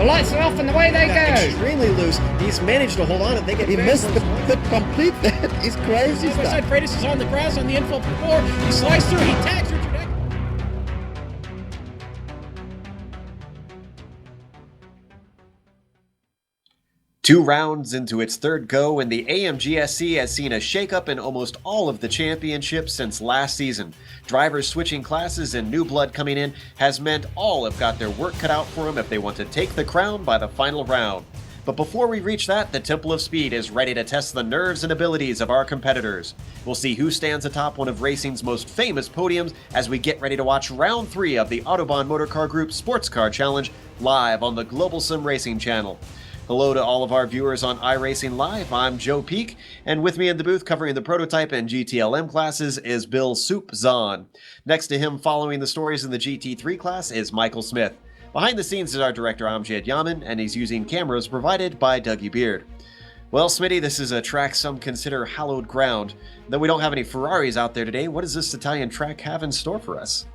The lights are off and away they go. Extremely loose. He's managed to hold on and they get. He missed the complete. He's crazy stuff. Side Freitas is on the grass on the infield before. He slides through. He tags Richard Eck. Two rounds into its third go, and the AMGSC has seen a shakeup in almost all of the championships since last season. Drivers switching classes and new blood coming in has meant all have got their work cut out for them if they want to take the crown by the final round. But before we reach that, the Temple of Speed is ready to test the nerves and abilities of our competitors. We'll see who stands atop one of racing's most famous podiums as we get ready to watch round 3 of the Autobahn Motorcar Group Sportscar Challenge live on the Global Sim Racing channel. Hello to all of our viewers on iRacing Live. I'm Joe Peak, and with me in the booth covering the prototype and GTLM classes is Bill Soup Zahn. Next to him, following the stories in the GT3 class, is Michael Smith. Behind the scenes is our director Amjad Yaman, and he's using cameras provided by Dougie Beard. Well, Smitty, this is a track some consider hallowed ground. Though we don't have any Ferraris out there today, what does this Italian track have in store for us?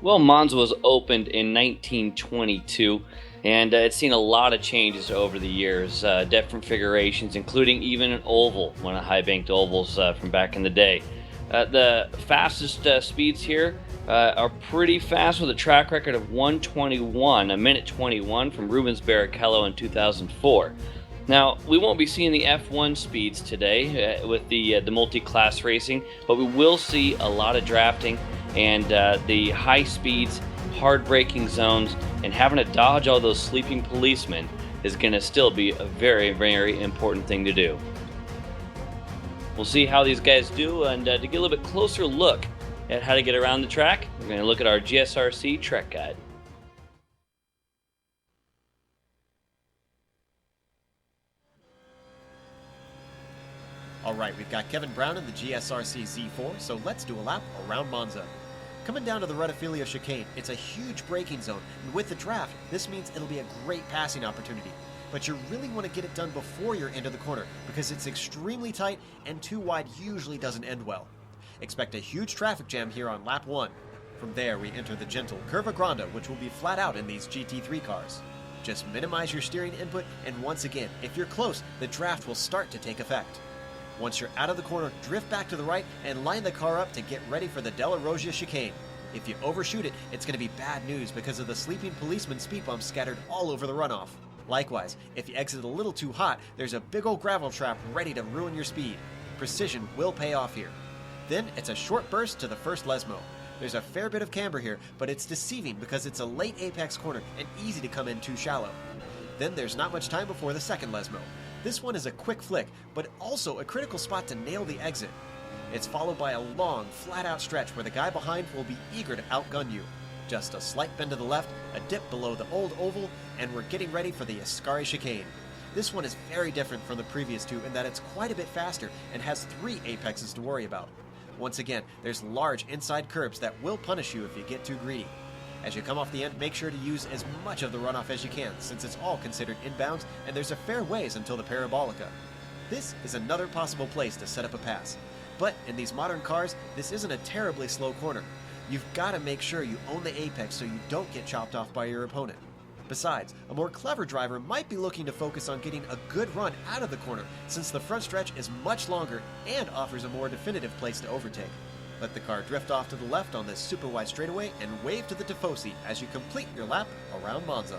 Well, Monza was opened in 1922. And it's seen a lot of changes over the years, different configurations, including even an oval, one of the high-banked ovals from back in the day. The fastest speeds here are pretty fast with a track record of 1:21, a minute 21 from Rubens Barrichello in 2004. Now, we won't be seeing the F1 speeds today with the multi-class racing, but we will see a lot of drafting and the high speeds, hard braking zones, and having to dodge all those sleeping policemen is going to still be a very, very important thing to do. We'll see how these guys do, and to get a little bit closer look at how to get around the track, we're going to look at our GSRC Trek Guide. All right, we've got Kevin Brown in the GSRC Z4, so let's do a lap around Monza. Coming down to the Retifilia chicane, it's a huge braking zone, and with the draft, this means it'll be a great passing opportunity. But you really want to get it done before you're into the corner, because it's extremely tight, and too wide usually doesn't end well. Expect a huge traffic jam here on lap 1. From there, we enter the gentle Curva Grande, which will be flat out in these GT3 cars. Just minimize your steering input, and once again, if you're close, the draft will start to take effect. Once you're out of the corner, drift back to the right and line the car up to get ready for the Della Roggia chicane. If you overshoot it, it's going to be bad news because of the sleeping policeman speed bumps scattered all over the runoff. Likewise, if you exit a little too hot, there's a big old gravel trap ready to ruin your speed. Precision will pay off here. Then it's a short burst to the first Lesmo. There's a fair bit of camber here, but it's deceiving because it's a late apex corner and easy to come in too shallow. Then there's not much time before the second Lesmo. This one is a quick flick, but also a critical spot to nail the exit. It's followed by a long, flat-out stretch where the guy behind will be eager to outgun you. Just a slight bend to the left, a dip below the old oval, and we're getting ready for the Ascari chicane. This one is very different from the previous two in that it's quite a bit faster and has 3 apexes to worry about. Once again, there's large inside curbs that will punish you if you get too greedy. As you come off the end, make sure to use as much of the runoff as you can, since it's all considered inbounds and there's a fair ways until the Parabolica. This is another possible place to set up a pass. But in these modern cars, this isn't a terribly slow corner. You've got to make sure you own the apex so you don't get chopped off by your opponent. Besides, a more clever driver might be looking to focus on getting a good run out of the corner, since the front stretch is much longer and offers a more definitive place to overtake. Let the car drift off to the left on this super wide straightaway and wave to the Tifosi as you complete your lap around Monza.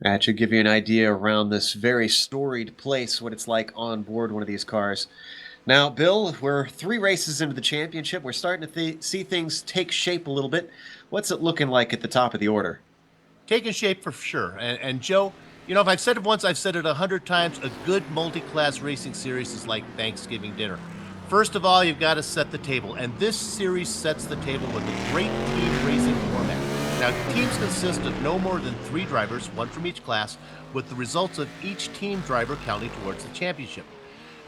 That should give you an idea around this very storied place, what it's like on board one of these cars. Now, Bill, we're 3 races into the championship. We're starting to see things take shape a little bit. What's it looking like at the top of the order? Taking shape for sure. And Joe, you know, if I've said it once, I've said it 100 times. A good multi-class racing series is like Thanksgiving dinner. First of all, you've got to set the table. And this series sets the table with a great team racing format. Now, teams consist of no more than 3 drivers, 1 from each class, with the results of each team driver counting towards the championship.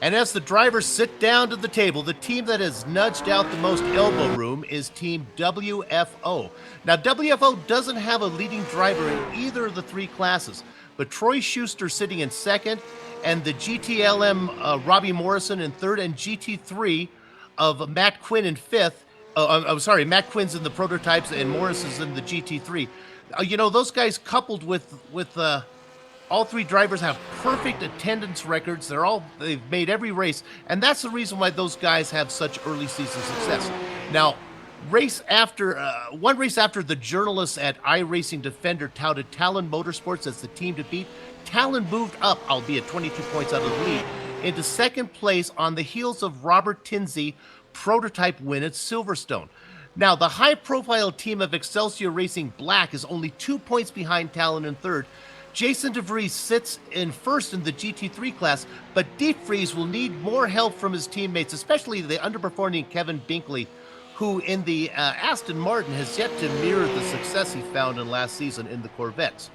And as the drivers sit down to the table, the team that has nudged out the most elbow room is Team WFO. Now, WFO doesn't have a leading driver in either of the 3 classes, but Troy Schuster sitting in second, and the GTLM Robbie Morrison in third, and GT3 of Matt Quinn in fifth. Matt Quinn's in the prototypes and Morris is in the GT3. Those guys coupled with all three drivers have perfect attendance records. They've made every race, and that's the reason why those guys have such early season success. Now, one race after the journalists at iRacing Defender touted Talon Motorsports as the team to beat, Talon moved up, albeit 22 points out of the lead, into second place on the heels of Robert Tinsley prototype win at Silverstone. Now, the high-profile team of Excelsior Racing Black is only 2 points behind Talon in third. Jason DeVries sits in first in the GT3 class, but Diepvries will need more help from his teammates, especially the underperforming Kevin Binkley, who in the Aston Martin has yet to mirror the success he found in last season in the Corvettes.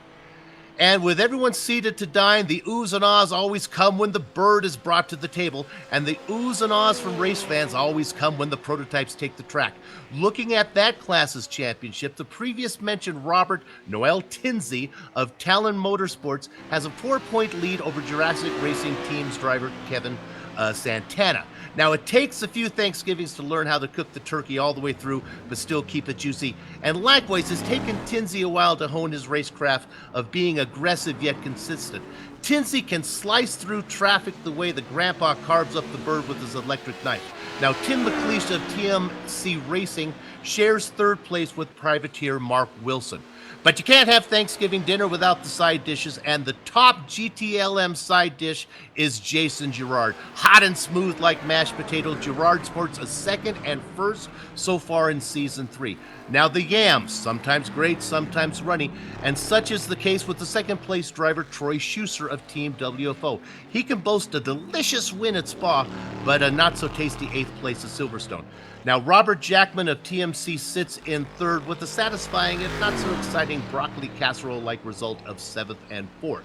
And with everyone seated to dine, the oohs and ahs always come when the bird is brought to the table, and the oohs and ahs from race fans always come when the prototypes take the track. Looking at that class's championship, the previous mentioned Robert Noel Tinsley of Talon Motorsports has a 4-point lead over Jurassic Racing Team's driver Kevin Santana. Now, it takes a few Thanksgivings to learn how to cook the turkey all the way through, but still keep it juicy. And likewise, it's taken Tinsley a while to hone his racecraft of being aggressive yet consistent. Tinsley can slice through traffic the way the grandpa carves up the bird with his electric knife. Now, Tim McLeish of TMC Racing shares third place with privateer Mark Wilson. But you can't have Thanksgiving dinner without the side dishes, and the top GTLM side dish is Jason Girard. Hot and smooth like mashed potato, Girard sports a second and first so far in Season 3. Now the yams, sometimes great, sometimes runny, and such is the case with the second place driver Troy Schuster of Team WFO. He can boast a delicious win at Spa, but a not so tasty 8th place at Silverstone. Now, Robert Jackman of TMC sits in third with a satisfying and not so exciting broccoli casserole-like result of 7th and 4th.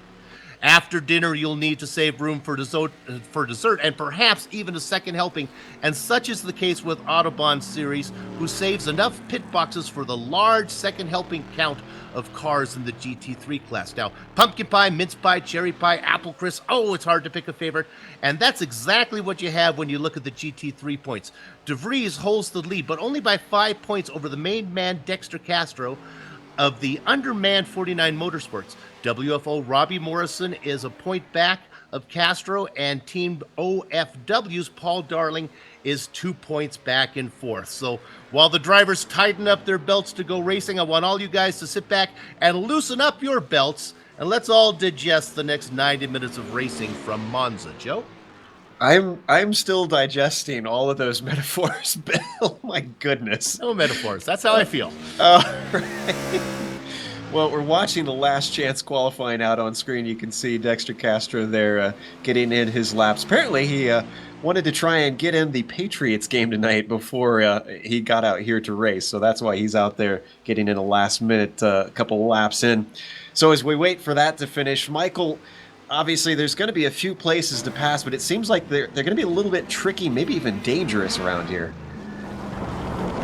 After dinner, you'll need to save room for dessert and perhaps even a second helping, and such is the case with Autobahn Series, who saves enough pit boxes for the large second helping count of cars in the GT3 class. Now, pumpkin pie, mince pie, cherry pie, apple crisp, it's hard to pick a favorite, and that's exactly what you have when you look at the GT3 points. DeVries holds the lead, but only by 5 points over the main man Dexter Castro of the undermanned 49 Motorsports. WFO Robbie Morrison is a point back of Castro, and Team OFW's Paul Darling is 2 points back in fourth. So while the drivers tighten up their belts to go racing, I want all you guys to sit back and loosen up your belts, and let's all digest the next 90 minutes of racing from Monza. Joe? I'm still digesting all of those metaphors, Bill. My goodness. No metaphors. That's how I feel. Right. Well, we're watching the last chance qualifying out on screen. You can see Dexter Castro there getting in his laps. Apparently, he wanted to try and get in the Patriots game tonight before he got out here to race. So that's why he's out there getting in a last-minute couple laps in. So as we wait for that to finish, Michael, obviously there's going to be a few places to pass, but it seems like they're going to be a little bit tricky, maybe even dangerous around here.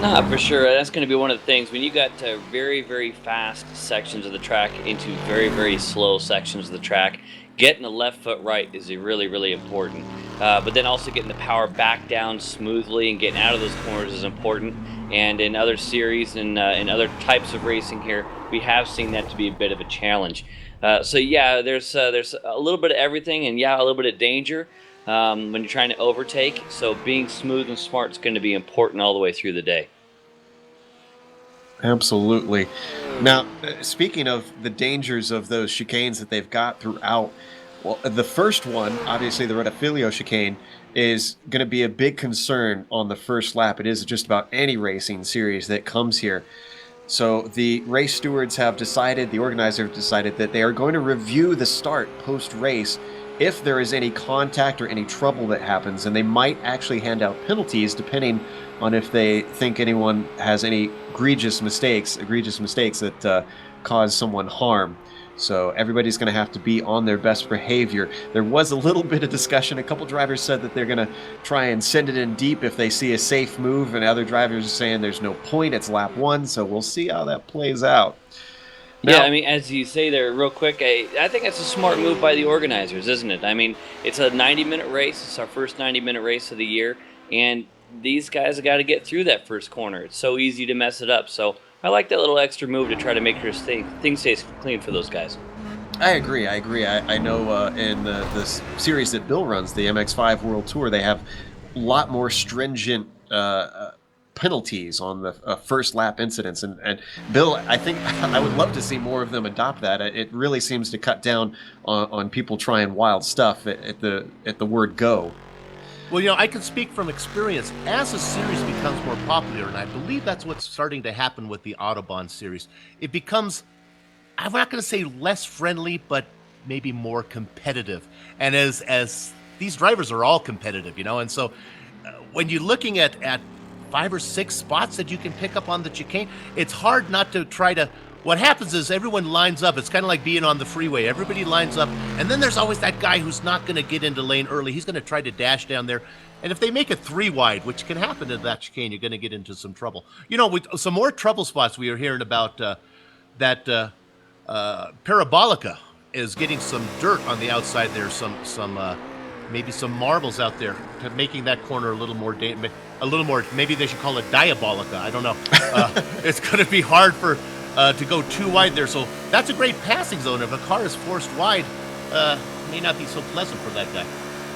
Nah, for sure. That's going to be one of the things. When you got very, very fast sections of the track into very, very slow sections of the track, getting the left foot right is really, really important. But then also getting the power back down smoothly and getting out of those corners is important. And in other series and in other types of racing here, we have seen that to be a bit of a challenge. So yeah, there's a little bit of everything, and yeah, a little bit of danger when you're trying to overtake. So being smooth and smart is going to be important all the way through the day. Absolutely. Now, speaking of the dangers of those chicanes that they've got throughout, well, the first one, obviously the Retafilio chicane, is going to be a big concern on the first lap. It is just about any racing series that comes here. So the race stewards have decided, the organizer have decided that they are going to review the start post-race if there is any contact or any trouble that happens, and they might actually hand out penalties depending on if they think anyone has any egregious mistakes that cause someone harm. So everybody's going to have to be on their best behavior. There was a little bit of discussion. A couple drivers said that they're going to try and send it in deep if they see a safe move, and other drivers are saying there's no point, it's lap one, so we'll see how that plays out. Now, yeah, I mean, as you say there, real quick, I think that's a smart move by the organizers, isn't it? I mean, it's a 90-minute race. It's our first 90-minute race of the year, and these guys have got to get through that first corner. It's so easy to mess it up. So I like that little extra move to try to make sure things stay clean for those guys. I agree. I know in the series that Bill runs, the MX5 World Tour, they have a lot more stringent penalties on the first lap incidents. And Bill, I think I would love to see more of them adopt that. It really seems to cut down on people trying wild stuff at the word go. Well, I can speak from experience. As a series becomes more popular, and I believe that's what's starting to happen with the Autobahn series, it becomes, I'm not going to say less friendly, but maybe more competitive. And as these drivers are all competitive, and so when you're looking at 5 or 6 spots that you can pick up on the chicane, it's hard not to try to. What happens is everyone lines up. It's kind of like being on the freeway. Everybody lines up, and then there's always that guy who's not going to get into lane early. He's going to try to dash down there. And if they make it 3 wide, which can happen in that chicane, you're going to get into some trouble. With some more trouble spots, we are hearing about that Parabolica is getting some dirt on the outside there, maybe some marbles out there, making that corner a little more, maybe they should call it Diabolica. I don't know. It's going to be hard to go too wide there. So that's a great passing zone. If a car is forced wide, it may not be so pleasant for that guy.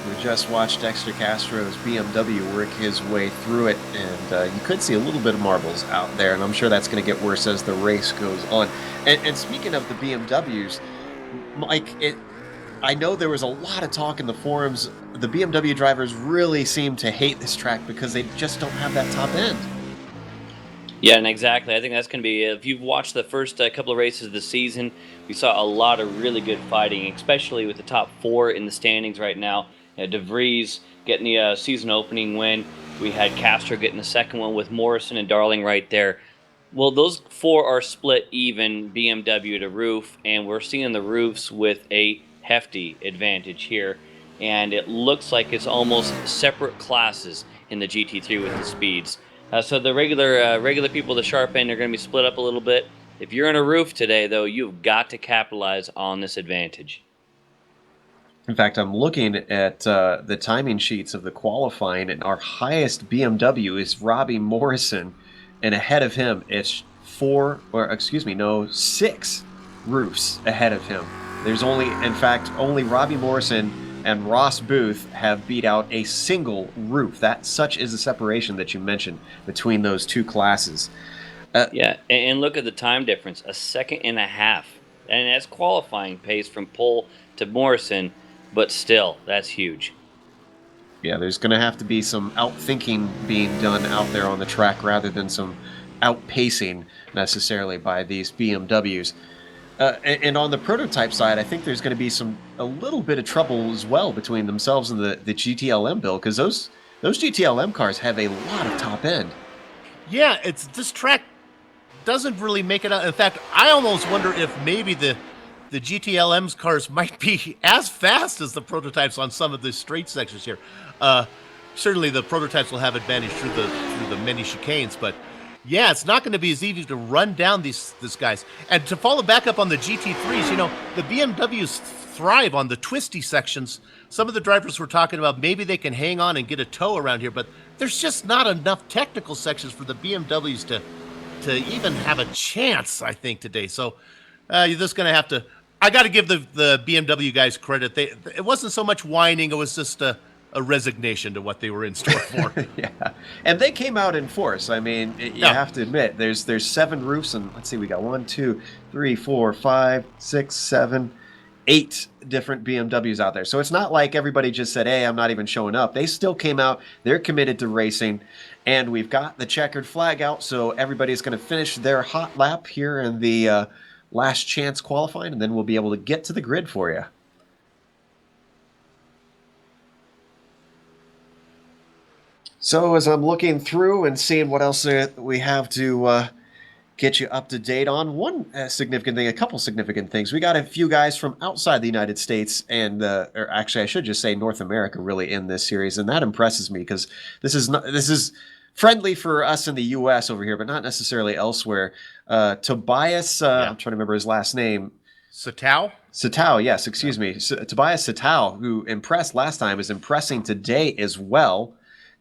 We just watched Dexter Castro's BMW work his way through it, and you could see a little bit of marbles out there, and I'm sure that's going to get worse as the race goes on. And speaking of the BMWs, Mike, I know there was a lot of talk in the forums. The BMW drivers really seem to hate this track because they just don't have that top end. Yeah, and exactly. I think that's going to be, if you've watched the first couple of races of the season, we saw a lot of really good fighting, especially with the top 4 in the standings right now. De Vries getting the season opening win. We had Castro getting the second one with Morrison and Darling right there. Well, those 4 are split even, BMW to roof, and we're seeing the roofs with a hefty advantage here. And it looks like it's almost separate classes in the GT3 with the speeds. So the regular people, the sharp end, are going to be split up a little bit. If you're in a roof today, though, you've got to capitalize on this advantage. In fact, I'm looking at the timing sheets of the qualifying, and our highest BMW is Robbie Morrison, and ahead of him it's 6 roofs ahead of him. There's only Robbie Morrison and Ross Booth have beat out a single roof. Such is the separation that you mentioned between those two classes. Yeah, and look at the time difference, 1.5 seconds. And that's qualifying pace from pole to Morrison, but still, that's huge. Yeah, there's going to have to be some outthinking being done out there on the track rather than some outpacing necessarily by these BMWs. And on the prototype side, I think there's going to be a little bit of trouble as well between themselves and the GTLM build, because those GTLM cars have a lot of top end. Yeah, this track doesn't really make it out. In fact, I almost wonder if maybe the GTLM's cars might be as fast as the prototypes on some of the straight sections here. Certainly, the prototypes will have advantage through the many chicanes, but. Yeah, it's not going to be as easy to run down these guys. And to follow back up on the GT3s, the BMWs thrive on the twisty sections. Some of the drivers were talking about maybe they can hang on and get a tow around here, but there's just not enough technical sections for the BMWs to even have a chance, I think, today. So you're just going to have to. I got to give the BMW guys credit. It wasn't so much whining; it was just a resignation to what they were in store for. Yeah, and they came out in force. I mean, you have to admit, there's 7 roofs, and let's see, we got 1, 2, 3, 4, 5, 6, 7, 8 different BMWs out there. So it's not like everybody just said, hey, I'm not even showing up. They still came out. They're committed to racing, and we've got the checkered flag out, so everybody's going to finish their hot lap here in the last chance qualifying, and then we'll be able to get to the grid for you. So as I'm looking through and seeing what else we have to get you up to date on, a couple significant things. We got a few guys from outside the United States and, or actually I should just say North America really in this series, and that impresses me because this is friendly for us in the U.S. over here, but not necessarily elsewhere. Tobias, I'm trying to remember his last name. Satao, yes, excuse me. Tobias Satao, who impressed last time, is impressing today as well.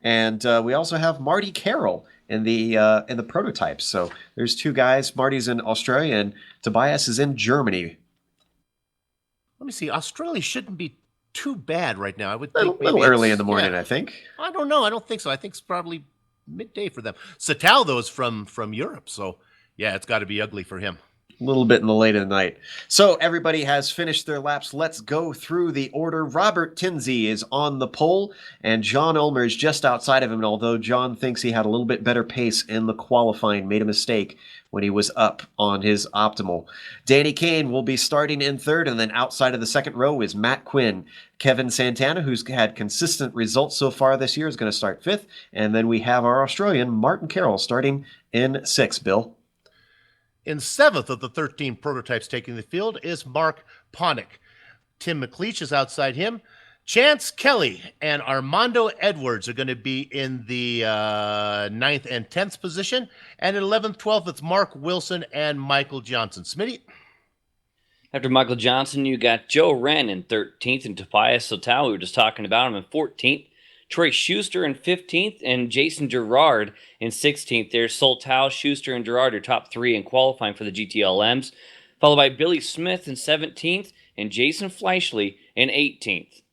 And we also have Marty Carroll in the prototypes. So there's two guys. Marty's in Australia and Tobias is in Germany. Let me see. Australia shouldn't be too bad right now. I would A think little maybe early it's- in the morning, yeah. I think. I don't know. I don't think so. I think it's probably midday for them. Satal, though, is from Europe. So, yeah, it's got to be ugly for him. A little bit in the late of the night. So everybody has finished their laps. Let's go through the order. Robert Tinsey is on the pole, and John Ulmer is just outside of him. And although John thinks he had a little bit better pace in the qualifying, made a mistake when he was up on his optimal. Danny Kane will be starting in third, and then outside of the second row is Matt Quinn. Kevin Santana, who's had consistent results so far this year, is going to start fifth. And then we have our Australian, Martin Carroll, starting in sixth, Bill. In seventh of the 13 prototypes taking the field is Mark Ponick. Tim McLeish is outside him. Chance Kelly and Armando Edwards are going to be in the 9th and 10th position. And in 11th, 12th, it's Mark Wilson and Michael Johnson. Smitty? After Michael Johnson, you got Joe Wren in 13th and Tobias Sotal, we were just talking about him, in 14th. Troy Schuster in 15th and Jason Gerard in 16th. There's Soltau, Schuster, and Gerard, your top three in qualifying for the GTLMs, followed by Billy Smith in 17th and Jason Fleischle in 18th.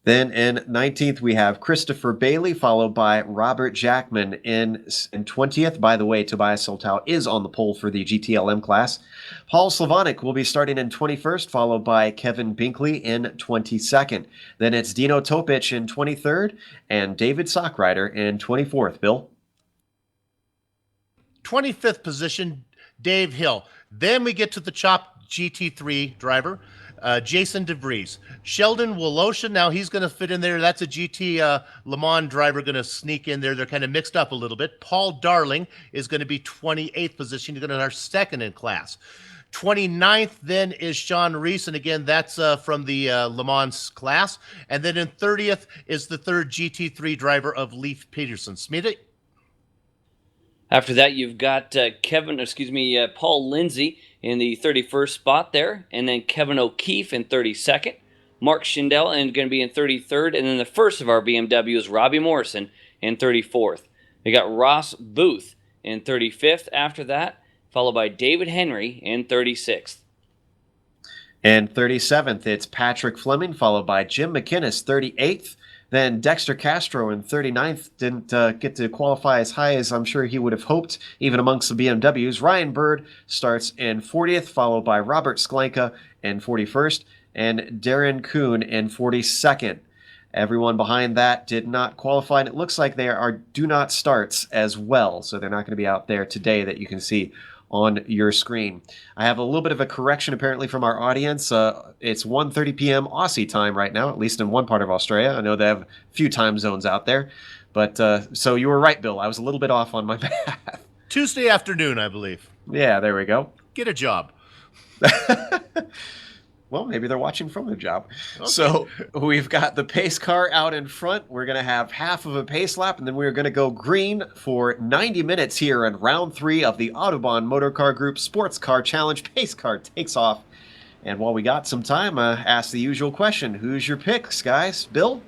Then in 19th, we have Christopher Bailey, followed by Robert Jackman in 20th. By the way, Tobias Soltau is on the pole for the GTLM class. Paul Slavonic will be starting in 21st, followed by Kevin Binkley in 22nd. Then it's Dino Topic in 23rd and David Sockrider in 24th. Bill? 25th position, Dave Hill. Then we get to the Chop GT3 driver, Jason DeVries. Sheldon Wolosha, now he's going to fit in there. That's a GT Le Mans driver going to sneak in there. They're kind of mixed up a little bit. Paul Darling is going to be 28th position. He's going to be our second in class. 29th then is Sean Reese, and again, that's from the Le Mans class. And then in 30th is the third GT3 driver of Leif Peterson. Smitty? After that, you've got Paul Lindsay in the 31st spot there, and then Kevin O'Keefe in 32nd. Mark Schindel and going to be in 33rd, and then the first of our BMW is Robbie Morrison in 34th. We got Ross Booth in 35th after that, followed by David Henry in 36th. And 37th, it's Patrick Fleming, followed by Jim McInnes, 38th. Then Dexter Castro in 39th didn't get to qualify as high as I'm sure he would have hoped, even amongst the BMWs. Ryan Bird starts in 40th, followed by Robert Sklanka in 41st, and Darren Kuhn in 42nd. Everyone behind that did not qualify, and it looks like they are do not starts as well, so they're not going to be out there today that you can see on your screen. I have a little bit of a correction apparently from our audience. It's 1:30 p.m. Aussie time right now, at least in one part of Australia. I know they have a few time zones out there. But so you were right, Bill. I was a little bit off on my math. Tuesday afternoon, I believe. Yeah, there we go. Get a job. Well, maybe they're watching from their job. Okay. So we've got the pace car out in front. We're going to have half of a pace lap, and then we're going to go green for 90 minutes here in round 3 of the Autobahn Motorcar Group Sports Car Challenge. Pace car takes off. And while we got some time, ask the usual question. Who's your picks, guys? Bill?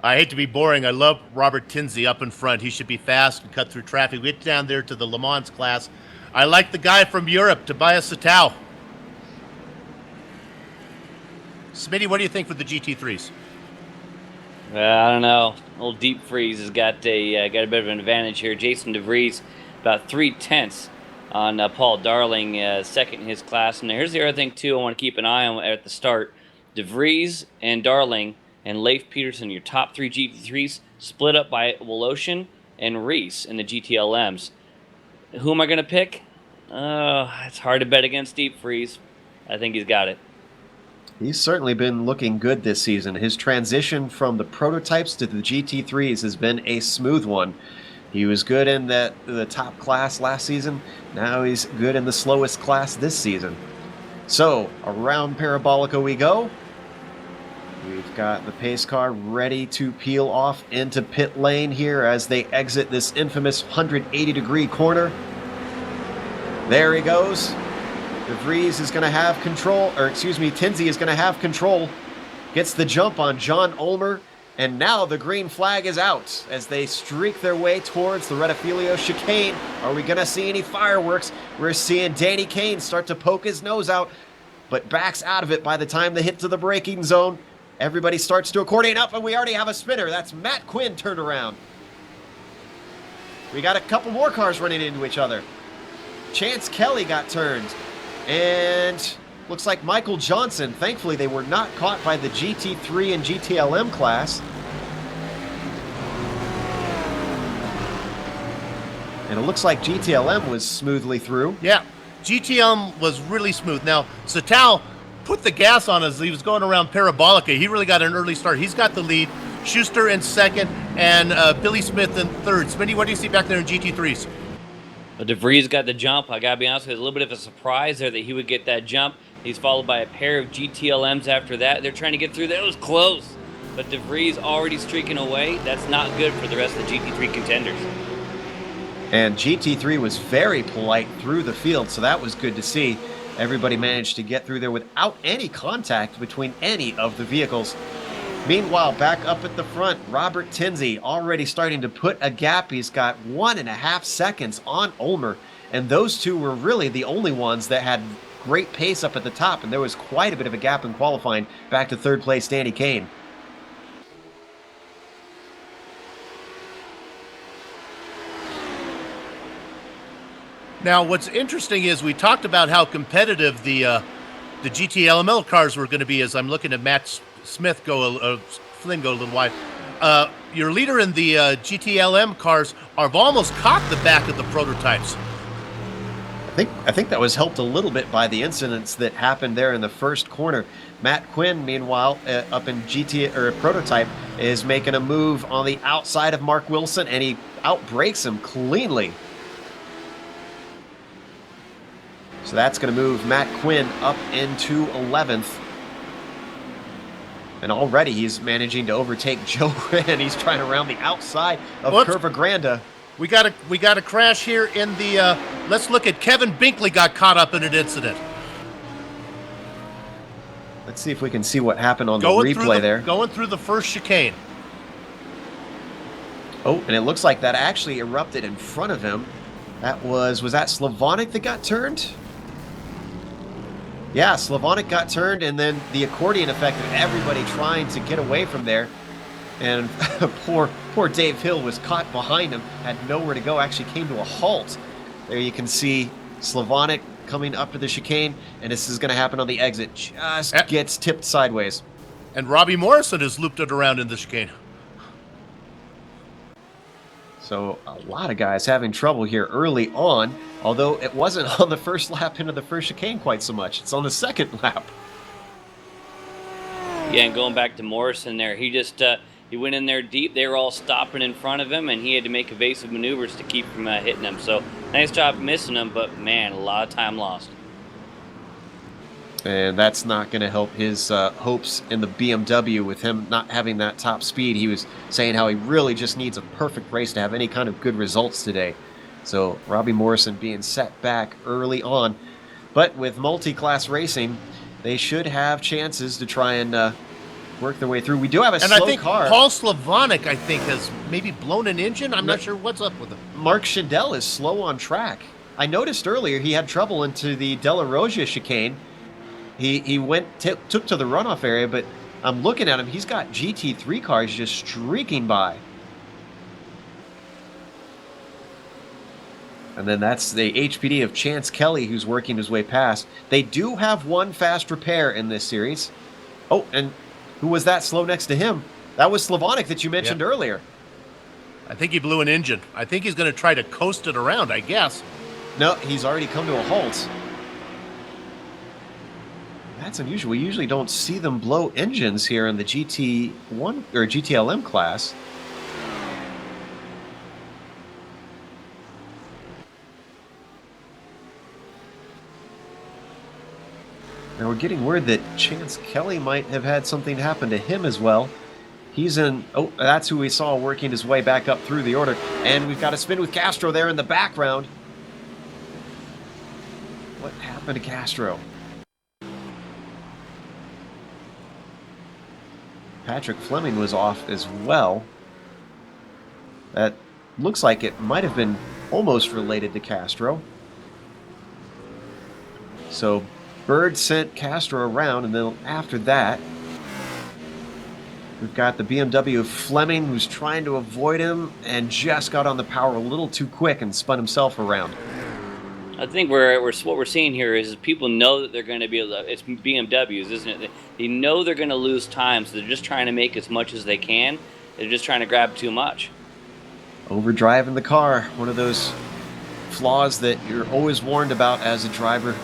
I hate to be boring. I love Robert Tinsey up in front. He should be fast and cut through traffic. We get down there to the Le Mans class. I like the guy from Europe, Tobias Sotal. Smitty, what do you think for the GT3s? I don't know. Old Deep Freeze has got a bit of an advantage here. Jason DeVries about 3/10 on Paul Darling, second in his class. And here's the other thing too. I want to keep an eye on at the start. DeVries and Darling and Leif Peterson, your top 3 GT3s, split up by Woloshin and Reese in the GTLMs. Who am I going to pick? It's hard to bet against Deep Freeze. I think he's got it. He's certainly been looking good this season. His transition from the prototypes to the GT3s has been a smooth one. He was good in the top class last season. Now he's good in the slowest class this season. So, around Parabolica we go. We've got the pace car ready to peel off into pit lane here as they exit this infamous 180-degree corner. There he goes. DeVries is going to have control, Tinsey is going to have control. Gets the jump on John Ulmer And now the green flag is out as they streak their way towards the Rettifilio chicane. Are we going to see any fireworks? We're seeing Danny Kane start to poke his nose out, but backs out of it by the time they hit to the braking zone. Everybody starts to accordion up, and we already have a spinner. That's Matt Quinn turned around. We got a couple more cars running into each other. Chance Kelly got turned. And looks like Michael Johnson. Thankfully, they were not caught by the GT3 and GTLM class. And it looks like GTLM was smoothly through. Yeah, GTLM was really smooth. Now, Satal put the gas on as he was going around Parabolica. He really got an early start. He's got the lead. Schuster in second, and Billy Smith in third. Smitty, what do you see back there in GT3s? But DeVries got the jump. I gotta be honest with you, a little bit of a surprise there that he would get that jump. He's followed by a pair of GTLMs after that. They're trying to get through. That was close. But DeVries already streaking away. That's not good for the rest of the GT3 contenders. And GT3 was very polite through the field, so that was good to see. Everybody managed to get through there without any contact between any of the vehicles. Meanwhile, back up at the front, Robert Tinsey already starting to put a gap. He's got 1.5 seconds on Ulmer, and those two were really the only ones that had great pace up at the top, and there was quite a bit of a gap in qualifying back to third place Danny Kane. Now, what's interesting is we talked about how competitive the GT-LML cars were going to be. As I'm looking at Matt Smith Flynn go a little wide. Your leader in the GT-LM cars have almost caught the back of the prototypes. I think that was helped a little bit by the incidents that happened there in the first corner. Matt Quinn, meanwhile, up in prototype, is making a move on the outside of Mark Wilson, and he outbrakes him cleanly. So that's going to move Matt Quinn up into 11th. And already he's managing to overtake Joe Wren. He's trying to round the outside of Curva Grande. We got a crash here in the. Let's look at Kevin Binkley got caught up in an incident. Let's see if we can see what happened on the replay there. Going through the first chicane. Oh, and it looks like that actually erupted in front of him. Was that Slavonic that got turned? Yeah, Slavonic got turned, and then the accordion effect of everybody trying to get away from there. And poor Dave Hill was caught behind him, had nowhere to go, actually came to a halt. There you can see Slavonic coming up to the chicane, and this is going to happen on the exit. Just gets tipped sideways. And Robbie Morrison has looped it around in the chicane. So a lot of guys having trouble here early on, although it wasn't on the first lap into the first chicane quite so much. It's on the second lap. Yeah, and going back to Morrison there, he just he went in there deep. They were all stopping in front of him, and he had to make evasive maneuvers to keep from hitting them. So nice job missing them, but man, a lot of time lost. And that's not going to help his hopes in the BMW with him not having that top speed. He was saying how he really just needs a perfect race to have any kind of good results today. So Robbie Morrison being set back early on. But with multi-class racing, they should have chances to try and work their way through. We do have a slow car. And I think Paul Slavonic, I think, has maybe blown an engine. I'm not sure what's up with him. Mark Schindel is slow on track. I noticed earlier he had trouble into the Della Rogia chicane. He took to the runoff area, but I'm looking at him. He's got GT3 cars just streaking by. And then that's the HPD of Chance Kelly, who's working his way past. They do have one fast repair in this series. Oh, and who was that slow next to him? That was Slavonic that you mentioned earlier. I think he blew an engine. I think he's going to try to coast it around, I guess. No, he's already come to a halt. That's unusual. We usually don't see them blow engines here in the GT1 or GTLM class. Now we're getting word that Chance Kelly might have had something happen to him as well. He's in... Oh, that's who we saw working his way back up through the order. And we've got a spin with Castro there in the background. What happened to Castro? Patrick Fleming was off as well. That looks like it might have been almost related to Castro. So Bird sent Castro around, and then after that, we've got the BMW of Fleming, who's trying to avoid him and just got on the power a little too quick and spun himself around. I think what we're seeing here is people know that they're going to be able to, it's BMWs, isn't it? They know they're going to lose time, so they're just trying to make as much as they can. They're just trying to grab too much. Overdriving the car, one of those flaws that you're always warned about as a driver.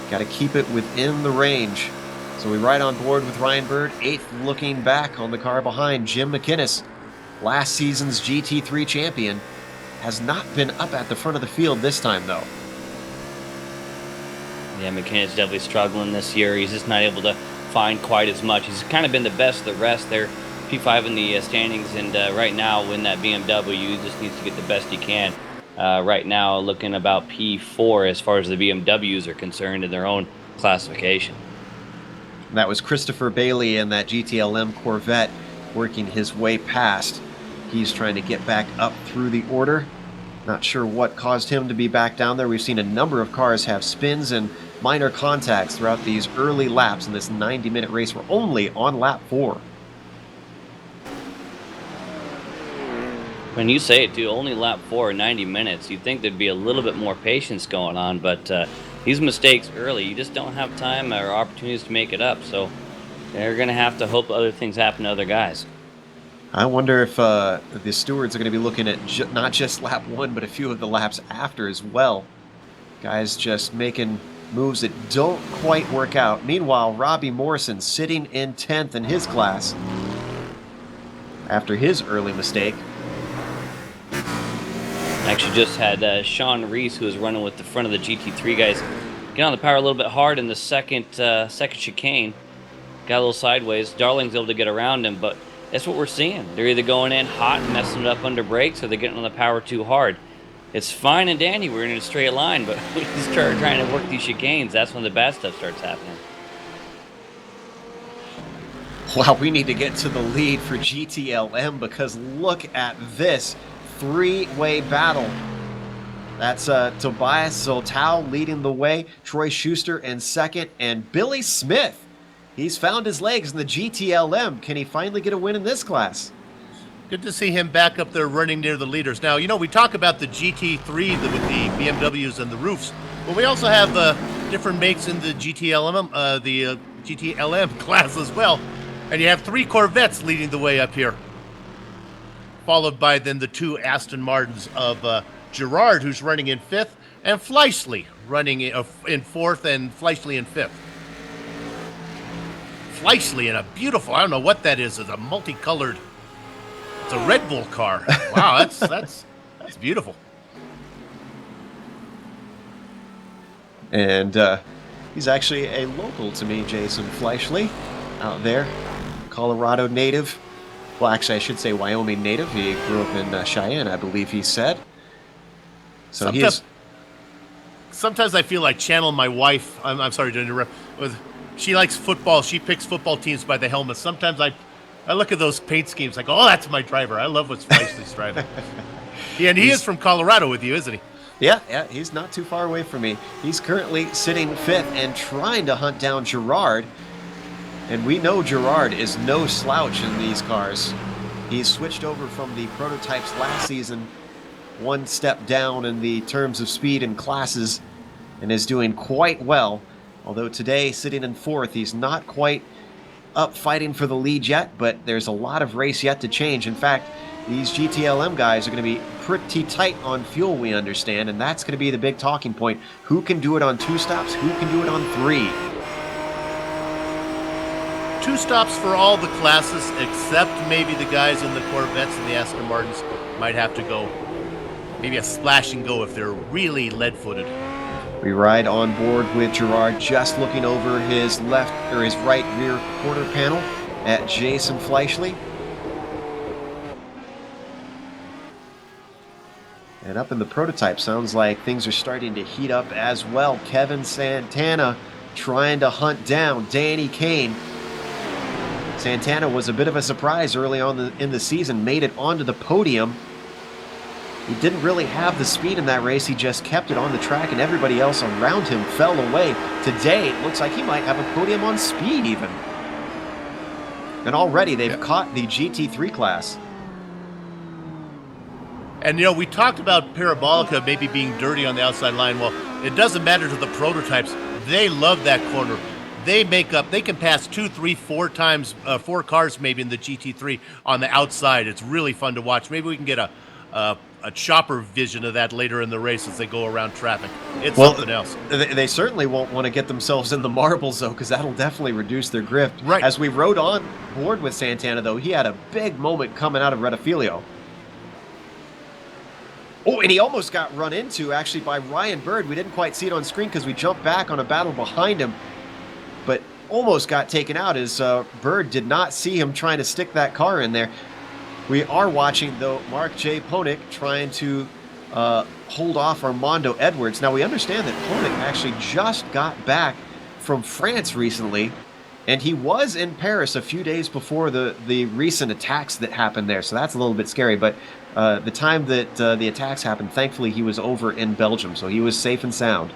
Got to keep it within the range. So we ride on board with Ryan Bird, 8th looking back on the car behind. Jim McInnes, last season's GT3 champion, has not been up at the front of the field this time though. Yeah, McKinnon's definitely struggling this year. He's just not able to find quite as much. He's kind of been the best of the rest there. P5 in the standings, and right now in that BMW, he just needs to get the best he can. Right now, looking about P4 as far as the BMWs are concerned in their own classification. That was Christopher Bailey in that GTLM Corvette working his way past. He's trying to get back up through the order. Not sure what caused him to be back down there. We've seen a number of cars have spins and minor contacts throughout these early laps in this 90-minute race. We're only on lap 4. When you say it, too, only lap 4 in 90 minutes, you'd think there'd be a little bit more patience going on, but these mistakes early, you just don't have time or opportunities to make it up, so they're going to have to hope other things happen to other guys. I wonder if the stewards are going to be looking at not just lap 1, but a few of the laps after as well. Guys just making moves that don't quite work out. Meanwhile, Robbie Morrison sitting in 10th in his class after his early mistake. Actually just had Sean Reese, who was running with the front of the GT3 guys, get on the power a little bit hard in the second chicane. Got a little sideways. Darling's able to get around him, but that's what we're seeing. They're either going in hot and messing it up under brakes, or they're getting on the power too hard. It's fine and dandy, we're in a straight line, but when you start trying to work these chicanes, that's when the bad stuff starts happening. Wow, we need to get to the lead for GTLM, because look at this three-way battle. That's Tobias Zoltau leading the way, Troy Schuster in second, and Billy Smith. He's found his legs in the GTLM. Can he finally get a win in this class? Good to see him back up there running near the leaders. Now, we talk about the GT3 with the BMWs and the roofs, but we also have different makes in the GTLM class as well. And you have 3 Corvettes leading the way up here, followed by then the 2 Aston Martins of Gerard, who's running in 5th, and Fleischle running in 4th, and Fleischle in 5th. Fleischle in a beautiful, I don't know what that is. It's a multicolored, it's a Red Bull car. Wow, that's beautiful. And he's actually a local to me, Jason Fleischle, out there, Colorado native. Well, actually, I should say Wyoming native. He grew up in Cheyenne, I believe he said. So sometimes I feel like channel my wife. I'm sorry to interrupt. She likes football. She picks football teams by the helmets. Sometimes I look at those paint schemes. I go, oh, that's my driver. I love what Fleischle's driving. Yeah, and he is from Colorado with you, isn't he? Yeah, he's not too far away from me. He's currently sitting 5th and trying to hunt down Gerard. And we know Gerard is no slouch in these cars. He's switched over from the prototypes last season, one step down in the terms of speed and classes, and is doing quite well. Although today, sitting in 4th, he's not quite up fighting for the lead yet, but there's a lot of race yet to change. In fact, these GTLM guys are going to be pretty tight on fuel, we understand, and that's going to be the big talking point. Who can do it on 2 stops? Who can do it on 3? 2 stops for all the classes, except maybe the guys in the Corvettes and the Aston Martins might have to go maybe a splash and go if they're really lead-footed. We ride on board with Gerard, just looking over his left or his right rear quarter panel at Jason Fleischle. And up in the prototype, sounds like things are starting to heat up as well. Kevin Santana trying to hunt down Danny Kane. Santana was a bit of a surprise early on in the season, made it onto the podium. He didn't really have the speed in that race. He just kept it on the track, and everybody else around him fell away. Today, it looks like he might have a podium on speed even. And already they've caught the GT3 class. And, we talked about Parabolica maybe being dirty on the outside line. Well, it doesn't matter to the prototypes. They love that corner. They can pass 2, 3, 4 times, 4 cars maybe in the GT3 on the outside. It's really fun to watch. Maybe we can get a chopper vision of that later in the race as they go around traffic. It's something else. They certainly won't want to get themselves in the marbles, though, because that'll definitely reduce their grip. Right. As we rode on board with Santana, though, he had a big moment coming out of Rettifilio. Oh, and he almost got run into, actually, by Ryan Bird. We didn't quite see it on screen because we jumped back on a battle behind him, but almost got taken out as Bird did not see him trying to stick that car in there. We are watching, though, Mark J. Ponick trying to hold off Armando Edwards. Now, we understand that Ponick actually just got back from France recently, and he was in Paris a few days before the recent attacks that happened there, so that's a little bit scary. But the time that the attacks happened, thankfully, he was over in Belgium, so he was safe and sound.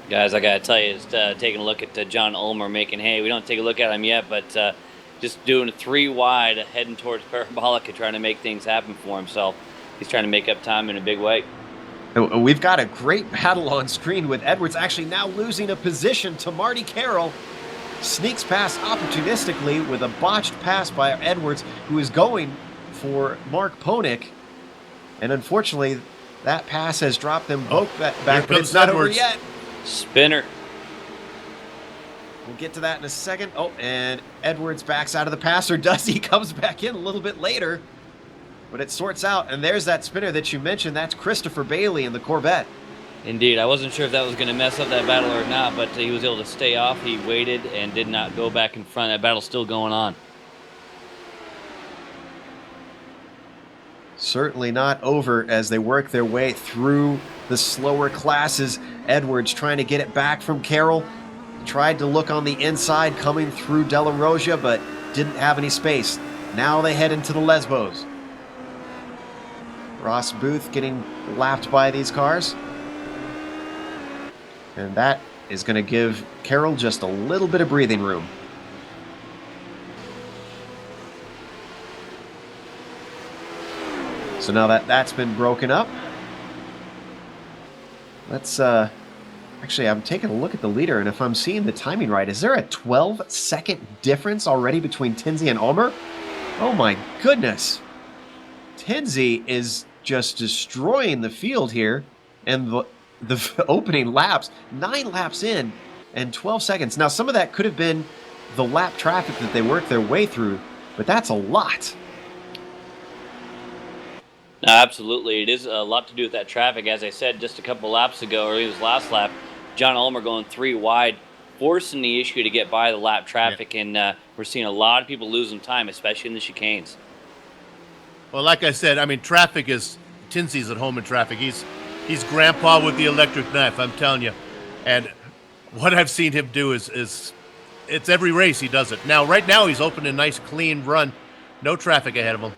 Guys, I got to tell you, just taking a look at John Ulmer making hay. We don't take a look at him yet, but just doing a 3 wide, heading towards Parabolica, trying to make things happen for himself. He's trying to make up time in a big way. We've got a great battle on screen with Edwards actually now losing a position to Marty Carroll. Sneaks past opportunistically with a botched pass by Edwards, who is going for Mark Ponick. And unfortunately, that pass has dropped them both back, but it's not over yet. Spinner. We'll get to that in a second. Oh, and Edwards backs out of the pass, or does he? Comes back in a little bit later. But it sorts out, and there's that spinner that you mentioned. That's Christopher Bailey in the Corvette. Indeed. I wasn't sure if that was going to mess up that battle or not, but he was able to stay off. He waited and did not go back in front. That battle's still going on. Certainly not over as they work their way through the slower classes. Edwards trying to get it back from Carroll. Tried to look on the inside coming through De La Roja, but didn't have any space. Now they head into the Lesbos. Ross Booth getting lapped by these cars. And that is going to give Carroll just a little bit of breathing room. So now that's been broken up. Let's, actually, I'm taking a look at the leader, and if I'm seeing the timing right, is there a 12-second difference already between Tinsley and Ulmer? Oh my goodness. Tinsley is just destroying the field here, and the opening laps, 9 laps in, and 12 seconds. Now, some of that could have been the lap traffic that they worked their way through, but that's a lot. No, absolutely. It is a lot to do with that traffic. As I said just a couple laps ago, or it was last lap, John Ulmer going 3 wide, forcing the issue to get by the lap traffic, and we're seeing a lot of people losing time, especially in the chicanes. Well, like I said, I mean, traffic is, Tinsley's at home in traffic. He's grandpa with the electric knife, I'm telling you. And what I've seen him do is it's every race he does it. Now, right now, he's open a nice, clean run. No traffic ahead of him.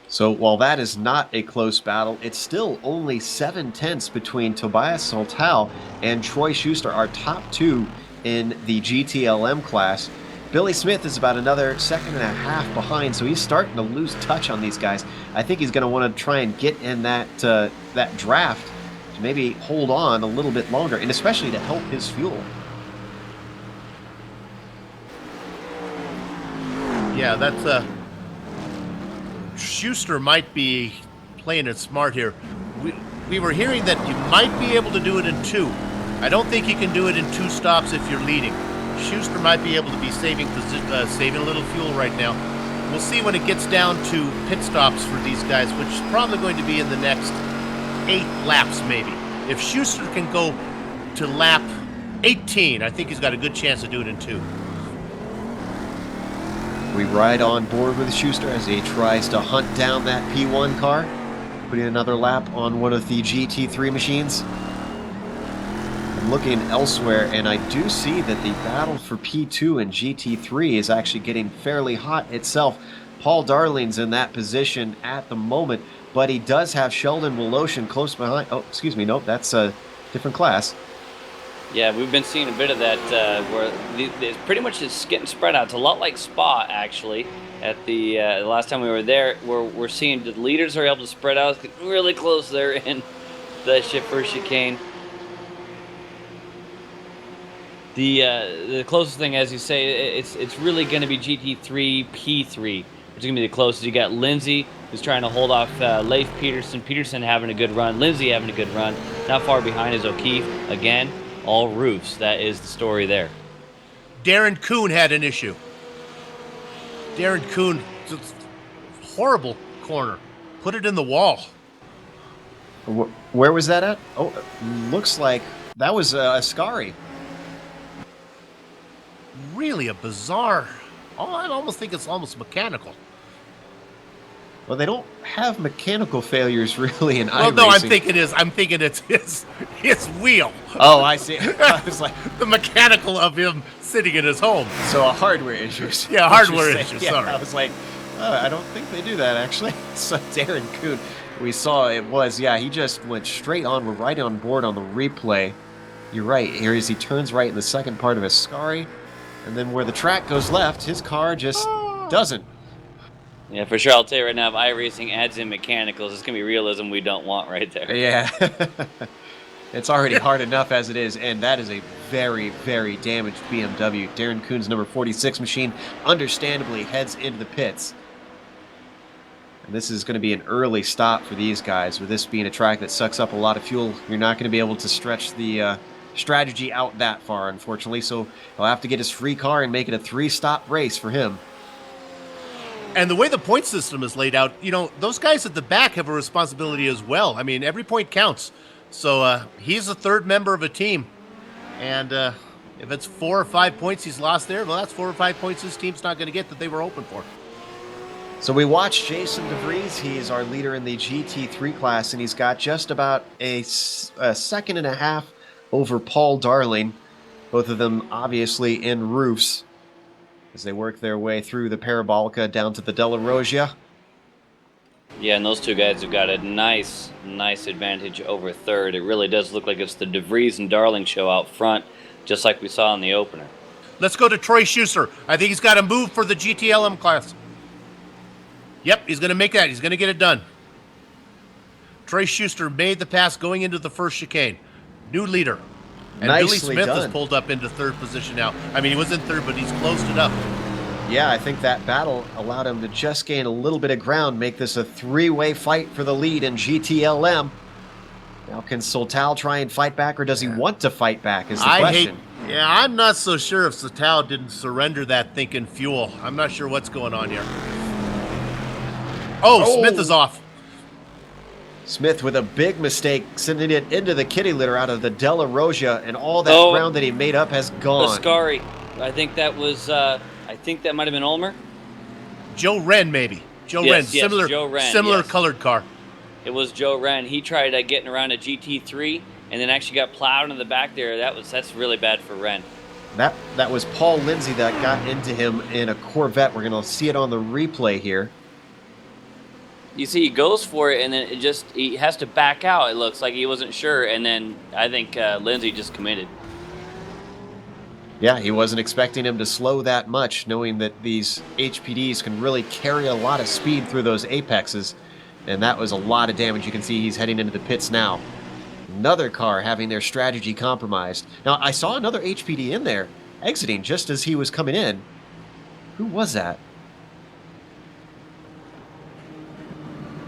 So while that is not a close battle, it's still only 7/10 between Tobias Soltau and Troy Schuster, our top 2 in the GTLM class. Billy Smith is about another 1.5 seconds behind, so he's starting to lose touch on these guys. I think he's going to want to try and get in that draft to maybe hold on a little bit longer, and especially to help his fuel. Yeah, that's Schuster might be playing it smart here. We were hearing that you might be able to do it in 2. I don't think you can do it in 2 stops if you're leading. Schuster might be able to be saving a little fuel right now. We'll see when it gets down to pit stops for these guys, which is probably going to be in the next 8 laps maybe. If Schuster can go to lap 18, I think he's got a good chance to do it in 2. We ride on board with Schuster as he tries to hunt down that P1 car, putting another lap on one of the GT3 machines. I'm looking elsewhere, and I do see that the battle for P2 and GT3 is actually getting fairly hot itself. Paul Darling's in that position at the moment, but he does have Sheldon Woloshin close behind. Oh, excuse me, nope, that's a different class. Yeah, we've been seeing a bit of that where it's pretty much just getting spread out. It's a lot like Spa, actually. At the last time we were there, we're seeing the leaders are able to spread out really close there in the first chicane. The closest thing, as you say, it's really going to be GT3 P3. It's going to be the closest. You got Lindsay, who's trying to hold off Leif Peterson. Peterson having a good run. Lindsay having a good run. Not far behind is O'Keefe. Again, all roofs. That is the story there. Darren Kuhn had an issue. Darren Kuhn, horrible corner. Put it in the wall. Where was that at? Oh, looks like that was Ascari. Really a bizarre. Oh, I almost think it's almost mechanical. Well, they don't have mechanical failures really in iRacing. Well, no, I'm thinking it's his wheel. Oh, I see. I was like the mechanical of him sitting in his home. So a hardware issue. Yeah, hardware issue. Yeah, sorry. I was like, I don't think they do that actually. So Darren Kuhn, we saw it was, yeah, he just went straight on. We're right on board on the replay. You're right. Here as he turns right in the second part of Ascari, and then where the track goes left, his car just doesn't. Yeah, for sure. I'll tell you right now, if iRacing adds in mechanicals, it's going to be realism we don't want right there. Yeah. It's already hard enough as it is, and that is a very, very damaged BMW. Darren Kuhn's number 46 machine understandably heads into the pits. And this is going to be an early stop for these guys. With this being a track that sucks up a lot of fuel, you're not going to be able to stretch the strategy out that far, unfortunately. So he'll have to get his free car and make it a 3-stop race for him. And the way the point system is laid out, you know, those guys at the back have a responsibility as well. I mean, every point counts. So he's the third member of a team. And if it's 4 or 5 points he's lost there, well, that's 4 or 5 points his team's not going to get that they were hoping for. So we watched Jason DeVries. He is our leader in the GT3 class, and he's got just about a second and a half over Paul Darling. Both of them obviously in roofs as they work their way through the Parabolica down to the Della Rosia. Yeah, and those two guys have got a nice advantage over third. It really does look like it's the DeVries and Darling show out front, just like we saw in the opener. Let's go to Troy Schuster. I think he's got to move for the GTLM class. Yep, he's going to make that. He's going to get it done. Troy Schuster made the pass going into the first chicane. New leader. And Nicely Billy Smith done. has pulled up into third position now. I mean, he was in third, but he's closed it up. Yeah, I think that battle allowed him to just gain a little bit of ground, make this a 3-way fight for the lead in GTLM. Now, can Soltal try and fight back, or does he want to fight back, is the question. I'm not so sure if Soltal didn't surrender that thinking fuel. I'm not sure what's going on here. Oh, Smith is off. Smith with a big mistake, sending it into the kitty litter out of the Della Rosia, and all that ground that he made up has gone. Ascari. I think that was, I think that might have been Ulmer. Joe Wren, maybe. Joe Yes, Wren, yes, similar, Joe Wren, similar yes. colored car. It was Joe Wren. He tried getting around a GT3 and then actually got plowed in the back there. That's really bad for Wren. That was Paul Lindsay that got into him in a Corvette. We're going to see it on the replay here. You see, he goes for it, and then he has to back out. It looks like he wasn't sure, and then I think Lindsay just committed. Yeah, he wasn't expecting him to slow that much, knowing that these HPDs can really carry a lot of speed through those apexes, and that was a lot of damage. You can see he's heading into the pits now. Another car having their strategy compromised. Now, I saw another HPD in there, exiting just as he was coming in. Who was that?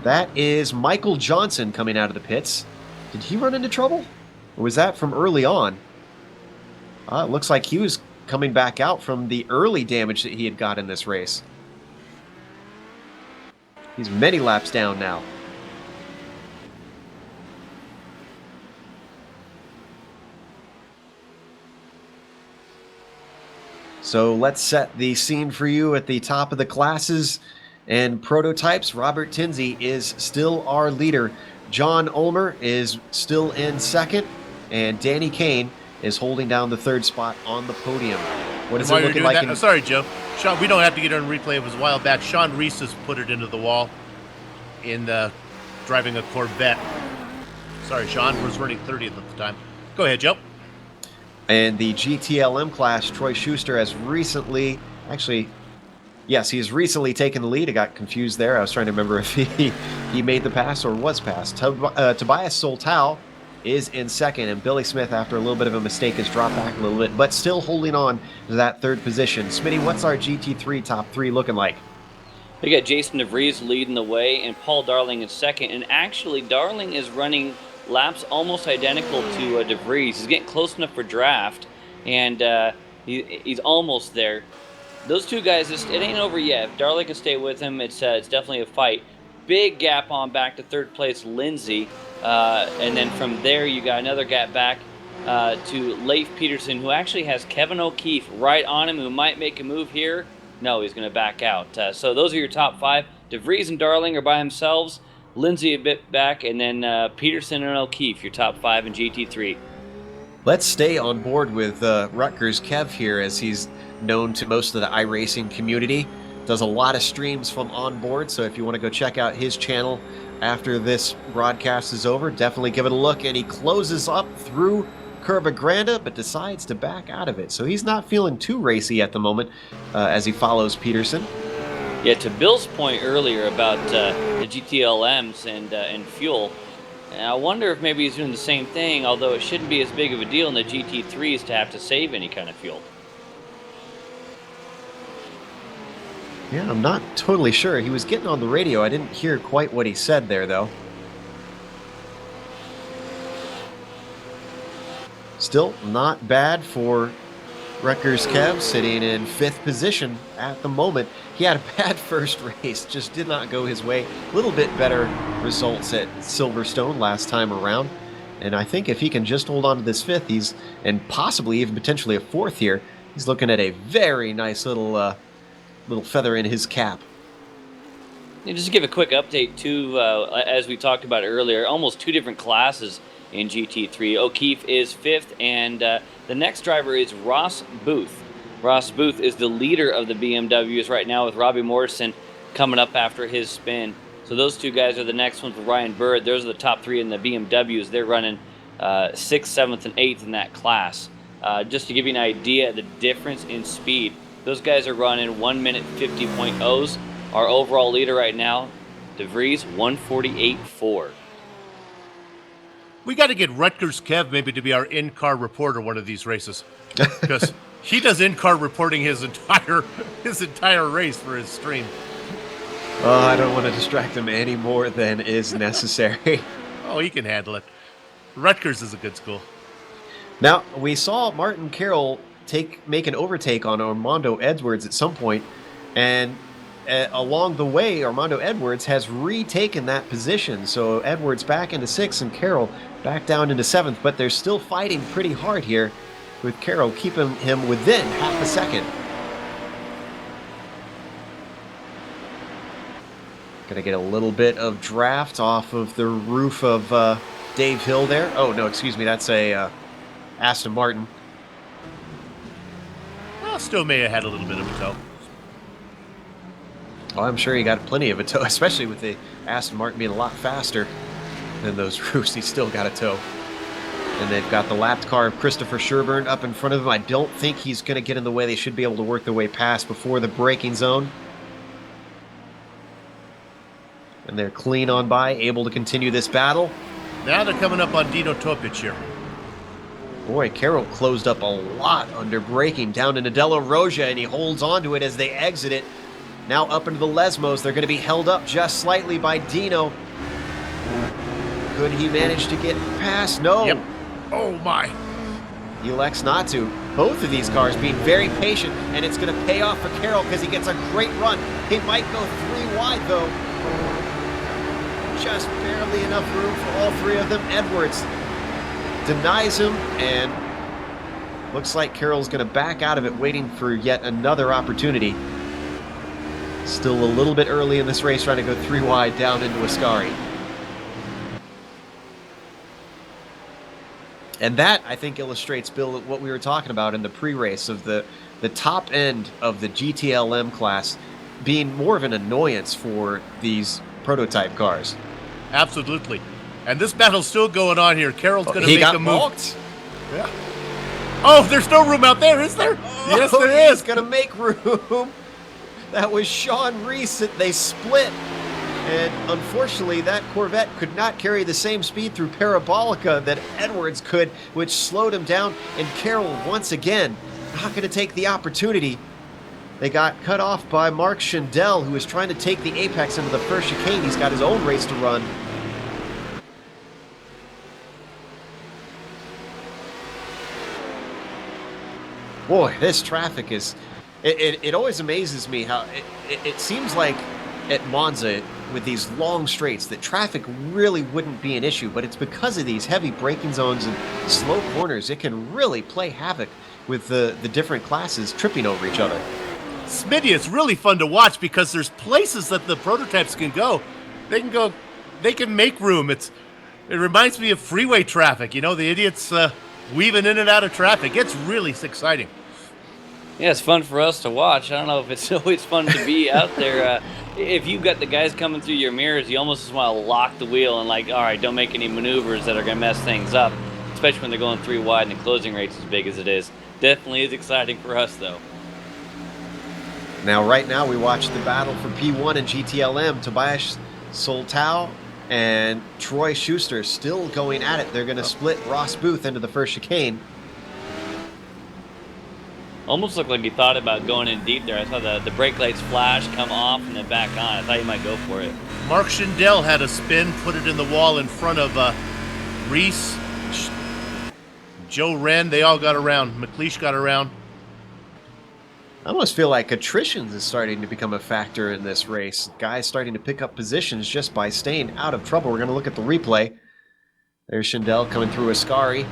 That is Michael Johnson coming out of the pits. Did he run into trouble? Or was that from early on? It looks like he was coming back out from the early damage that he had got in this race. He's many laps down now. So let's set the scene for you at the top of the classes and prototypes. Robert Tinsey is still our leader. John Ulmer is still in second, and Danny Kane is holding down the third spot on the podium. What is it While you're looking doing like? that, sorry, Joe. Sean, we don't have to get on replay. It was a while back. Sean Reese has put it into the wall in driving a Corvette. Sorry, Sean was running 30th at the time. Go ahead, Joe. And the GTLM class, Troy Schuster has recently, yes, he's recently taken the lead. I got confused there. I was trying to remember if he made the pass or was passed. Tobias Soltau is in second, and Billy Smith, after a little bit of a mistake, has dropped back a little bit, but still holding on to that third position. Smitty, what's our GT3 top three looking like? We got Jason DeVries leading the way and Paul Darling in second. And actually, Darling is running laps almost identical to DeVries. He's getting close enough for draft, and he's almost there. Those two guys, it ain't over yet. If Darling can stay with him, it's definitely a fight. Big gap on back to third place, Lindsay. And then from there, you got another gap back to Leif Peterson, who actually has Kevin O'Keefe right on him, who might make a move here. No, he's going to back out. So those are your top five. DeVries and Darling are by themselves. Lindsay a bit back, and then Peterson and O'Keefe, your top five in GT3. Let's stay on board with Rutgers Kev here, as he's known to most of the iRacing community. Does a lot of streams from on board, so if you want to go check out his channel after this broadcast is over, definitely give it a look. And he closes up through Curva Grande, but decides to back out of it. So he's not feeling too racy at the moment as he follows Peterson. Yeah, to Bill's point earlier about the GTLMs and fuel, I wonder if maybe he's doing the same thing, although it shouldn't be as big of a deal in the GT3s to have to save any kind of fuel. Yeah, I'm not totally sure. He was getting on the radio. I didn't hear quite what he said there, though. Still not bad for Rutgers Kev, sitting in 5th position at the moment. He had a bad first race, just did not go his way. A little bit better results at Silverstone last time around. And I think if he can just hold on to this 5th, and possibly even potentially a 4th here, he's looking at a very nice little feather in his cap. And just to give a quick update, too, as we talked about earlier, almost two different classes in GT3. O'Keefe is 5th, and the next driver is Ross Booth. Ross Booth is the leader of the BMWs right now, with Robbie Morrison coming up after his spin. So those two guys are the next ones with Ryan Bird. Those are the top three in the BMWs. They're running 6th, 7th, and 8th in that class. Just to give you an idea of the difference in speed, those guys are running 1 minute 50.0s. Our overall leader right now, DeVries, 148.4. We got to get Rutgers Kev maybe to be our in-car reporter one of these races, because he does in-car reporting his entire race for his stream. Oh, I don't want to distract him any more than is necessary. Oh, he can handle it. Rutgers is a good school. Now, we saw Martin Carroll make an overtake on Armando Edwards at some point, and along the way, Armando Edwards has retaken that position. So Edwards back into 6th and Carroll back down into 7th, but they're still fighting pretty hard here, with Carroll keeping him within half a second. Gonna get a little bit of draft off of the roof of Dave Hill there. Oh, no, excuse me, that's a Aston Martin. Well, still may have had a little bit of a toe. Oh, I'm sure he got plenty of a toe, especially with the Aston Martin being a lot faster than those roofs. He's still got a toe. And they've got the lapped car of Christopher Sherburne up in front of him. I don't think he's going to get in the way. They should be able to work their way past before the braking zone. And they're clean on by, able to continue this battle. Now they're coming up on Dino Topic here. Boy, Carroll closed up a lot under braking down into Della Roja, and he holds on to it as they exit it. Now up into the Lesmos. They're going to be held up just slightly by Dino. Could he manage to get past? No. Yep. Oh, my. He elects not to. Both of these cars being very patient, and it's going to pay off for Carroll because he gets a great run. He might go 3 wide, though. Just barely enough room for all 3 of them. Edwards denies him, and looks like Carroll's going to back out of it, waiting for yet another opportunity. Still a little bit early in this race, trying to go 3 wide down into Ascari. And that, I think, illustrates, Bill, what we were talking about in the pre-race of the top end of the GTLM class being more of an annoyance for these prototype cars. Absolutely. And this battle's still going on here. Carroll's going to make a move. Balked. Yeah. Oh, there's no room out there, is there? Yes, there is. He's going to make room. That was Sean Reese. They split. And unfortunately, that Corvette could not carry the same speed through Parabolica that Edwards could, which slowed him down. And Carroll, once again, not going to take the opportunity. They got cut off by Mark Schindel, who was trying to take the apex into the first chicane. He's got his own race to run. Boy, this traffic is... It always amazes me how it seems like at Monza, with these long straights, that traffic really wouldn't be an issue, but it's because of these heavy braking zones and slow corners. It can really play havoc with the different classes tripping over each other. Smitty, it's really fun to watch because there's places that the prototypes can go. They can make room. It reminds me of freeway traffic. You know, the idiots weaving in and out of traffic. It's really exciting. Yeah, it's fun for us to watch. I don't know if it's always fun to be out there. If you've got the guys coming through your mirrors, you almost just want to lock the wheel and like, all right, don't make any maneuvers that are going to mess things up, especially when they're going 3 wide and the closing rate's as big as it is. Definitely is exciting for us, though. Now, right now, we watch the battle for P1 and GTLM. Tobias Soltau and Troy Schuster still going at it. They're going to split Ross Booth into the first chicane. Almost looked like he thought about going in deep there. I saw the brake lights flash, come off, and then back on. I thought he might go for it. Mark Schindel had a spin, put it in the wall in front of Reese, Joe Wren. They all got around. McLeish got around. I almost feel like attrition is starting to become a factor in this race. Guys starting to pick up positions just by staying out of trouble. We're going to look at the replay. There's Schindel coming through Ascari.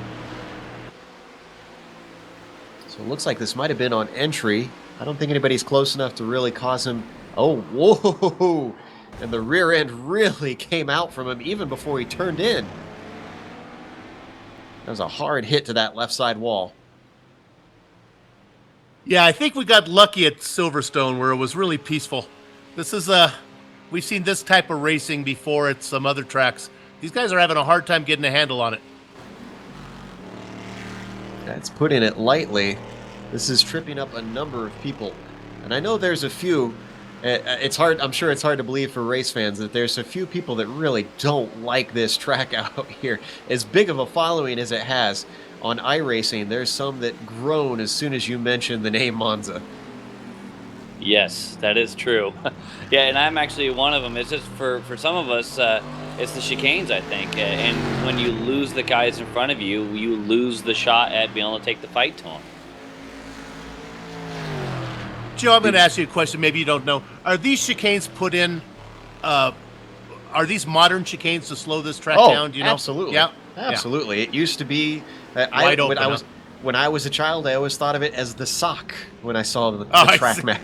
So it looks like this might have been on entry. I don't think anybody's close enough to really cause him... Oh, whoa! And the rear end really came out from him even before he turned in. That was a hard hit to that left side wall. Yeah, I think we got lucky at Silverstone where it was really peaceful. This is we've seen this type of racing before at some other tracks. These guys are having a hard time getting a handle on it. That's putting it lightly. This is tripping up a number of people. And I know there's a few, it's hard, I'm sure it's hard to believe for race fans that there's a few people that really don't like this track out here. As big of a following as it has on iRacing, there's some that groan as soon as you mention the name Monza. Yes, that is true. Yeah, and I'm actually one of them. It's just for some of us, it's the chicanes, I think. And when you lose the guys in front of you, you lose the shot at being able to take the fight to them. Joe, I'm going to ask you a question maybe you don't know. Are these chicanes put in, are these modern chicanes to slow this track down? Do you know? Absolutely. Yeah. Absolutely. Yeah. It used to be... When I was a child, I always thought of it as the sock when I saw the track map.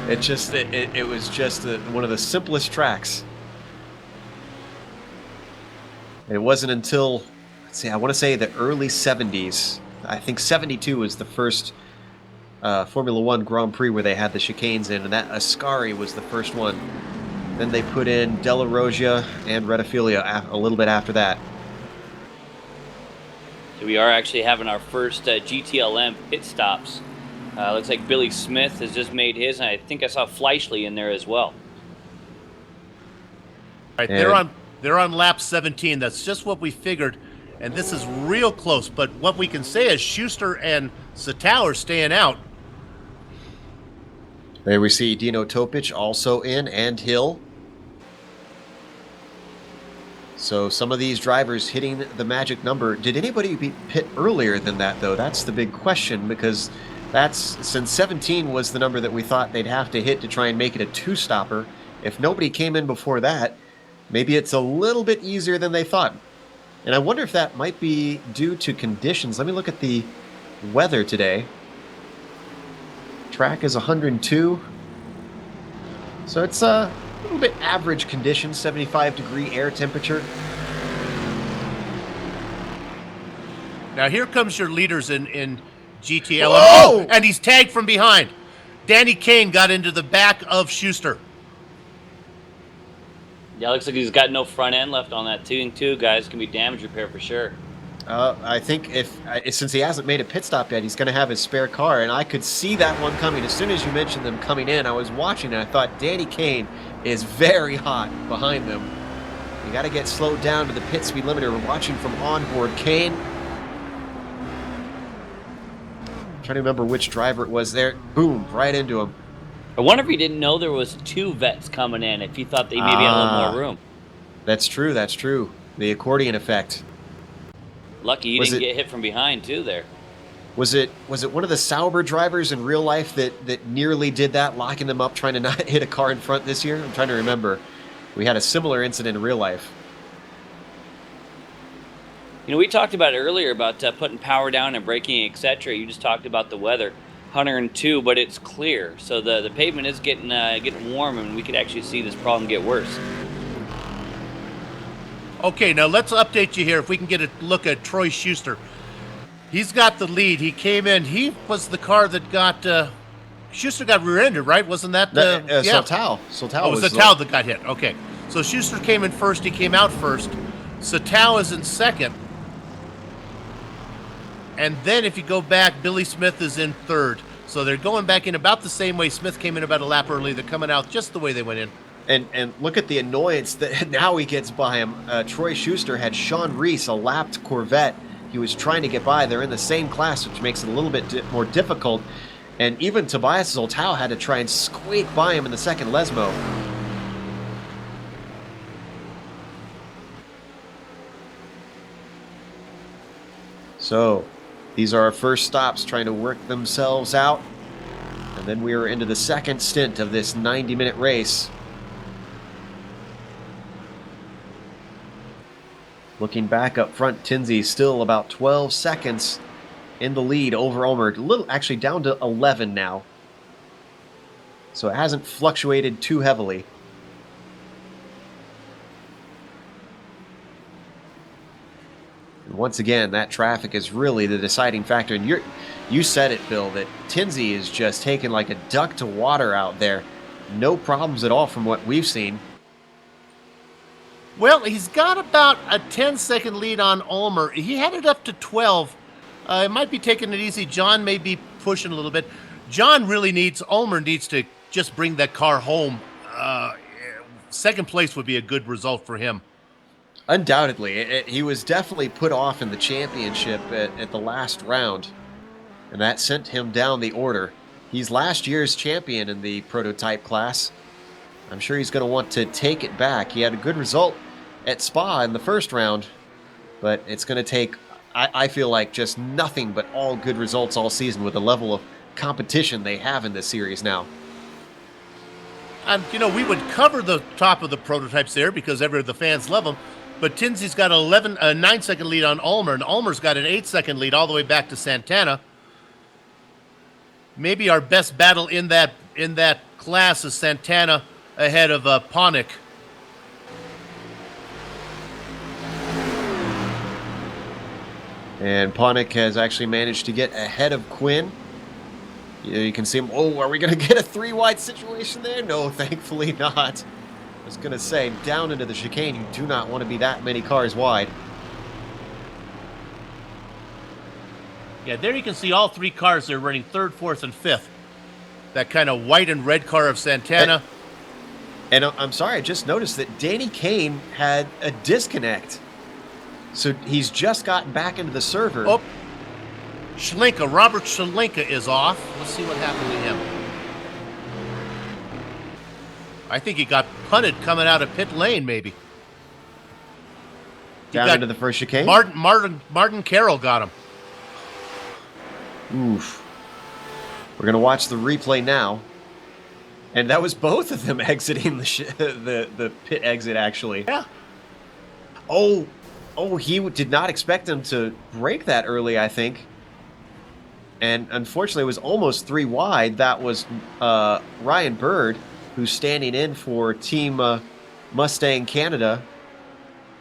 It was just one of the simplest tracks. And it wasn't until, I want to say the early 70s. I think 72 was the first Formula One Grand Prix where they had the chicanes in, and that Ascari was the first one. Then they put in Della Rogia and Retifilia a little bit after that. We are actually having our first GTLM pit stops. Looks like Billy Smith has just made his, and I think I saw Fleischle in there as well. All right, they're on lap 17. That's just what we figured, and this is real close. But what we can say is Schuster and Satau are staying out. There we see Dino Topic also in, and Hill. So some of these drivers hitting the magic number. Did anybody pit earlier than that, though? That's the big question, because since 17 was the number that we thought they'd have to hit to try and make it a two-stopper. If nobody came in before that, maybe it's a little bit easier than they thought. And I wonder if that might be due to conditions. Let me look at the weather today. Track is 102. So it's a little bit average conditions, 75-degree air temperature. Now here comes your leaders in GTL. Whoa! Oh, and he's tagged from behind. Danny Kane got into the back of Schuster. Yeah, looks like he's got no front end left on that too, guys. Can be damage repair for sure. I think since he hasn't made a pit stop yet, he's going to have his spare car, and I could see that one coming. As soon as you mentioned them coming in, I was watching, and I thought Danny Kane is very hot behind them. You got to get slowed down to the pit speed limiter. We're watching from onboard. Kane. Trying to remember which driver it was there. Boom, right into him. I wonder if he didn't know there was 2 vets coming in, if he thought they maybe had a little more room. That's true, that's true. The accordion effect. Lucky you didn't get hit from behind, too, there. Was it one of the Sauber drivers in real life that nearly did that, locking them up, trying to not hit a car in front this year? I'm trying to remember. We had a similar incident in real life. You know, we talked about it earlier about putting power down and braking, etc. You just talked about the weather. 102, but it's clear. So the pavement is getting warm, and we could actually see this problem get worse. Okay, now let's update you here. If we can get a look at Troy Schuster. He's got the lead. He came in. He was the car that got... Schuster got rear-ended, right? Wasn't that... yeah. Soltau. Oh, it was Soltau that got hit. Okay. So Schuster came in first. He came out first. Soltau is in second. And then if you go back, Billy Smith is in third. So they're going back in about the same way Smith came in about a lap early. They're coming out just the way they went in. And look at the annoyance that now he gets by him. Troy Schuster had Sean Reese, a lapped Corvette. He was trying to get by. They're in the same class, which makes it a little bit more difficult. And even Tobias Zoltau had to try and squeak by him in the second Lesmo. So, these are our first stops trying to work themselves out. And then we are into the second stint of this 90-minute race. Looking back up front, Tinsley still about 12 seconds in the lead over Ulmer. A little, actually down to 11 now. So it hasn't fluctuated too heavily. And once again, that traffic is really the deciding factor. And you said it, Bill, that Tinsley is just taking like a duck to water out there. No problems at all from what we've seen. Well, he's got about a 10-second lead on Ulmer. He had it up to 12. It might be taking it easy. John may be pushing a little bit. John really needs, Ulmer needs to just bring that car home. Second place would be a good result for him. Undoubtedly. He was definitely put off in the championship at the last round, and that sent him down the order. He's last year's champion in the prototype class. I'm sure he's going to want to take it back. He had a good result at Spa in the first round, but it's going to take, I feel like, just nothing but all good results all season with the level of competition they have in this series now. And, you know, we would cover the top of the prototypes there because the fans love them, but Tinsley's got a 9-second lead on Ulmer, and Ulmer's got an 8-second lead all the way back to Santana. Maybe our best battle in that class is Santana ahead of Ponick. And Ponick has actually managed to get ahead of Quinn. You can see him. Oh, are we going to get a 3-wide situation there? No, thankfully not. I was going to say, down into the chicane, you do not want to be that many cars wide. Yeah, there you can see all 3 cars. They're running 3rd, 4th, and 5th. That kind of white and red car of Santana. And I'm sorry, I just noticed that Danny Kane had a disconnect. So he's just gotten back into the server. Oh, Schlenka, Robert Schlenka is off. Let's see what happened to him. I think he got punted coming out of pit lane, maybe. Down into the first chicane? Martin Carroll got him. Oof. We're going to watch the replay now. And that was both of them exiting the pit exit, actually. Yeah. Oh, he did not expect him to break that early, I think. And unfortunately, it was almost 3 wide. That was Ryan Bird, who's standing in for Team Mustang Canada.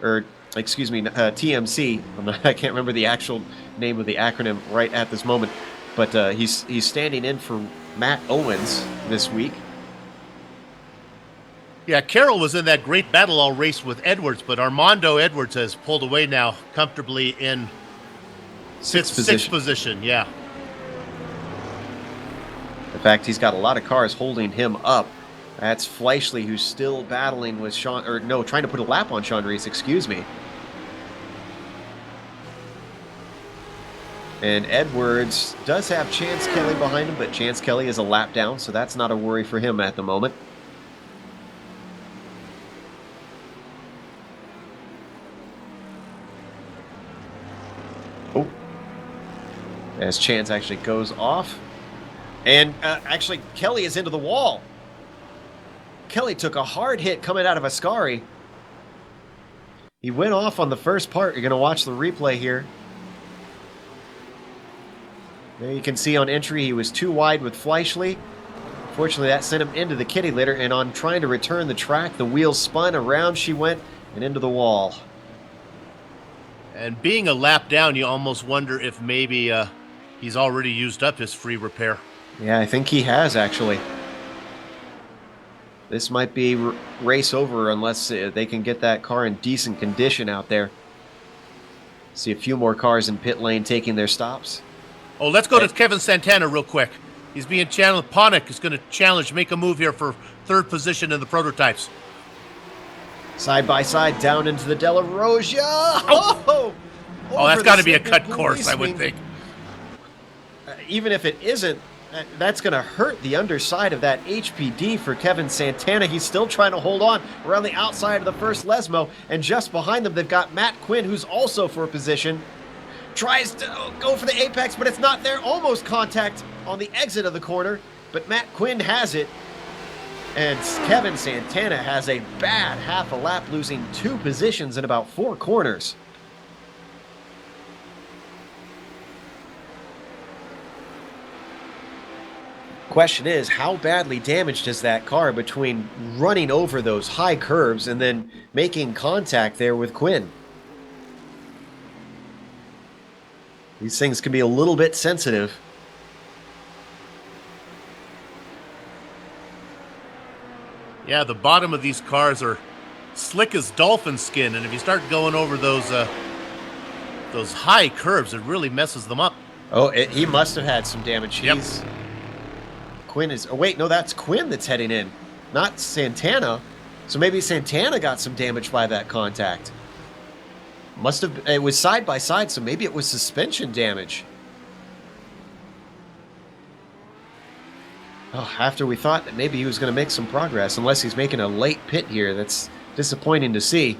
Or excuse me, TMC. I can't remember the actual name of the acronym right at this moment, but he's standing in for Matt Owens this week. Yeah, Carroll was in that great battle all race with Edwards, but Armando Edwards has pulled away now comfortably in sixth position. Yeah. In fact, he's got a lot of cars holding him up. That's Fleischle, who's still battling with trying to put a lap on Sean Reese, excuse me. And Edwards does have Chance Kelly behind him, but Chance Kelly is a lap down, so that's not a worry for him at the moment. Oh. As Chance actually goes off. And actually, Kelly is into the wall. Kelly took a hard hit coming out of Ascari. He went off on the first part. You're going to watch the replay here. There you can see on entry he was too wide with Fleischle. Fortunately, that sent him into the kitty litter, and on trying to return the track, the wheels spun, around she went, and into the wall. And being a lap down, you almost wonder if maybe he's already used up his free repair. Yeah, I think he has, actually. This might be race over unless they can get that car in decent condition out there. See a few more cars in pit lane taking their stops. Oh, let's go to Kevin Santana real quick. He's being challenged. Ponick is going to make a move here for third position in the prototypes. Side by side down into the Della Rosa. Oh, that's got to be a cut course, I would think. Even if it isn't, that's going to hurt the underside of that HPD for Kevin Santana. He's still trying to hold on around the outside of the first Lesmo, and just behind them they've got Matt Quinn, who's also for a position. Tries to go for the apex, but it's not there. Almost contact on the exit of the corner, but Matt Quinn has it. And Kevin Santana has a bad half a lap, losing 2 positions in about 4 corners. Question is, how badly damaged is that car between running over those high curves and then making contact there with Quinn? These things can be a little bit sensitive. Yeah, the bottom of these cars are slick as dolphin skin, and if you start going over those high curves, it really messes them up. Oh, he must have had some damage. Yep. Quinn is... Oh, wait, no, that's Quinn that's heading in, not Santana. So maybe Santana got some damage by that contact. Must have... It was side by side, so maybe it was suspension damage. Oh, after we thought that maybe he was going to make some progress, unless he's making a late pit here. That's disappointing to see.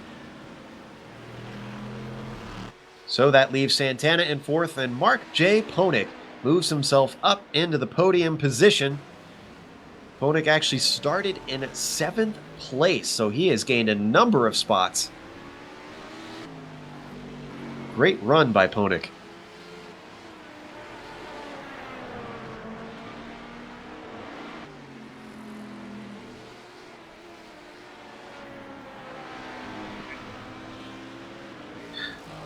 So that leaves Santana in 4th, and Mark J. Ponick moves himself up into the podium position. Ponick actually started in 7th place, so he has gained a number of spots. Great run by Ponick.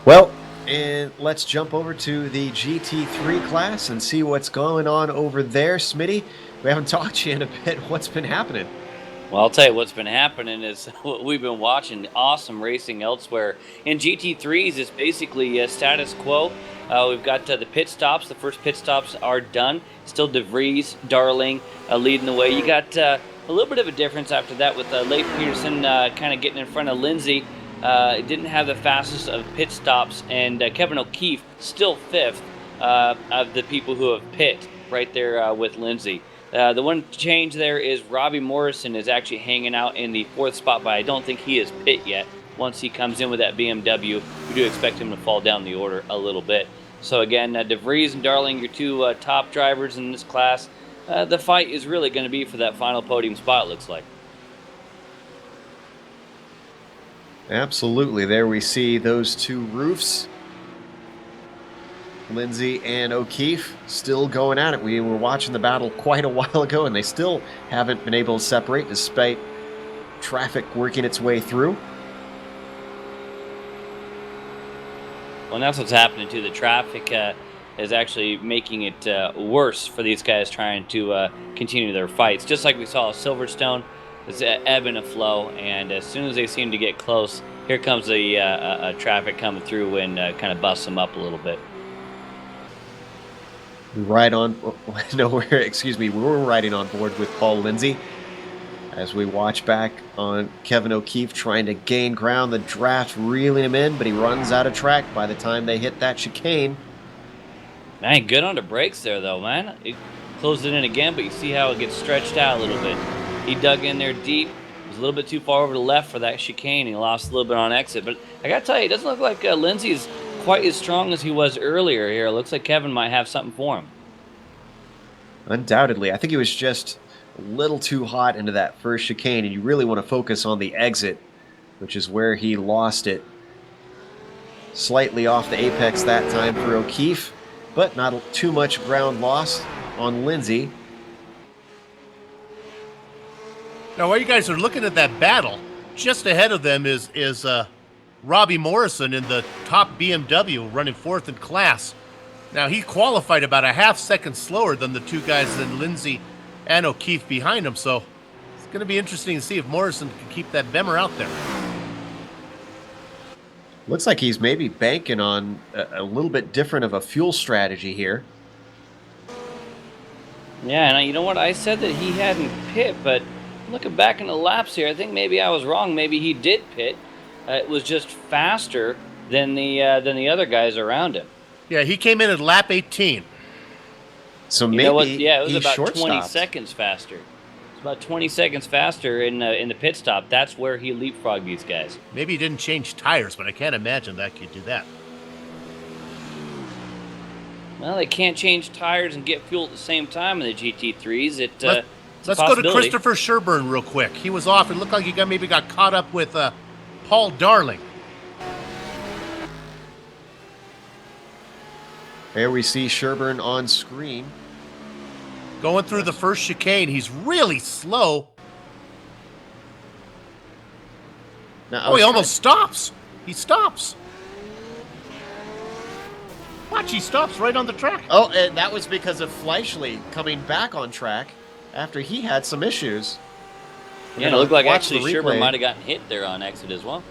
Well, and let's jump over to the GT3 class and see what's going on over there. Smitty, we haven't talked to you in a bit. What's been happening? Well, I'll tell you what's been happening is what we've been watching, awesome racing elsewhere. In GT3s, it's basically status quo. We've got the pit stops. The first pit stops are done. Still DeVries, Darling leading the way. You got a little bit of a difference after that with Leif Peterson kind of getting in front of Lindsay. Didn't have the fastest of pit stops, and Kevin O'Keefe still 5th of the people who have pit right there with Lindsay. The one change there is Robbie Morrison is actually hanging out in the 4th spot, but I don't think he is pit yet. Once he comes in with that BMW, we do expect him to fall down the order a little bit. So again, DeVries and Darling, your 2 top drivers in this class. The fight is really going to be for that final podium spot, it looks like. Absolutely. There we see those 2 roofs. Lindsay and O'Keefe still going at it. We were watching the battle quite a while ago, and they still haven't been able to separate despite traffic working its way through. Well, and that's what's happening too. The traffic is actually making it worse for these guys trying to continue their fights. Just like we saw at Silverstone, it's an ebb and a flow, and as soon as they seem to get close, here comes the traffic coming through and kind of busts them up a little bit. Right on. No, we're riding on board with Paul Lindsay as we watch back on Kevin O'Keefe trying to gain ground. The draft reeling him in, but he runs out of track by the time they hit that chicane. Man, good on the brakes there, though, man. He closed it in again, but you see how it gets stretched out a little bit. He dug in there deep. It was a little bit too far over to the left for that chicane. He lost a little bit on exit. But I got to tell you, it doesn't look like Lindsay's quite as strong as he was earlier here. It looks like Kevin might have something for him. Undoubtedly. I think he was just a little too hot into that first chicane, and you really want to focus on the exit, which is where he lost it. Slightly off the apex that time for O'Keefe, but not too much ground lost on Lindsay. Now, while you guys are looking at that battle, just ahead of them is Robbie Morrison in the top BMW running fourth in class. Now, he qualified about a half second slower than the two guys than Lindsay and O'Keefe behind him, so it's going to be interesting to see if Morrison can keep that Bemmer out there. Looks like he's maybe banking on a little bit different of a fuel strategy here. Yeah, and you know what? I said that he hadn't pit, but looking back in the laps here, I think maybe I was wrong. Maybe he did pit. It was just faster than the other guys around him. Yeah, he came in at lap 18. So You maybe know what? Yeah, it was he about short 20 stopped. seconds faster. It's about 20 seconds faster in the pit stop. That's where he leapfrogged these guys. Maybe he didn't change tires, but I can't imagine that could do that. Well, they can't change tires and get fuel at the same time in the GT3s. It's a Let's go to possibility. Christopher Sherburne real quick. He was off. It looked like he maybe got caught up with Paul Darling. There we see Sherburne on screen. Going through the first chicane. He's really slow. Now, Oh, he almost stops. He stops. Watch, he stops right on the track. Oh, and that was because of Fleischle coming back on track after he had some issues. Yeah, and it looked like Watch the actually Sherburne replay. might have gotten hit there on exit as well.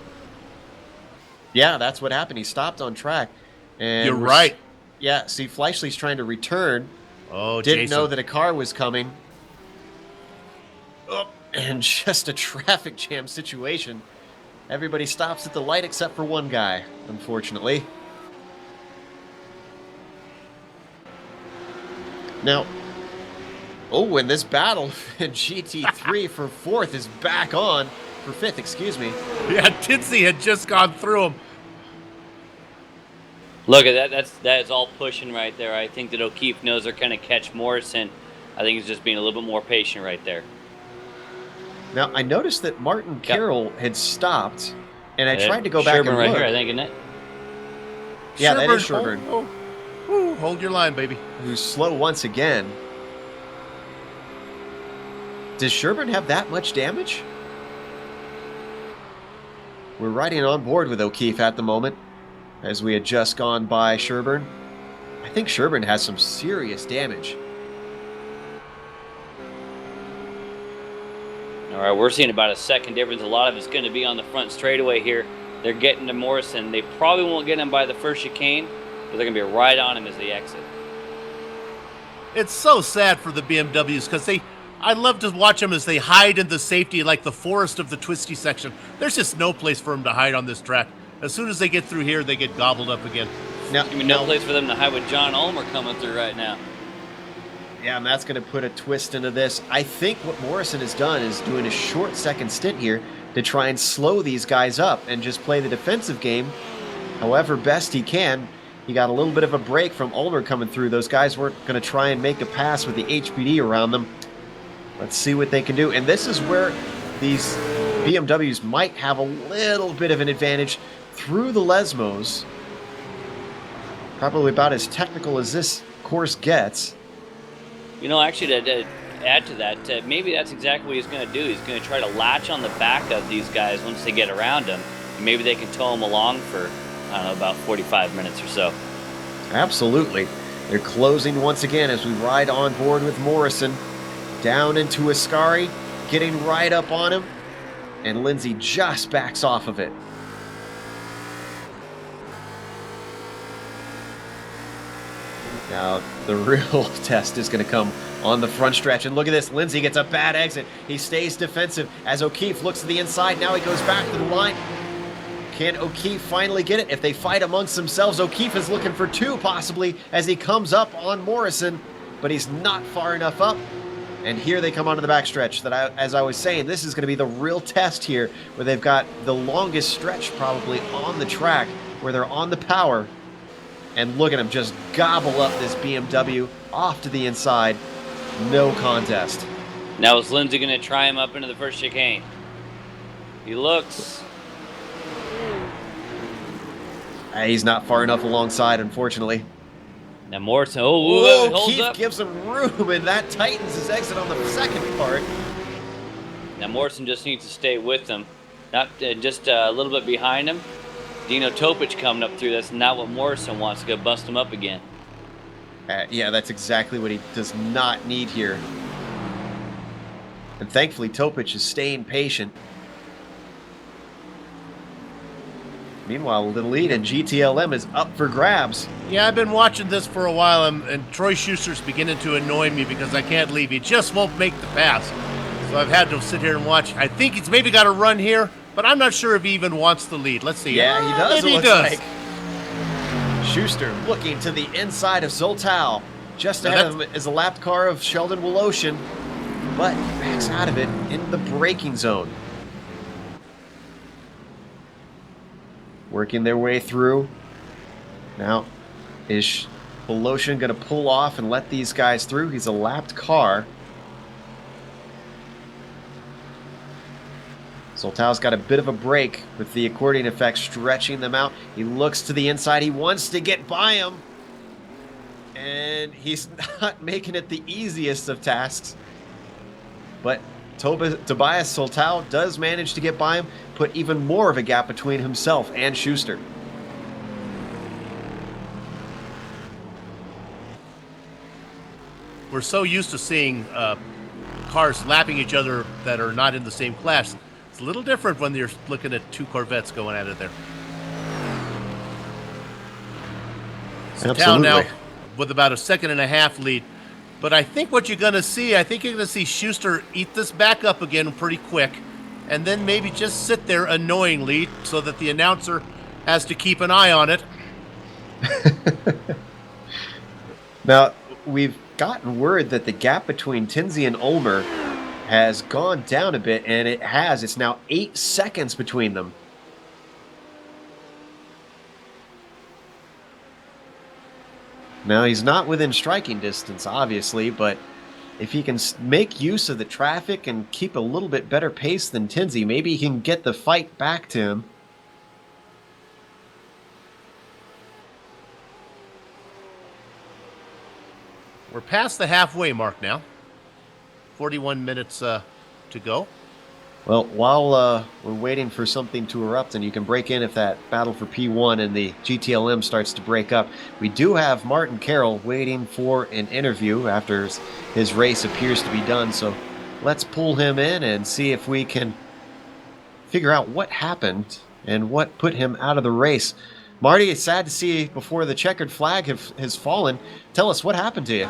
Yeah, that's what happened. He stopped on track. And You're right. Yeah, see, Fleischle's trying to return. Oh, Didn't Jason. know that a car was coming. Oh, and just a traffic jam situation. Everybody stops at the light except for one guy, unfortunately. Now, oh, and this battle in GT3 for fourth is back on, for fifth, excuse me. Yeah, Tinsey had just gone through him. Look at that. That's all pushing right there. I think that O'Keefe knows they're going to catch Morrison. I think he's just being a little bit more patient right there. Now, I noticed that Martin Carroll had stopped, and I tried to go back Sherburne and right look. here, I think, isn't it? Yeah, that is Sherburne. Hold your line, baby. Who's slow once again. Does Sherburne have that much damage? We're riding on board with O'Keefe at the moment, as we had just gone by Sherburne. I think Sherburne has some serious damage. All right, we're seeing about a second difference. A lot of it's going to be on the front straightaway here. They're getting to Morrison. They probably won't get him by the first chicane, but they're going to be right on him as they exit. It's so sad for the BMWs because I love to watch them as they hide in the safety like the forest of the twisty section. There's just no place for them to hide on this track. As soon as they get through here, they get gobbled up again. Now, I mean, no place for them to hide with John Ulmer coming through right now. yeah, and that's going to put a twist into this. I think what Morrison has done is doing a short second stint here to try and slow these guys up and just play the defensive game however best he can. He got a little bit of a break from Ulmer coming through. Those guys weren't going to try and make a pass with the HPD around them. Let's see what they can do. And this is where these BMWs might have a little bit of an advantage through the Lesmos. Probably about as technical as this course gets. You know, actually, to add to that, maybe that's exactly what he's going to do. He's going to try to latch on the back of these guys once they get around him. And maybe they can tow him along for I don't know, about 45 minutes or so. Absolutely. They're closing once again as we ride on board with Morrison. Down into Ascari, getting right up on him. And Lindsay just backs off of it. Now, the real test is going to come on the front stretch. And look at this. Lindsay gets a bad exit. He stays defensive as O'Keefe looks to the inside. Now he goes back to the line. Can O'Keefe finally get it? If they fight amongst themselves, O'Keefe is looking for two possibly as he comes up on Morrison. But he's not far enough up. And here they come onto the backstretch. As I was saying, this is going to be the real test here, where they've got the longest stretch probably on the track, where they're on the power. And look at him just gobble up this BMW off to the inside. No contest. Now is Lindsay going to try him up into the first chicane? He looks. He's not far enough alongside, unfortunately. Now Morrison, holds Keith up. gives him room, and that tightens his exit on the second part. Now Morrison just needs to stay with him, not just a little bit behind him. Dino Topic coming up through. That's not what Morrison wants, to go bust him up again. Yeah, that's exactly what he does not need here. And thankfully, Topic is staying patient. Meanwhile, the lead in GTLM is up for grabs. Yeah, I've been watching this for a while, and Troy Schuster's beginning to annoy me because I can't leave. He just won't make the pass. So I've had to sit here and watch. I think he's maybe got a run here, but I'm not sure if he even wants the lead. Let's see. Yeah, he does. Maybe it he looks does. like. Schuster looking to the inside of Zoltau. Just ahead of him is a lapped car of Sheldon Woloshin, but backs out of it in the braking zone. Working their way through. Now, is Woloshin going to pull off and let these guys through? He's a lapped car. Zoltau's got a bit of a break with the accordion effect stretching them out. He looks to the inside. He wants to get by him. And he's not making it the easiest of tasks. But Tobias Zoltau does manage to get by him, put even more of a gap between himself and Schuster. We're so used to seeing cars lapping each other that are not in the same class. It's a little different when you're looking at two Corvettes going at it there. Zoltau now with about a 1.5 seconds lead. But I think what you're going to see, I think you're going to see Schuster eat this back up again pretty quick, and then maybe just sit there annoyingly so that the announcer has to keep an eye on it. Now, we've gotten word that the gap between Tinsey and Ulmer has gone down a bit, and it has. It's now 8 seconds between them. Now, he's not within striking distance, obviously, but if he can make use of the traffic and keep a little bit better pace than Tinsey, maybe he can get the fight back to him. We're past the halfway mark now. 41 minutes to go. Well, while we're waiting for something to erupt and you can break in if that battle for P1 and the GTLM starts to break up, we do have Martin Carroll waiting for an interview after his race appears to be done. So let's pull him in and see if we can figure out what happened and what put him out of the race. Marty, it's sad to see before the checkered flag has fallen. Tell us what happened to you.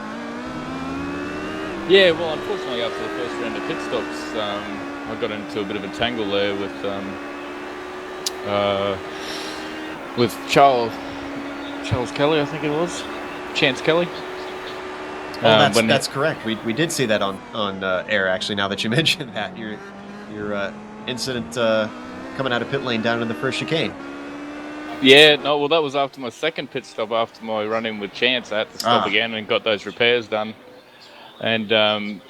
Yeah, well, unfortunately, after the first round of pit stops, I got into a bit of a tangle there with Charles Kelly, I think it was, Chance Kelly. Well, that's correct. We did see that on air, actually, now that you mentioned that. Your incident coming out of pit lane down in the first chicane. Yeah, no, well, that was after my second pit stop after my run-in with Chance. I had to stop again and got those repairs done. And,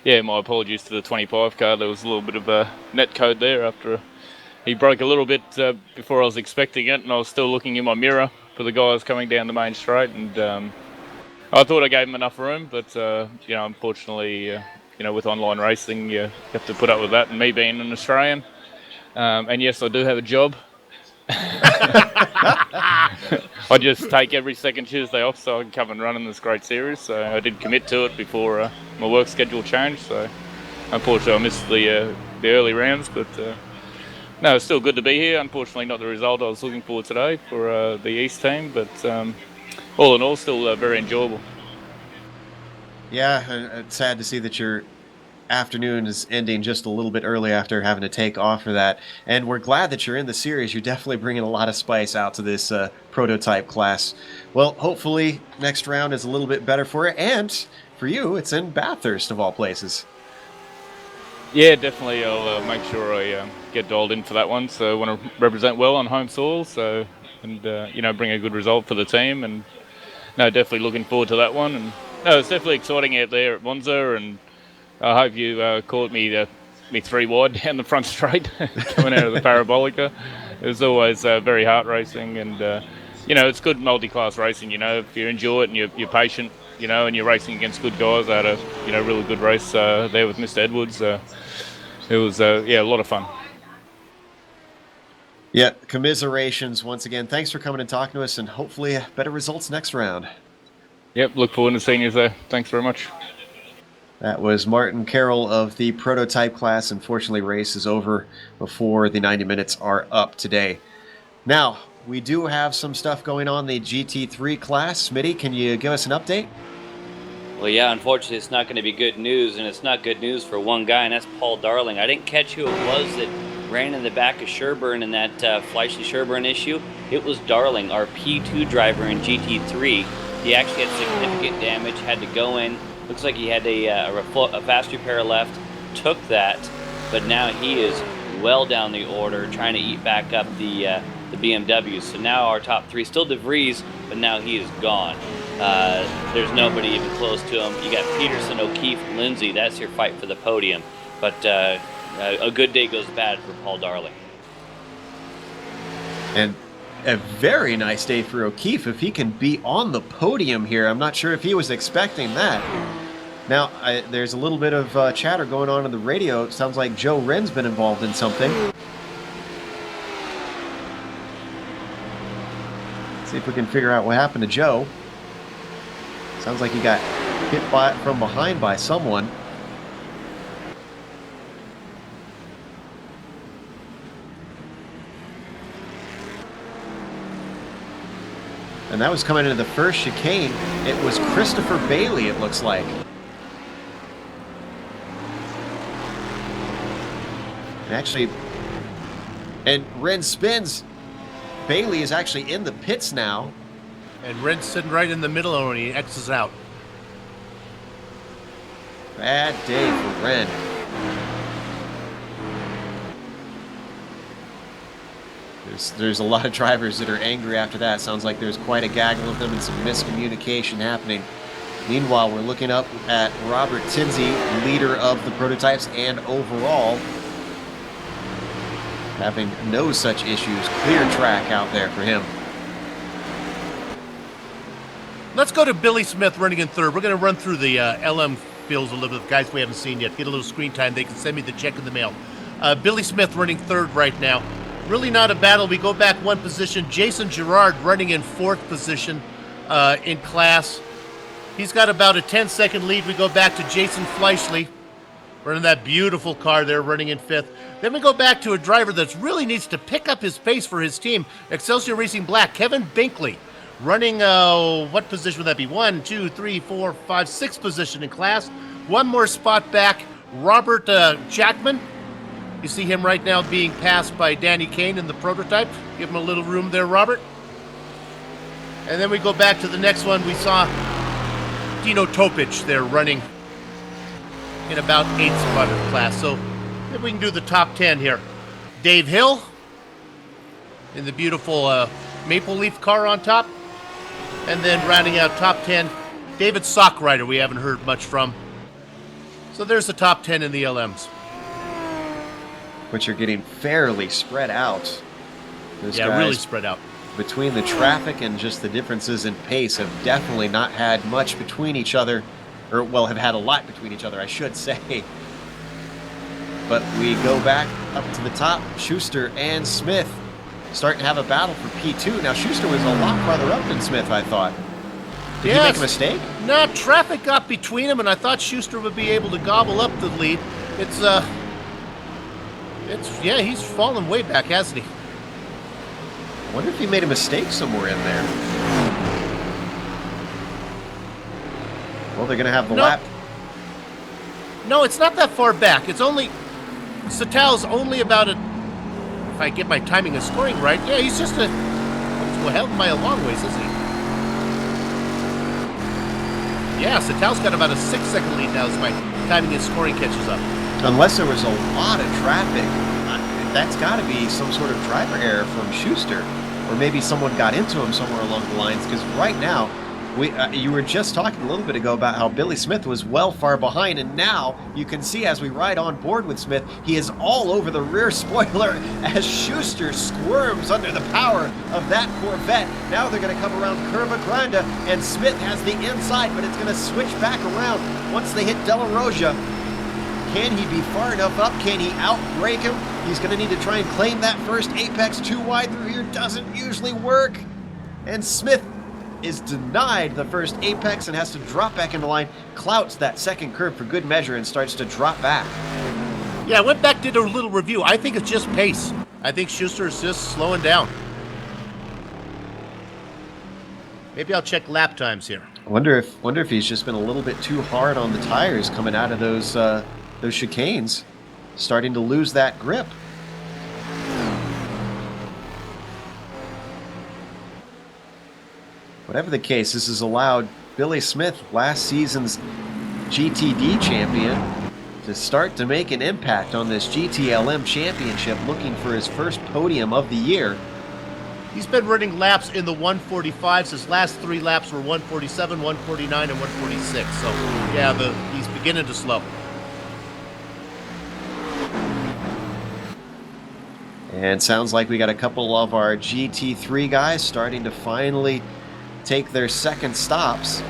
yeah, my apologies to the 25 car. There was a little bit of a net code there after he broke a little bit before I was expecting it, and I was still looking in my mirror for the guys coming down the main straight, and I thought I gave him enough room, but unfortunately, with online racing, you have to put up with that. And me being an Australian, and yes, I do have a job. I just take every second Tuesday off so I can come and run in this great series. So I did commit to it before my work schedule changed. So unfortunately, I missed the early rounds, but no, it's still good to be here. Unfortunately, not the result I was looking for today for the East team, but all in all, still very enjoyable. Yeah, it's sad to see that your afternoon is ending just a little bit early after having to take off for that. And we're glad that you're in the series. You're definitely bringing a lot of spice out to this prototype class. Well, hopefully next round is a little bit better for you. And for you, it's in Bathurst of all places. Yeah, definitely. I'll make sure I get dialed in for that one. So I want to represent well on home soil. So and bring a good result for the team. And no, definitely looking forward to that one. And no, it's definitely exciting out there at Monza. And I hope you caught me 3 wide down the front straight coming out of the Parabolica. It was always very heart racing, and it's good multi-class racing. If you enjoy it and you're patient, and you're racing against good guys. I had a really good race there with Mr. Edwards. It was a lot of fun. Yeah, commiserations once again. Thanks for coming and talking to us, and hopefully better results next round. Yep, look forward to seeing you there. Thanks very much. That was Martin Carroll of the prototype class. Unfortunately, race is over before the 90 minutes are up today. Now, we do have some stuff going on in the GT3 class. Smitty, can you give us an update? Well, yeah, unfortunately, it's not going to be good news, and it's not good news for one guy, and that's Paul Darling. I didn't catch who it was that ran in the back of Sherburne in that Fleischle-Sherburne issue. It was Darling, our P2 driver in GT3. He actually had significant damage, had to go in. Looks like he had a fast repair left, took that, but now he is well down the order, trying to eat back up the BMW. So now our top 3, still De Vries, but now he is gone. There's nobody even close to him. You got Peterson, O'Keefe, Lindsay. That's your fight for the podium. But a good day goes bad for Paul Darling. And a very nice day for O'Keefe if he can be on the podium here. I'm not sure if he was expecting that. Now, there's a little bit of chatter going on the radio. It sounds like Joe Wren's been involved in something. See if we can figure out what happened to Joe. Sounds like he got hit from behind by someone. And that was coming into the first chicane. It was Christopher Bailey, it looks like. And Wren spins. Bailey is actually in the pits now. And Wren's sitting right in the middle when he exits out. Bad day for Wren. There's a lot of drivers that are angry after that. Sounds like there's quite a gaggle of them and some miscommunication happening. Meanwhile, we're looking up at Robert Tinsey, leader of the prototypes and overall, having no such issues. Clear track out there for him. Let's go to Billy Smith running in third. We're going to run through the LM fields a little bit. Guys we haven't seen yet. Get a little screen time. They can send me the check in the mail. Billy Smith running third right now. Really not a battle. We go back one position. Jason Girard running in fourth position in class. He's got about a 10-second lead. We go back to Jason Fleischle running that beautiful car there, running in fifth. Then we go back to a driver that really needs to pick up his pace for his team, Excelsior Racing Black, Kevin Binkley, running, what position would that be? 1, 2, 3, 4, 5, 6 position in class. One more spot back, Robert Jackman. You see him right now being passed by Danny Kane in the prototype. Give him a little room there, Robert. And then we go back to the next one. We saw Dino Topic there running in about 8th spot in class. So maybe we can do the top 10 here. Dave Hill in the beautiful Maple Leaf car on top. And then rounding out top 10, David Sockrider, we haven't heard much from. So there's the top 10 in the LMs. Which are getting fairly spread out. Those yeah, guys, really spread out. Between the traffic and just the differences in pace, have definitely not had much between each other, or well, have had a lot between each other, I should say. But we go back up to the top. Schuster and Smith starting to have a battle for P2. Now, Schuster was a lot farther up than Smith, I thought. Did he make a mistake? No, traffic got between him, and I thought Schuster would be able to gobble up the lead. Yeah, he's fallen way back, hasn't he? I wonder if he made a mistake somewhere in there. Well, they're going to have the lap. No, it's not that far back. It's only... Sattel's only about if I get my timing and scoring right, yeah, he's just a hell of a long ways, isn't he? Yeah, Sattel's got about a 6-second lead now as my timing and scoring catches up. Unless there was a lot of traffic, that's got to be some sort of driver error from Schuster. Or maybe someone got into him somewhere along the lines, because right now, you were just talking a little bit ago about how Billy Smith was well far behind, and now you can see as we ride on board with Smith, he is all over the rear spoiler as Schuster squirms under the power of that Corvette. Now they're going to come around Curva Grande, and Smith has the inside, but it's going to switch back around once they hit De La Roja. Can he be far enough up? Can he outbrake him? He's going to need to try and claim that first apex. Too wide through here doesn't usually work. And Smith is denied the first apex and has to drop back into line, clouts that second curve for good measure, and starts to drop back. Yeah, I went back, did a little review. I think it's just pace. I think Schuster is just slowing down. Maybe I'll check lap times here. I wonder if he's just been a little bit too hard on the tires coming out of those chicanes, starting to lose that grip. Whatever the case, this has allowed Billy Smith, last season's GTD champion, to start to make an impact on this GTLM championship, looking for his first podium of the year. He's been running laps in the 145s. His last 3 laps were 147, 149, and 146. So, yeah, he's beginning to slow. And sounds like we got a couple of our GT3 guys starting to finally take their second stops.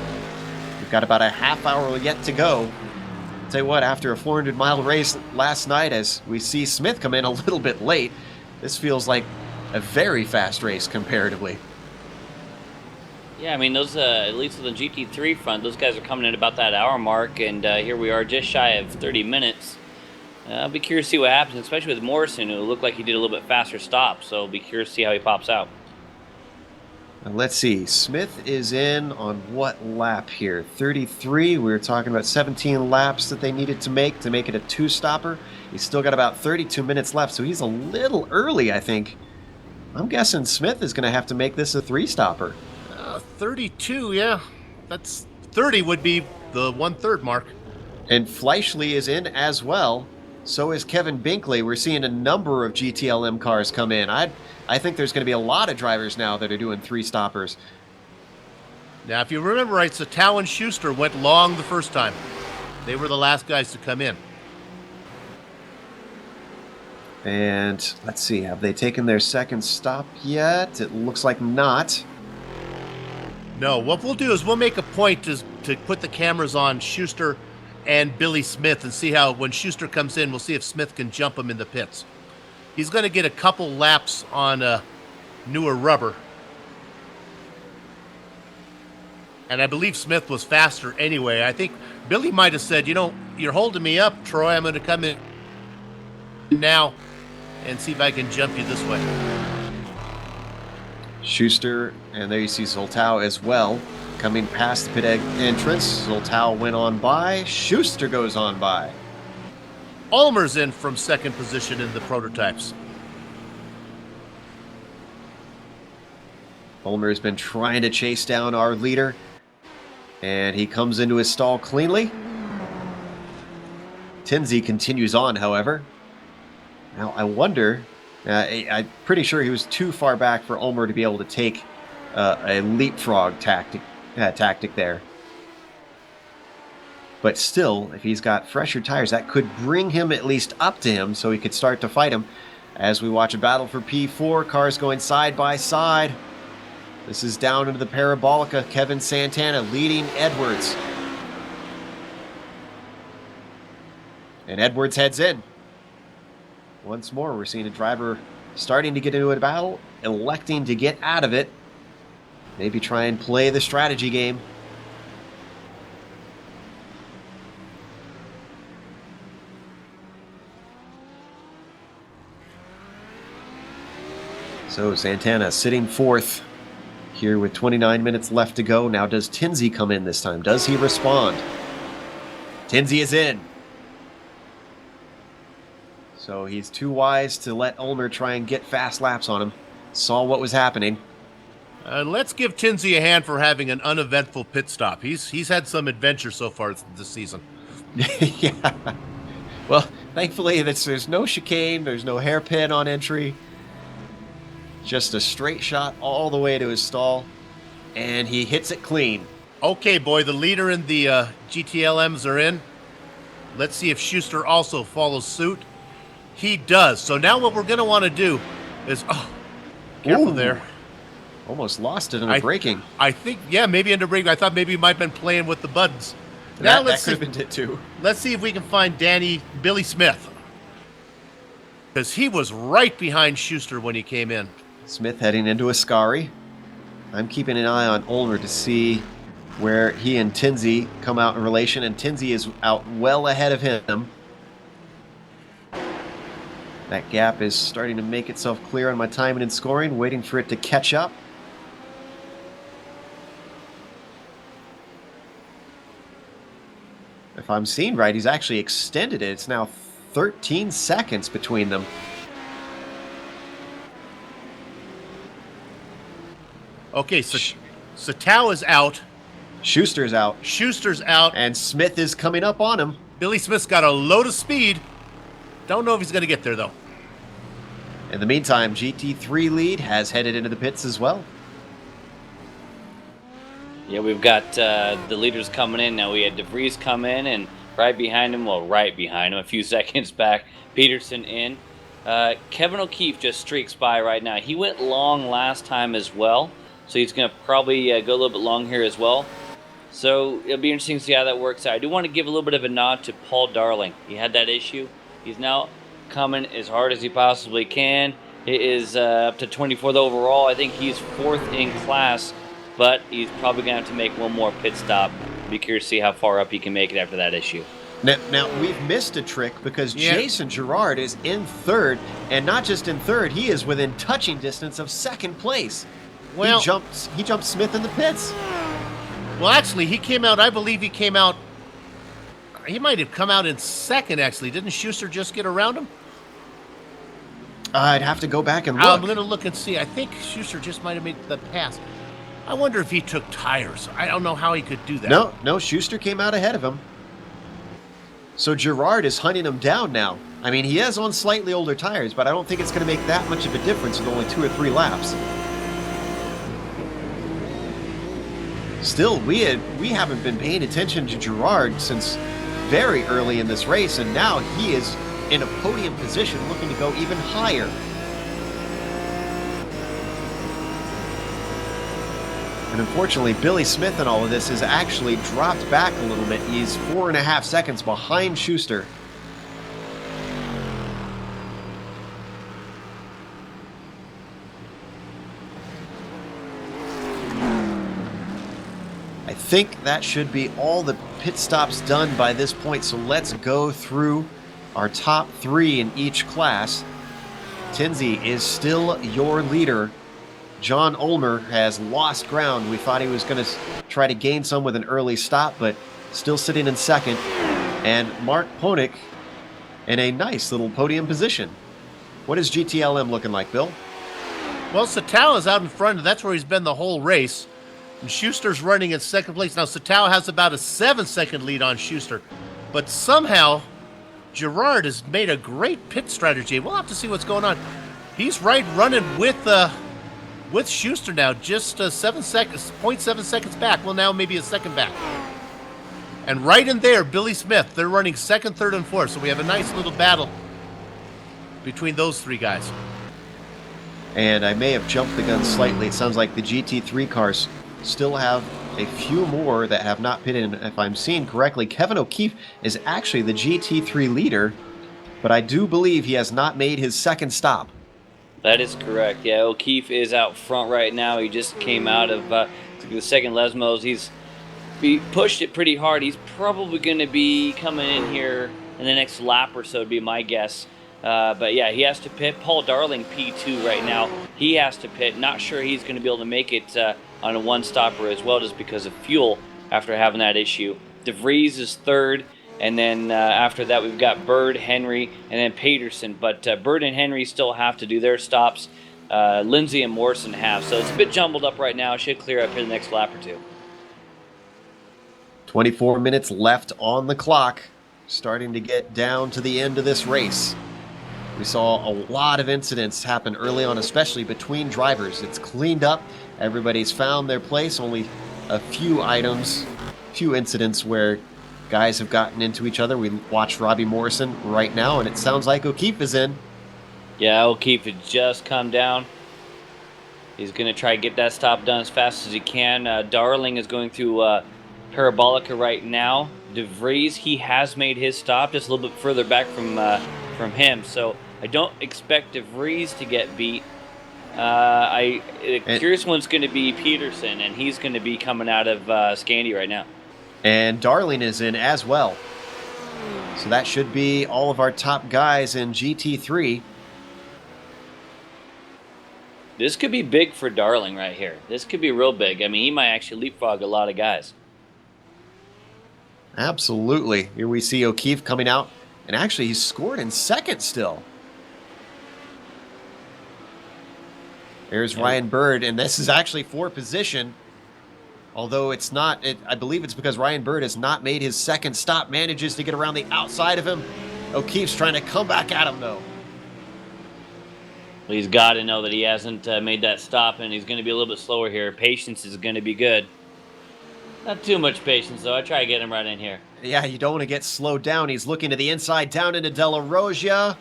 We've got about a half hour yet to go. Tell you what, after a 400-mile race last night, as we see Smith come in a little bit late, this feels like a very fast race comparatively. Yeah, I mean, those, at least with the GT3 front, those guys are coming in about that hour mark, and here we are just shy of 30 minutes. I'll be curious to see what happens, especially with Morrison, who looked like he did a little bit faster stop, so I'll be curious to see how he pops out. Let's see, Smith is in on what lap here? 33. We were talking about 17 laps that they needed to make it a 2-stopper. He's still got about 32 minutes left, so he's a little early, I think. I'm guessing Smith is going to have to make this a 3-stopper. 32, yeah. That's 30 would be the 1/3 mark. And Fleischle is in as well. So is Kevin Binkley. We're seeing a number of GTLM cars come in. I think there's going to be a lot of drivers now that are doing 3-stoppers. Now, if you remember right, Sattel and Schuster went long the first time. They were the last guys to come in. And let's see, have they taken their second stop yet? It looks like not. No, what we'll do is we'll make a point to put the cameras on Schuster and Billy Smith and see how, when Schuster comes in, we'll see if Smith can jump him in the pits. He's going to get a couple laps on newer rubber. And I believe Smith was faster anyway. I think Billy might have said, you're holding me up, Troy. I'm going to come in now and see if I can jump you this way. Schuster, and there you see Zoltau as well, coming past the pit entrance. Zoltau went on by. Schuster goes on by. Ulmer's in from second position in the prototypes. Ulmer has been trying to chase down our leader, and he comes into his stall cleanly. Tinsey continues on, however. Now, I wonder, I'm pretty sure he was too far back for Ulmer to be able to take a leapfrog tactic there. But still, if he's got fresher tires, that could bring him at least up to him so he could start to fight him. As we watch a battle for P4, cars going side by side. This is down into the Parabolica. Kevin Santana leading Edwards. And Edwards heads in. Once more, we're seeing a driver starting to get into a battle, electing to get out of it. Maybe try and play the strategy game. So Santana sitting fourth here with 29 minutes left to go. Now does Tinsey come in this time? Does he respond? Tinsey is in. So he's too wise to let Ulmer try and get fast laps on him. Saw what was happening. Let's give Tinsey a hand for having an uneventful pit stop. He's had some adventure so far this season. Yeah. Well, thankfully there's no chicane, there's no hairpin on entry. Just a straight shot all the way to his stall, and he hits it clean. Okay, boy, the leader and the GTLMs are in. Let's see if Schuster also follows suit. He does. So now what we're going to want to do is... Oh, careful there. Almost lost it in braking. I think, yeah, maybe into braking. I thought maybe he might have been playing with the buttons. That could have been it too. Let's see if we can find Billy Smith. Because he was right behind Schuster when he came in. Smith heading into Ascari. I'm keeping an eye on Ulmer to see where he and Tinsey come out in relation, and Tinsey is out well ahead of him. That gap is starting to make itself clear on my timing and scoring, waiting for it to catch up. If I'm seeing right, he's actually extended it. It's now 13 seconds between them. Okay, so Tao is out. Schuster's out. Schuster's out. And Smith is coming up on him. Billy Smith's got a load of speed. Don't know if he's going to get there, though. In the meantime, GT3 lead has headed into the pits as well. Yeah, we've got the leaders coming in. Now we had DeVries come in, and right behind him, a few seconds back, Peterson in. Kevin O'Keefe just streaks by right now. He went long last time as well, so he's going to probably go a little bit long here as well. So it'll be interesting to see how that works out. I do want to give a little bit of a nod to Paul Darling. He had that issue. He's now coming as hard as he possibly can. It is up to 24th overall. I think he's 4th in class, but he's probably going to have to make one more pit stop. Be curious to see how far up he can make it after that issue. Now we've missed a trick because Jason Girard is in 3rd, and not just in 3rd, he is within touching distance of 2nd place. Well, he jumped Smith in the pits. Well, actually, he came out, I believe he came out, he might have come out in 2nd, actually. Didn't Schuster just get around him? I'd have to go back and look. I'm going to look and see. I think Schuster just might have made the pass. I wonder if he took tires. I don't know how he could do that. No, Schuster came out ahead of him. So Girard is hunting him down now. I mean, he is on slightly older tires, but I don't think it's going to make that much of a difference with only 2 or 3 laps. Still, we haven't been paying attention to Girard since very early in this race, and now he is in a podium position looking to go even higher. And unfortunately, Billy Smith in all of this has actually dropped back a little bit. He's 4.5 seconds behind Schuster. I think that should be all the pit stops done by this point, so let's go through our top 3 in each class. Tinsey is still your leader. John Ulmer has lost ground. We thought he was going to try to gain some with an early stop, but still sitting in 2nd. And Mark Ponick in a nice little podium position. What is GTLM looking like, Bill? Well, Satao is out in front, and that's where he's been the whole race. And Schuster's running in 2nd place. Now, Satao has about a 7-second lead on Schuster. But somehow, Girard has made a great pit strategy. We'll have to see what's going on. He's running with Schuster now, just 7 seconds, 0.7 seconds back. Well, now maybe a second back. And right in there, Billy Smith. They're running 2nd, 3rd, and 4th. So we have a nice little battle between those 3 guys. And I may have jumped the gun slightly. It sounds like the GT3 cars still have a few more that have not pitted in. If I'm seeing correctly, Kevin O'Keefe is actually the GT3 leader, but I do believe he has not made his 2nd stop. That is correct. Yeah, O'Keefe is out front right now. He just came out of the second Lesmos. He pushed it pretty hard. He's probably going to be coming in here in the next lap or so, would be my guess. But yeah, he has to pit. Paul Darling, P2 right now. He has to pit. Not sure he's going to be able to make it on a one-stopper as well, just because of fuel after having that issue. De Vries is third. And then after that, we've got Bird, Henry, and then Peterson. But Bird and Henry still have to do their stops. Lindsay and Morrison have. So it's a bit jumbled up right now. Should clear up in the next lap or two. 24 minutes left on the clock. Starting to get down to the end of this race. We saw a lot of incidents happen early on, especially between drivers. It's cleaned up. Everybody's found their place. Only a few incidents where guys have gotten into each other. We watch Robbie Morrison right now, and it sounds like O'Keefe is in. Yeah, O'Keefe had just come down. He's going to try to get that stop done as fast as he can. Darling is going through Parabolica right now. De Vries, he has made his stop just a little bit further back from him. So I don't expect De Vries to get beat. The curious one's going to be Peterson, and he's going to be coming out of Scandi right now. And Darling is in as well. So that should be all of our top guys in GT3. This could be big for Darling right here. This could be real big. I mean, he might actually leapfrog a lot of guys. Absolutely. Here we see O'Keefe coming out. And actually, he's scored in second still. There's Ryan Bird, and this is actually for position. Although it's not, I believe it's because Ryan Bird has not made his second stop, manages to get around the outside of him. O'Keefe's trying to come back at him, though. Well, he's got to know that he hasn't made that stop, and he's going to be a little bit slower here. Patience is going to be good. Not too much patience, though. I try to get him right in here. Yeah, you don't want to get slowed down. He's looking to the inside, down into De La Rogia.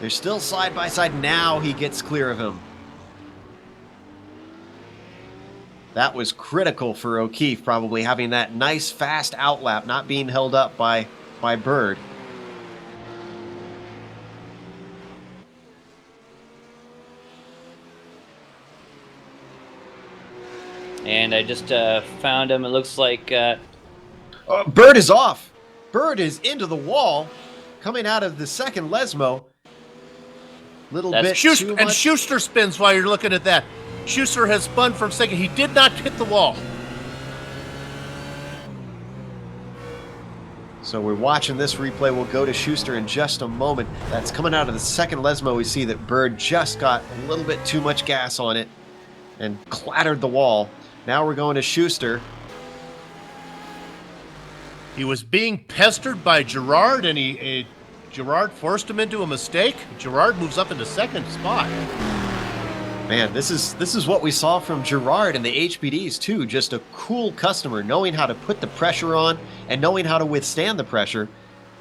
They're still side by side. Now he gets clear of him. That was critical for O'Keefe, probably having that nice fast outlap, not being held up by Bird. And I just found him. It looks like... Bird is off. Bird is into the wall, coming out of the second Lesmo. Little bit too much. And Schuster spins while you're looking at that. Schuster has spun from second. He did not hit the wall. So we're watching this replay. We'll go to Schuster in just a moment. That's coming out of the second Lesmo. We see that Bird just got a little bit too much gas on it and clattered the wall. Now we're going to Schuster. He was being pestered by Gerard, and Gerard forced him into a mistake. Gerard moves up into second spot. Man, this is what we saw from Gerard and the HPDs too. Just a cool customer, knowing how to put the pressure on and knowing how to withstand the pressure.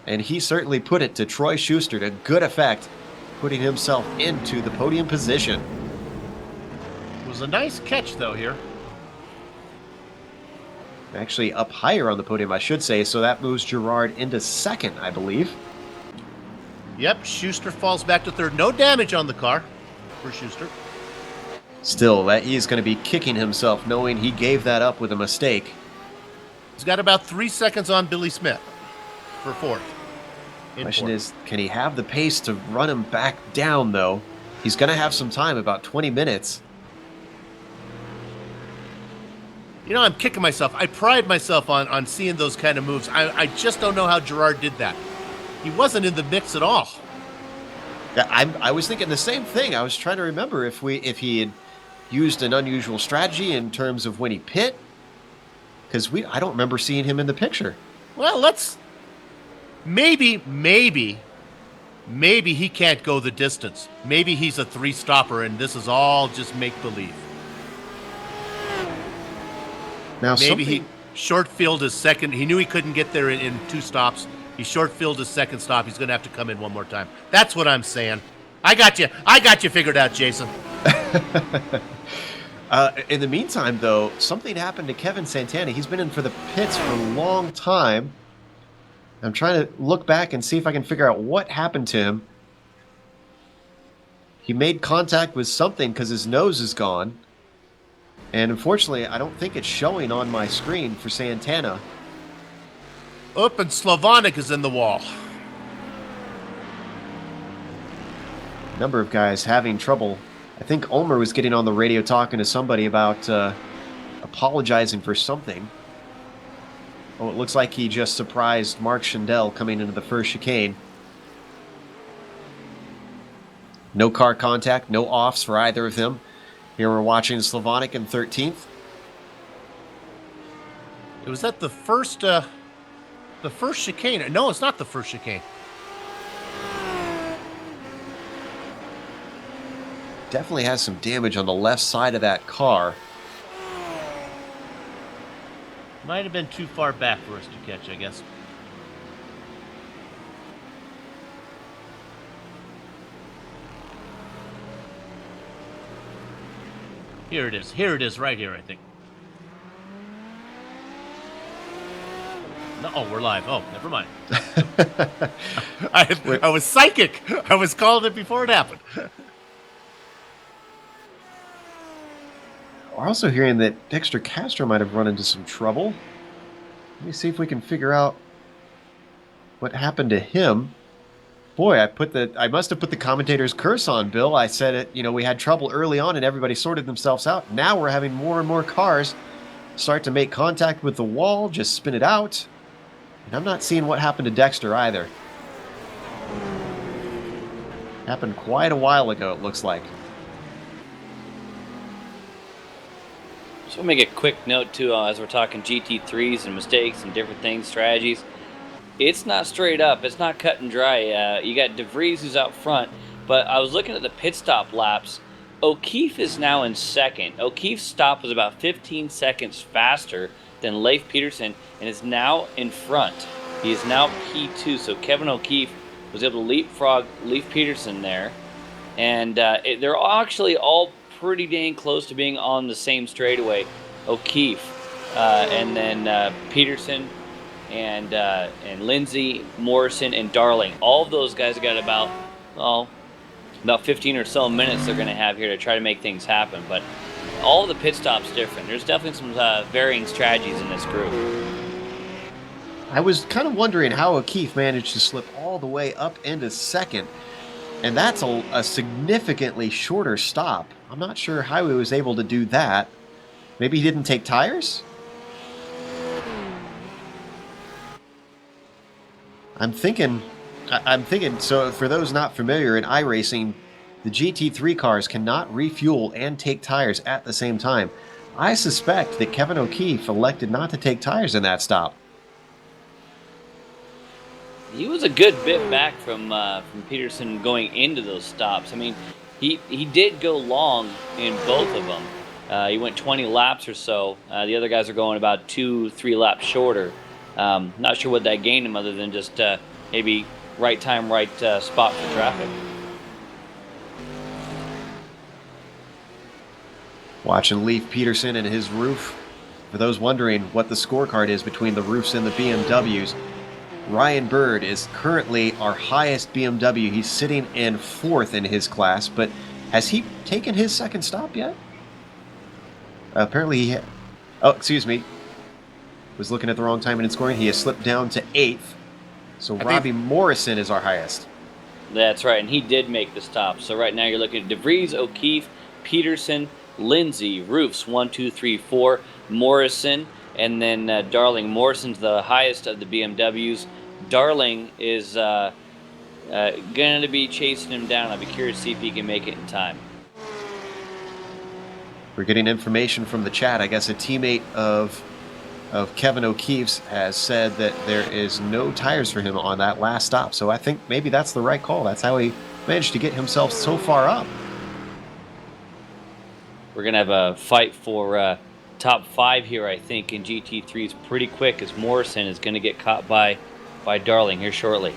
And he certainly put it to Troy Schuster to good effect, putting himself into the podium position. It was a nice catch, though, here. Actually up higher on the podium, I should say. So that moves Gerard into second, I believe. Yep, Schuster falls back to third. No damage on the car for Schuster. Still, that he's going to be kicking himself knowing he gave that up with a mistake. He's got about 3 seconds on Billy Smith for fourth. Question is, can he have the pace to run him back down, though? He's going to have some time, about 20 minutes. You know, I'm kicking myself. I pride myself on seeing those kind of moves. I just don't know how Gerard did that. He wasn't in the mix at all. Yeah, I was thinking the same thing. I was trying to remember if he had used an unusual strategy in terms of when he pit, because I don't remember seeing him in the picture. Well, maybe he can't go the distance. Maybe he's a three-stopper, and this is all just make-believe. Now, maybe he short-fielded his second. He knew he couldn't get there in 2 stops. He short-fielded his second stop. He's going to have to come in one more time. That's what I'm saying. I got you figured out, Jason. In the meantime, though, something happened to Kevin Santana. He's been in for the pits for a long time. I'm trying to look back and see if I can figure out what happened to him. He made contact with something because his nose is gone. And unfortunately, I don't think it's showing on my screen for Santana. Up, and Slavonic is in the wall. A number of guys having trouble. I think Ulmer was getting on the radio talking to somebody about apologizing for something. Oh, it looks like he just surprised Mark Schindel coming into the first chicane. No car contact, no offs for either of them. Here we're watching Slavonic in 13th. It was at the first chicane. No, it's not the first chicane. Definitely has some damage on the left side of that car. Might have been too far back for us to catch, I guess. Here it is. Here it is, right here, I think. No, oh, we're live. Oh, never mind. I was psychic. I was calling it before it happened. We're also hearing that Dexter Castro might have run into some trouble. Let me see if we can figure out what happened to him. Boy, I must have put the commentator's curse on, Bill. I said it, we had trouble early on and everybody sorted themselves out. Now we're having more and more cars start to make contact with the wall, just spin it out. And I'm not seeing what happened to Dexter either. Happened quite a while ago, it looks like. So we'll make a quick note too, as we're talking GT3s and mistakes and different things, strategies. It's not straight up. It's not cut and dry. You got DeVries who's out front, but I was looking at the pit stop laps. O'Keefe is now in second. O'Keefe's stop was about 15 seconds faster than Leif Peterson and is now in front. He is now P2, so Kevin O'Keefe was able to leapfrog Leif Peterson there. And they're actually all pretty dang close to being on the same straightaway. O'Keefe, and then Peterson, and Lindsay, Morrison, and Darling. All of those guys have got about 15 or so minutes they're going to have here to try to make things happen. But all of the pit stops different. There's definitely some varying strategies in this group. I was kind of wondering how O'Keefe managed to slip all the way up into second. And that's a significantly shorter stop. I'm not sure how he was able to do that. Maybe he didn't take tires? I'm thinking, so for those not familiar in iRacing, the GT3 cars cannot refuel and take tires at the same time. I suspect that Kevin O'Keefe elected not to take tires in that stop. He was a good bit back from Peterson going into those stops. I mean, he did go long in both of them. He went 20 laps or so. The other guys are going about 2-3 laps shorter. Not sure what that gained him other than just maybe right time, right spot for traffic. Watching Leif Peterson and his roof. For those wondering what the scorecard is between the roofs and the BMWs, Ryan Bird is currently our highest BMW. He's sitting in 4th in his class, but has he taken his second stop yet? Apparently he was looking at the wrong time in scoring. He has slipped down to 8th. So Robbie Morrison is our highest. That's right, and he did make the stop. So right now you're looking at DeVries, O'Keefe, Peterson, Lindsay, Roofs, 1, 2, 3, 4, Morrison, and then Darling. Morrison's the highest of the BMWs. Darling is going to be chasing him down. I'll be curious to see if he can make it in time. We're getting information from the chat. I guess a teammate of Kevin O'Keefe's has said that there is no tires for him on that last stop. So I think maybe that's the right call. That's how he managed to get himself so far up. We're going to have a fight for top 5 here, I think, in GT3s pretty quick, as Morrison is going to get caught by Darling here shortly.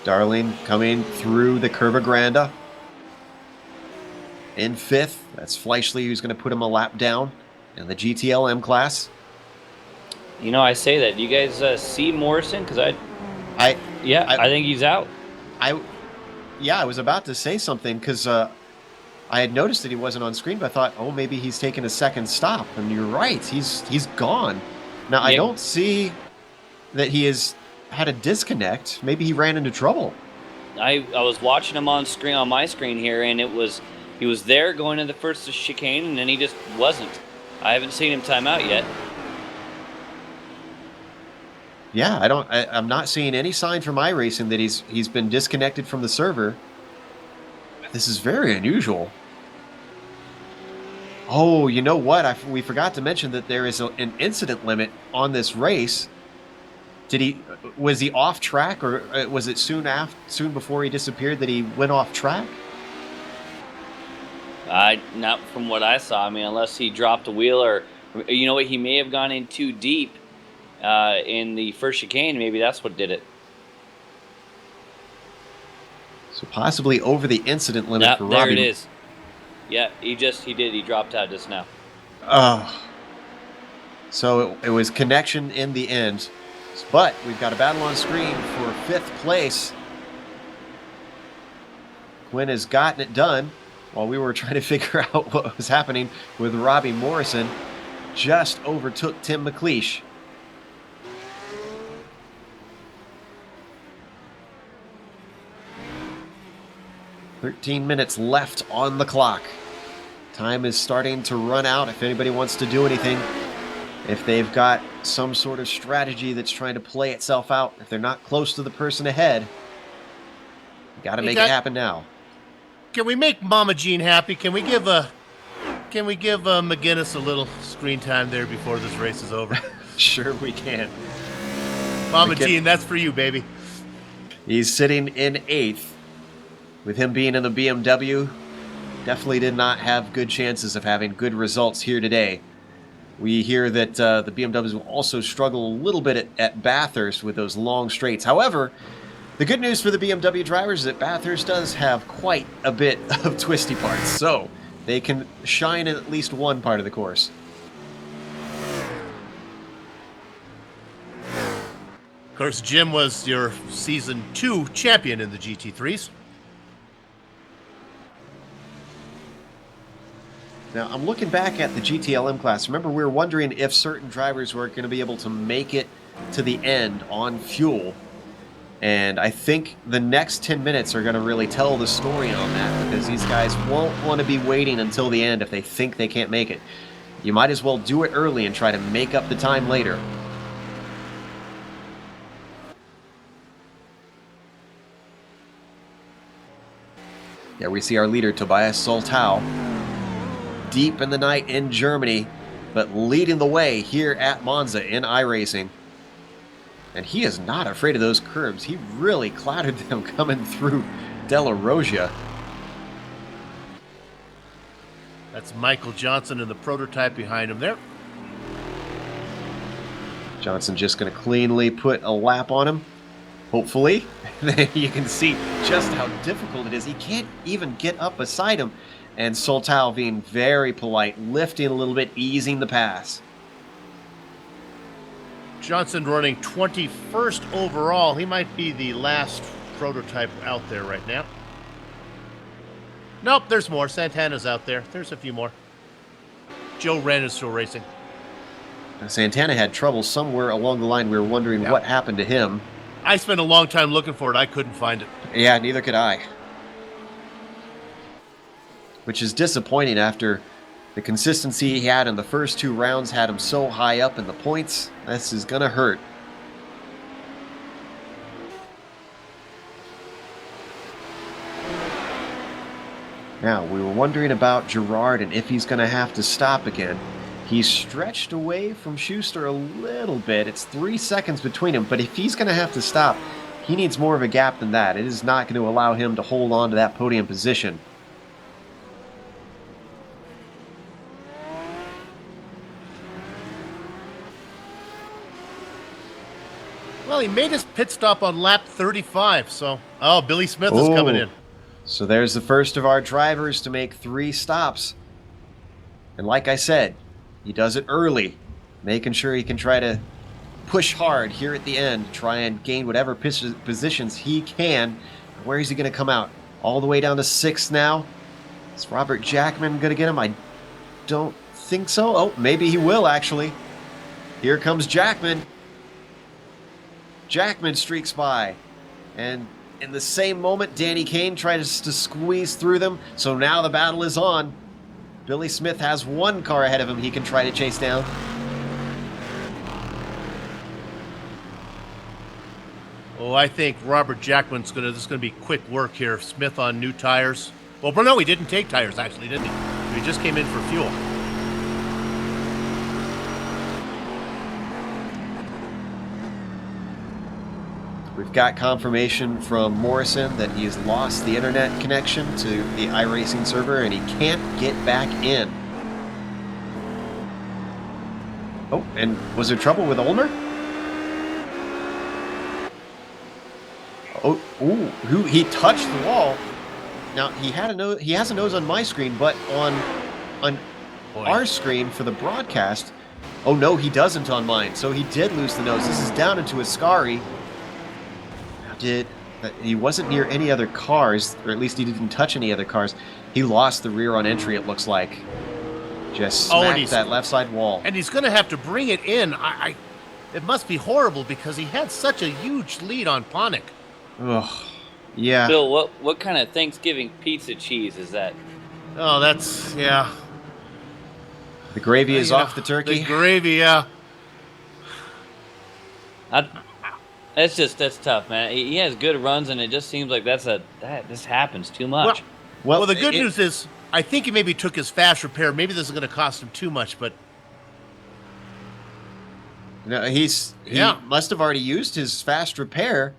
Darling coming through the Curva Grande. In 5th, that's Fleischle, who's going to put him a lap down in the GTLM class. You know, I say that. Do you guys see Morrison? Because I think he's out. I was about to say something because I had noticed that he wasn't on screen, but I thought, oh, maybe he's taking a second stop. And you're right, he's gone. Now, I don't see that he has had a disconnect. Maybe he ran into trouble. I was watching him on my screen here, and he was there going to the first chicane, and then he just wasn't. I haven't seen him time out yet. Yeah, I'm not seeing any sign from iRacing that he's been disconnected from the server. This is very unusual. Oh, you know what? We forgot to mention that there is an incident limit on this race. Was he off track, or was it soon before he disappeared that he went off track? Not from what I saw. I mean, unless he dropped a wheel, or you know what, he may have gone in too deep in the first chicane. Maybe that's what did it. So possibly over the incident limit for Robbie. There it is. Yeah, he did. He dropped out just now. Oh. So it was connection in the end. But we've got a battle on screen for 5th place. Quinn has gotten it done while we were trying to figure out what was happening with Robbie Morrison. Just overtook Tim McLeish. "13 minutes left on the clock. Time is starting to run out if anybody wants to do anything. If they've got some sort of strategy that's trying to play itself out, if they're not close to the person ahead, you got to make it happen now." Can we make Mama Jean happy? Can we give McGinnis a little screen time there before this race is over? Sure we can. Mama Jean, that's for you, baby. He's sitting in 8th. With him being in the BMW, definitely did not have good chances of having good results here today. We hear that the BMWs will also struggle a little bit at Bathurst with those long straights. However, the good news for the BMW drivers is that Bathurst does have quite a bit of twisty parts, so they can shine in at least one part of the course. Of course, Jim was your Season 2 champion in the GT3s. Now, I'm looking back at the GTLM class. Remember, we were wondering if certain drivers were going to be able to make it to the end on fuel. And I think the next 10 minutes are going to really tell the story on that, because these guys won't want to be waiting until the end if they think they can't make it. You might as well do it early and try to make up the time later. There we see our leader, Tobias Soltau, deep in the night in Germany, but leading the way here at Monza in iRacing. And he is not afraid of those curbs. He really clouded them coming through Della Rosia. That's Michael Johnson and the prototype behind him there. Johnson just going to cleanly put a lap on him, hopefully. You can see just how difficult it is. He can't even get up beside him. And Soltau being very polite, lifting a little bit, easing the pass. Johnson running 21st overall. He might be the last prototype out there right now. Nope, there's more. Santana's out there. There's a few more. Joe Wren is still racing. Santana had trouble somewhere along the line. We were wondering what happened to him. I spent a long time looking for it. I couldn't find it. Yeah, neither could I. Which is disappointing after the consistency he had in the first 2 rounds had him so high up in the points. This is going to hurt. Now, we were wondering about Gerard and if he's going to have to stop again. He's stretched away from Schuster a little bit. It's 3 seconds between them, but if he's going to have to stop, he needs more of a gap than that. It is not going to allow him to hold on to that podium position. Well, he made his pit stop on lap 35, so... Oh, Billy Smith is coming in. So there's the first of our drivers to make 3 stops. And like I said, he does it early, making sure he can try to push hard here at the end, try and gain whatever positions he can. Where is he going to come out? All the way down to 6th now. Is Robert Jackman going to get him? I don't think so. Oh, maybe he will, actually. Here comes Jackman. Jackman streaks by. And in the same moment, Danny Kane tries to squeeze through them. So now the battle is on. Billy Smith has one car ahead of him he can try to chase down. Oh, I think Robert Jackman's this is gonna be quick work here. Smith on new tires. Well, no, he didn't take tires actually, didn't he? He just came in for fuel. We've got confirmation from Morrison that he has lost the internet connection to the iRacing server and he can't get back in. Oh, and was there trouble with Ulmer? Oh, ooh, he touched the wall. Now he has a nose on my screen, but on our screen for the broadcast, oh no, he doesn't on mine. So he did lose the nose. This is down into Ascari. He wasn't near any other cars, or at least he didn't touch any other cars. He lost the rear on entry, it looks like. Just smacked that left side wall. And he's going to have to bring it in. It must be horrible because he had such a huge lead on Ponick. Ugh, yeah. Bill, what kind of Thanksgiving pizza cheese is that? Oh, that's, yeah. The gravy is off the turkey. The gravy, yeah. That's tough, man. He has good runs, and it just seems like this happens too much. Well, the good news is, I think he maybe took his fast repair. Maybe this is going to cost him too much, but no, he must have already used his fast repair.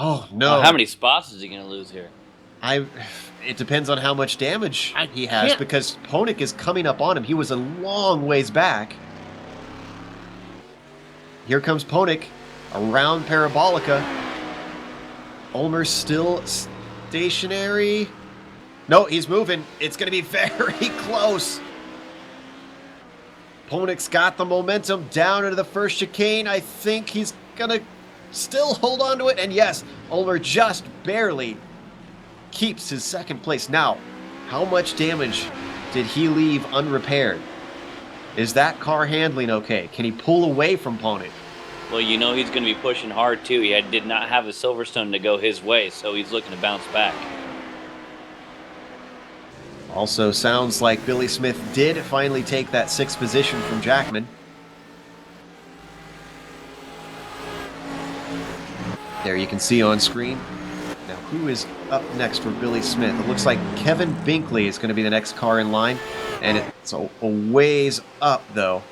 Oh no! Well, how many spots is he going to lose here? It depends on how much damage he has because Ponick is coming up on him. He was a long ways back. Here comes Ponick. Around Parabolica. Ulmer's still stationary. No, he's moving. It's going to be very close. Ponick's got the momentum down into the first chicane. I think he's going to still hold on to it. And yes, Ulmer just barely keeps his second place. Now, how much damage did he leave unrepaired? Is that car handling okay? Can he pull away from Ponick? Well, you know he's going to be pushing hard, too. He did not have a Silverstone to go his way, so he's looking to bounce back. Also sounds like Billy Smith did finally take that 6th position from Jackman. There you can see on screen. Now, who is up next for Billy Smith? It looks like Kevin Binkley is going to be the next car in line, and it's a ways up, though.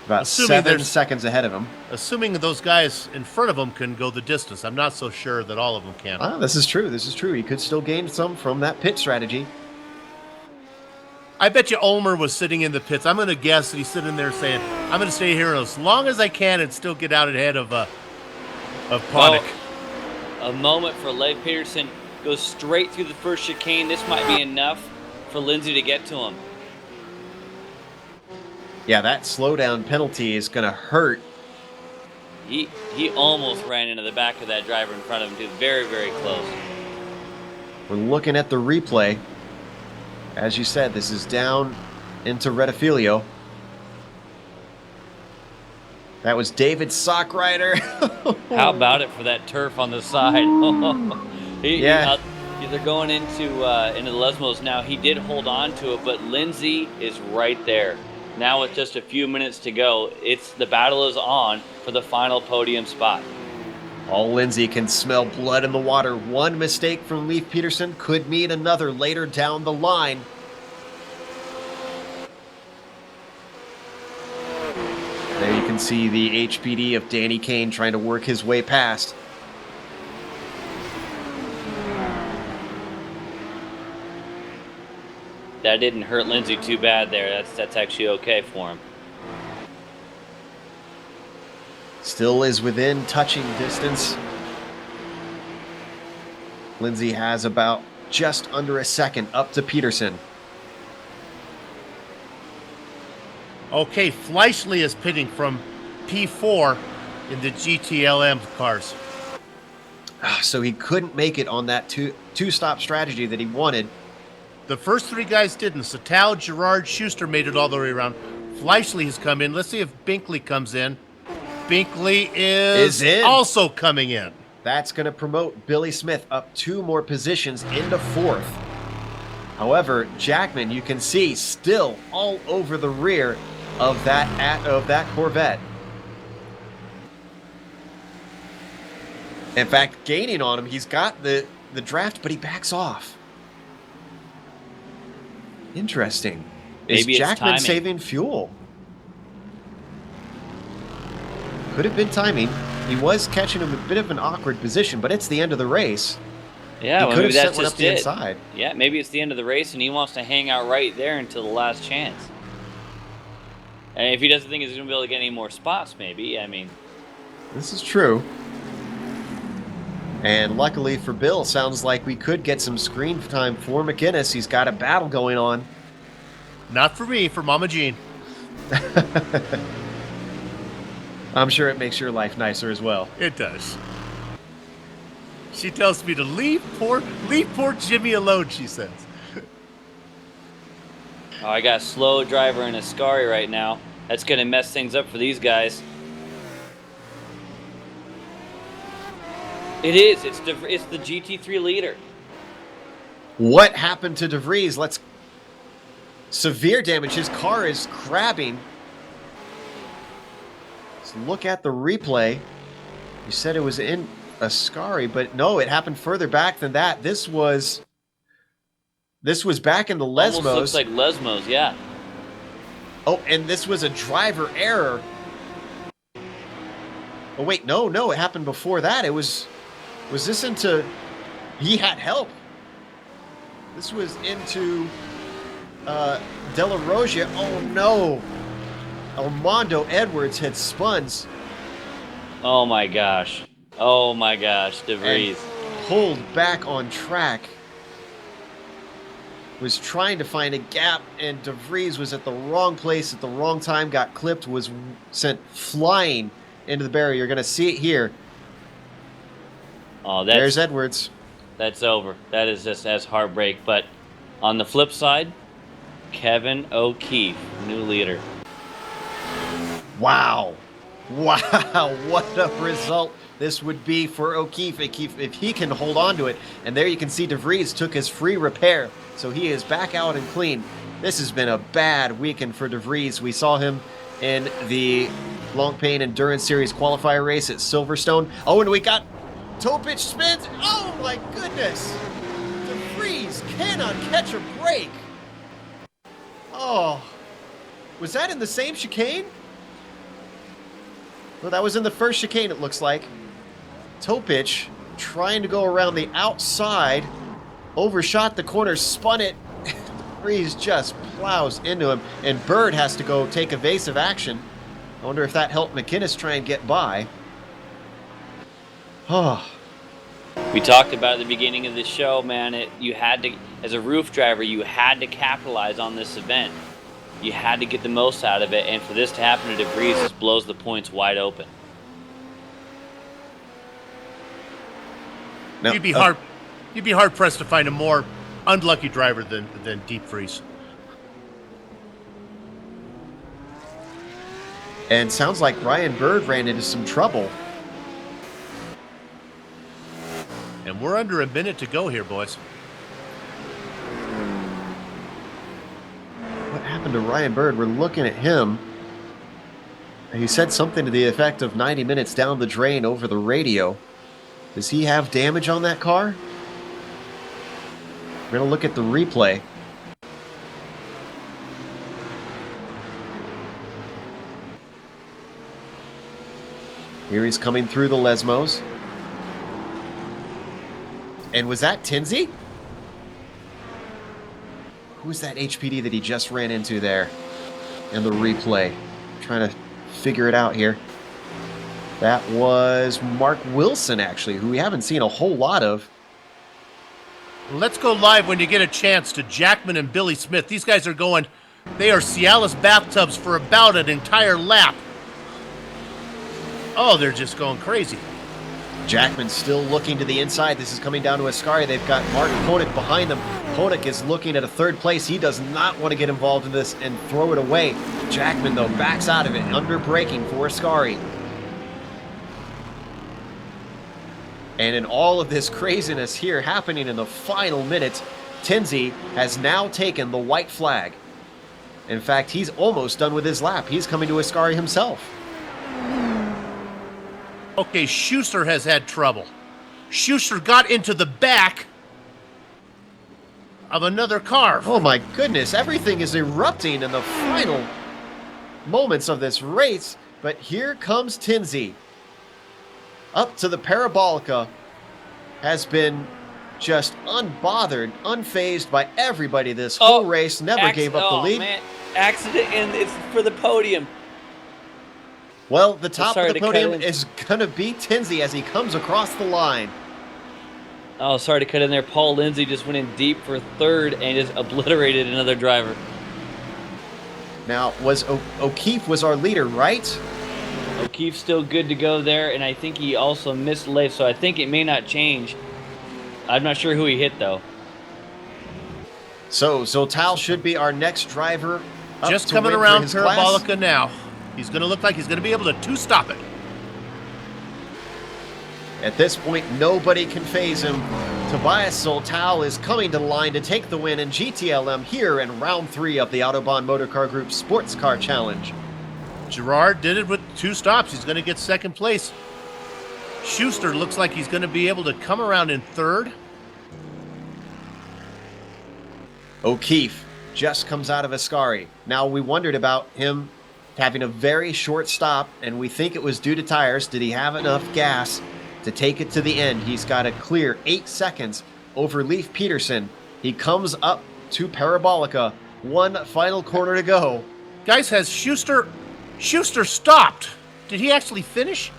About 7 seconds ahead of him. Assuming those guys in front of him can go the distance. I'm not so sure that all of them can. This is true. This is true. He could still gain some from that pit strategy. I bet you Ulmer was sitting in the pits. I'm going to guess that he's sitting there saying, I'm going to stay here as long as I can and still get out ahead of Ponick. Well, a moment for Leif Peterson. Goes straight through the first chicane. This might be enough for Lindsay to get to him. Yeah, that slowdown penalty is going to hurt. He almost ran into the back of that driver in front of him, too. Very, very close. We're looking at the replay. As you said, this is down into Rettifilio. That was David Sockrider. How about it for that turf on the side? They're going into the Lesmos now. He did hold on to it, but Lindsay is right there. Now with just a few minutes to go, the battle is on for the final podium spot. All Lindsay can smell blood in the water. One mistake from Leif Peterson could mean another later down the line. There you can see the HPD of Danny Kane trying to work his way past. That didn't hurt Lindsay too bad there. That's actually okay for him. Still is within touching distance. Lindsay has about just under a second up to Peterson. Okay, Fleischle is pitting from P4 in the GTLM cars. So he couldn't make it on that two-stop strategy that he wanted. The first three guys didn't. Satal, Gerard, Schuster made it all the way around. Fleischle has come in. Let's see if Binkley comes in. Binkley is in. Also coming in. That's going to promote Billy Smith up 2 more positions into 4th. However, Jackman, you can see, still all over the rear of that Corvette. In fact, gaining on him, he's got the draft, but he backs off. Interesting. Maybe Is it's Jackman timing. saving fuel? Could have been timing. He was catching him a bit of an awkward position, but it's the end of the race. Yeah, He well, could maybe have that's set one just up the it. inside. Yeah, maybe it's the end of the race, and he wants to hang out right there until the last chance. And if he doesn't think he's going to be able to get any more spots, maybe. I mean, This is true. And luckily for Bill, sounds like we could get some screen time for McInnes. He's got a battle going on. Not for me, for Mama Jean. I'm sure it makes your life nicer as well. It does. She tells me to leave poor Jimmy alone, she says. oh, I got a slow driver in a Ascari right now. That's going to mess things up for these guys. It is. It's the GT3 leader. What happened to DeVries? Severe damage. His car is crabbing. Let's look at the replay. You said it was in Ascari, but no, it happened further back than that. This was back in the Lesmos. Almost looks like Lesmos, yeah. Oh, and this was a driver error. Oh wait, no, it happened before that. It was this into? He had help. This was into Della Rogia. Oh no, Armando Edwards had spuns. Oh my gosh. Oh my gosh, DeVries. And pulled back on track. Was trying to find a gap, and DeVries was at the wrong place at the wrong time, got clipped, was sent flying into the barrier. You're going to see it here. Oh, There's Edwards. That's over. That is just as heartbreak. But on the flip side, Kevin O'Keefe, new leader. Wow. Wow, what a result this would be for O'Keefe if he can hold on to it. And there you can see DeVries took his free repair, so he is back out and clean. This has been a bad weekend for DeVries. We saw him in the Long Pain Endurance Series qualifier race at Silverstone. Oh, and we got toe pitch spins. Oh my goodness. DeVries cannot catch a break. Oh, was that in the same chicane? Well, that was in the first chicane, it looks like. Toe pitch, trying to go around the outside, overshot the corner, spun it. Breeze just plows into him, and Bird has to go take evasive action. I wonder if that helped McInnes try and get by. Oh. We talked about at the beginning of the show, man, you had to, as a roof driver, you had to capitalize on this event. You had to get the most out of it, and for this to happen to DeVries, just blows the points wide open. No, You'd be hard pressed to find a more unlucky driver than Deep Freeze. And sounds like Brian Bird ran into some trouble. And we're under a minute to go here, boys. What happened to Ryan Bird? We're looking at him. He said something to the effect of 90 minutes down the drain over the radio. Does he have damage on that car? We're going to look at the replay. Here he's coming through the Lesmos. And was that Tinsey? Who's that HPD that he just ran into there? In the replay. Trying to figure it out here. That was Mark Wilson, actually, who we haven't seen a whole lot of. Let's go live when you get a chance to Jackman and Billy Smith. These guys are going They are Cialis bathtubs for about an entire lap. Oh, they're just going crazy. Jackman's still looking to the inside. This is coming down to Ascari. They've got Martin Honig behind them. Honig is looking at a third place. He does not want to get involved in this and throw it away. Jackman, though, backs out of it, under braking for Ascari. And in all of this craziness here happening in the final minutes, Tinsley has now taken the white flag. In fact, he's almost done with his lap. He's coming to Ascari himself. Okay, Schuster has had trouble. Schuster got into the back of another car. Oh my goodness, everything is erupting in the final moments of this race. But here comes Tinsley. Up to the Parabolica, has been just unbothered, unfazed by everybody this whole race, never gave up the lead. Man. Accident, and it's for the podium. Well, the top of the podium is going to be Tinsley as he comes across the line. Oh, sorry to cut in there. Paul Lindsay just went in deep for third and just obliterated another driver. Now, O'Keefe was our leader, right? O'Keefe's still good to go there, and I think he also missed late, so I think it may not change. I'm not sure who he hit, though. So, Zoltal should be our next driver. Just coming around Parabolica now. He's going to look like he's going to be able to two-stop it. At this point, nobody can phase him. Tobias Zoltal is coming to the line to take the win in GTLM here in round 3 of the Autobahn Motorcar Group Sports Car Challenge. Gerard did it with 2 stops. He's going to get second place. Schuster looks like he's going to be able to come around in third. O'Keefe just comes out of Ascari. Now, we wondered about him having a very short stop, and we think it was due to tires. Did he have enough gas to take it to the end? He's got a clear 8 seconds over Leif Peterson. He comes up to Parabolica. One final corner to go. Guys, has Schuster stopped? Did he actually finish?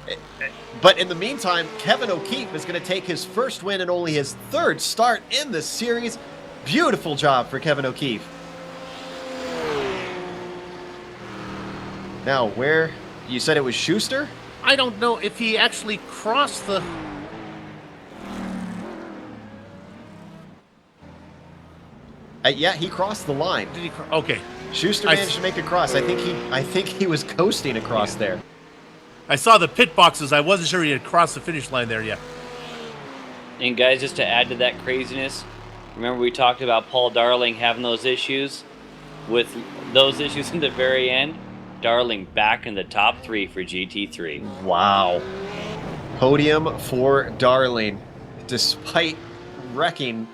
But in the meantime, Kevin O'Keefe is going to take his first win and only his 3rd start in the series. Beautiful job for Kevin O'Keefe. Now, where you said it was Schuster? I don't know if he actually crossed the... Yeah, he crossed the line. Did he? Okay. Schuster managed to make a cross. I think he was coasting across there. I saw the pit boxes. I wasn't sure he had crossed the finish line there yet. And guys, just to add to that craziness, remember we talked about Paul Darling having those issues? With those issues in the very end, Darling back in the top 3 for GT3. Wow. Podium for Darling. Despite wrecking,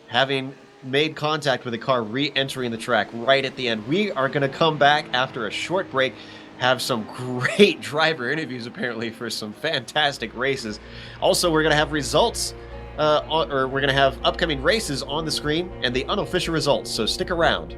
having made contact with the car, re-entering the track right at the end. We are going to come back after a short break, have some great driver interviews apparently for some fantastic races. Also, we're going to have results, or we're going to have upcoming races on the screen and the unofficial results, so stick around.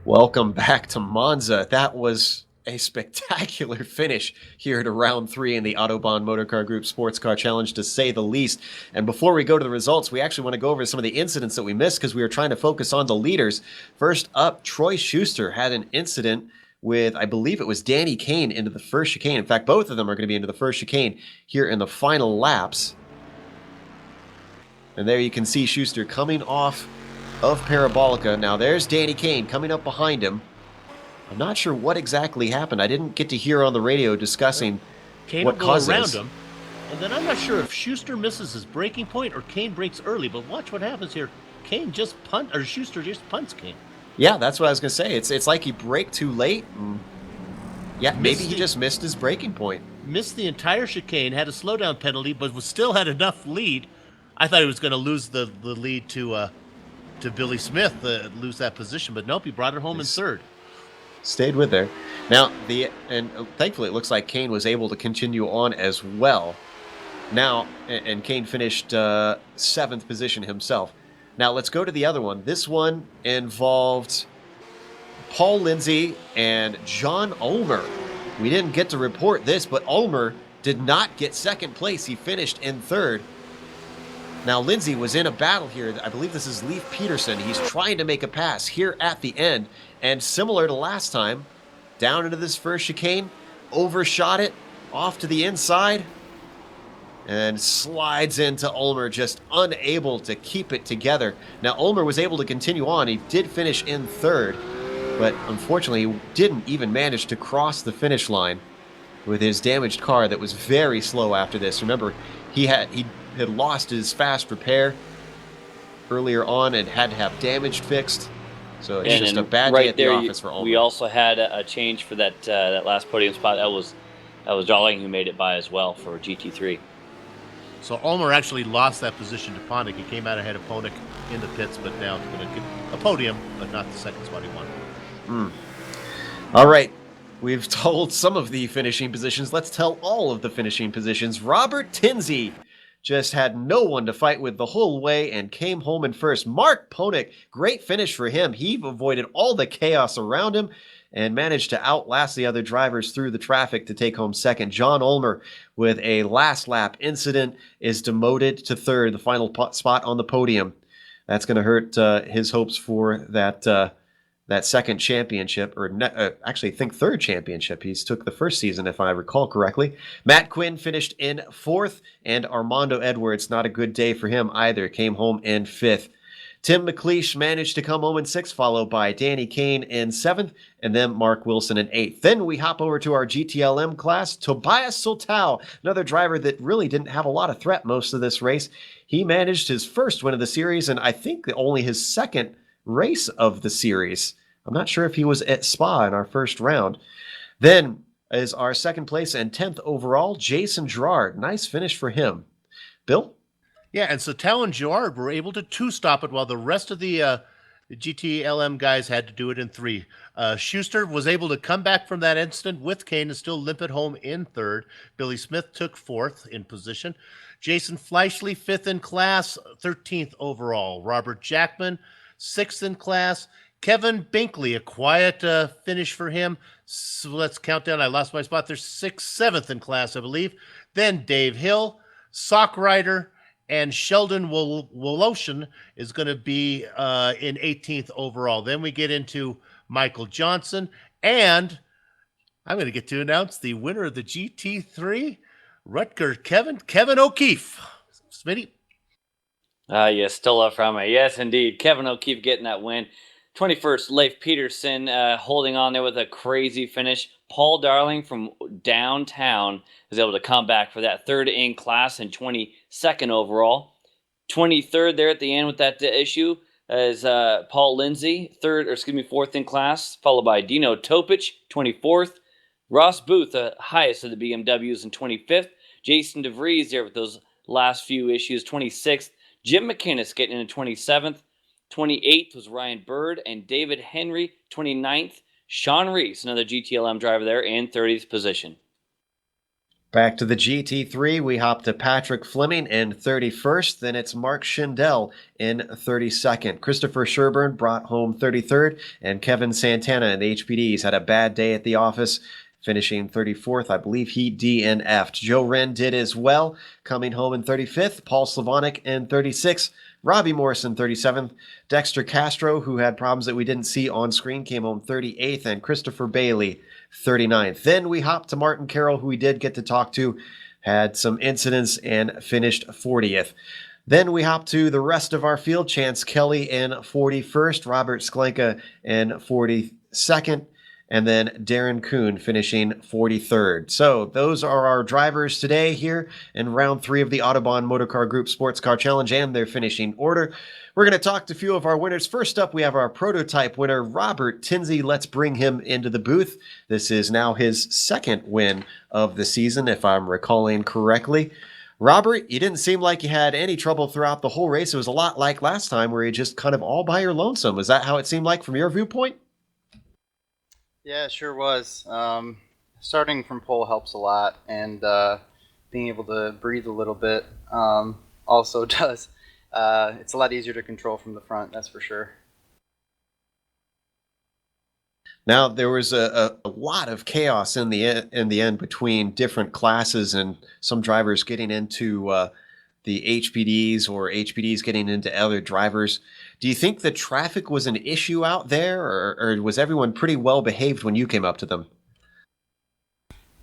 Welcome back to Monza. That was a spectacular finish here to round 3 in the Autobahn Motorcar Group Sports Car Challenge, to say the least. And before we go to the results, we actually want to go over some of the incidents that we missed because we were trying to focus on the leaders. First up, Troy Schuster had an incident with, I believe it was Danny Kane, into the first chicane. In fact, both of them are going to be into the first chicane here in the final laps. And there you can see Schuster coming off of Parabolica. Now there's Danny Kane coming up behind him. I'm not sure what exactly happened. I didn't get to hear on the radio discussing Kane what will go caused around this. him, and then I'm not sure if Schuster misses his braking point or Kane brakes early, but watch what happens here. Schuster just punts Kane. Yeah, that's what I was going to say. It's like he braked too late. Yeah, maybe he just missed his braking point. Missed the entire chicane, had a slowdown penalty, but still had enough lead. I thought he was going to lose the lead to Billy Smith, lose that position, but nope, he brought it home in third. Stayed with there. Now, thankfully it looks like Kane was able to continue on as well. Now, and Kane finished 7th position himself. Now, let's go to the other one. This one involved Paul Lindsay and John Ulmer. We didn't get to report this, but Ulmer did not get second place. He finished in 3rd. Now, Lindsay was in a battle here. I believe this is Leif Peterson. He's trying to make a pass here at the end. And similar to last time, down into this first chicane, overshot it, off to the inside, and slides into Ulmer, just unable to keep it together. Now, Ulmer was able to continue on. He did finish in 3rd, but unfortunately, he didn't even manage to cross the finish line with his damaged car that was very slow after this. Remember, he had lost his fast repair earlier on and had to have damage fixed. So it's just a bad day at the office for Ulmer. We also had a change for that last podium spot. That was Darling who made it by as well for GT3. So Ulmer actually lost that position to Pontic. He came out ahead of Pontic in the pits, but now he's going to get a podium, but not the second spot he wanted. All right. We've told some of the finishing positions. Let's tell all of the finishing positions. Robert Tinsey just had no one to fight with the whole way and came home in first. Mark Ponick, great finish for him. He avoided all the chaos around him and managed to outlast the other drivers through the traffic to take home second. John Ulmer, with a last lap incident, is demoted to 3rd, the final spot on the podium. That's going to hurt his hopes for that second championship, or actually I think 3rd championship. He's took the first season, if I recall correctly. Matt Quinn finished in 4th, and Armando Edwards, not a good day for him either, came home in 5th. Tim McLeish managed to come home in 6th, followed by Danny Kane in 7th, and then Mark Wilson in 8th. Then we hop over to our GTLM class. Tobias Soltau, another driver that really didn't have a lot of threat most of this race. He managed his first win of the series, and I think only his second race of the series. I'm not sure if he was at Spa in our first round. Then is our 2nd place and 10th overall, Jason Gerard. Nice finish for him. Bill? Yeah, and so Tao and Gerard were able to 2-stop it while the rest of the GTLM guys had to do it in 3. Schuster was able to come back from that incident with Kane and still limp it home in 3rd. Billy Smith took 4th in position. Jason Fleischle, 5th in class, 13th overall. Robert Jackman, 6th in class. Kevin Binkley, a quiet finish for him. So let's count down. I lost my spot. They're 6th, 7th in class, I believe. Then Dave Hill, Sock Rider, and Sheldon Woloshin is going to be in 18th overall. Then we get into Michael Johnson, and I'm going to get to announce the winner of the GT3, Rutger Kevin O'Keefe. Smitty? Yes, still up from it. Yes, indeed. Kevin O'Keefe getting that win. 21st, Leif Peterson holding on there with a crazy finish. Paul Darling from downtown was able to come back for that 3rd in class and 22nd overall. 23rd there at the end with that issue is Paul Lindsay, 4th in class, followed by Dino Topic, 24th. Ross Booth, the highest of the BMWs, in 25th. Jason DeVries there with those last few issues, 26th. Jim McInnes getting into 27th. 28th was Ryan Bird and David Henry. 29th, Sean Reese, another GTLM driver there, in 30th position. Back to the GT3, we hop to Patrick Fleming in 31st. Then it's Mark Schindel in 32nd. Christopher Sherburne brought home 33rd. And Kevin Santana in the HPDs had a bad day at the office, finishing 34th. I believe he DNF'd. Joe Wren did as well, coming home in 35th. Paul Slavonic in 36th. Robbie Morrison, 37th. Dexter Castro, who had problems that we didn't see on screen, came home 38th. And Christopher Bailey, 39th. Then we hopped to Martin Carroll, who we did get to talk to, had some incidents and finished 40th. Then we hop to the rest of our field. Chance Kelly in 41st, Robert Sklenka in 42nd, and then Darren Kuhn finishing 43rd. So those are our drivers today here in round 3 of the Autobahn Motorcar Group Sports Car Challenge and their finishing order. We're going to talk to a few of our winners. First up, we have our prototype winner, Robert Tinsey. Let's bring him into the booth. This is now his second win of the season, if I'm recalling correctly. Robert, you didn't seem like you had any trouble throughout the whole race. It was a lot like last time where you just kind of all by your lonesome. Was that how it seemed like from your viewpoint? Yeah, it sure was. Starting from pole helps a lot, and being able to breathe a little bit also does. It's a lot easier to control from the front, that's for sure. Now, there was a lot of chaos in the end between different classes and some drivers getting into the HPDs or HPDs getting into other drivers. Do you think the traffic was an issue out there, or was everyone pretty well behaved when you came up to them?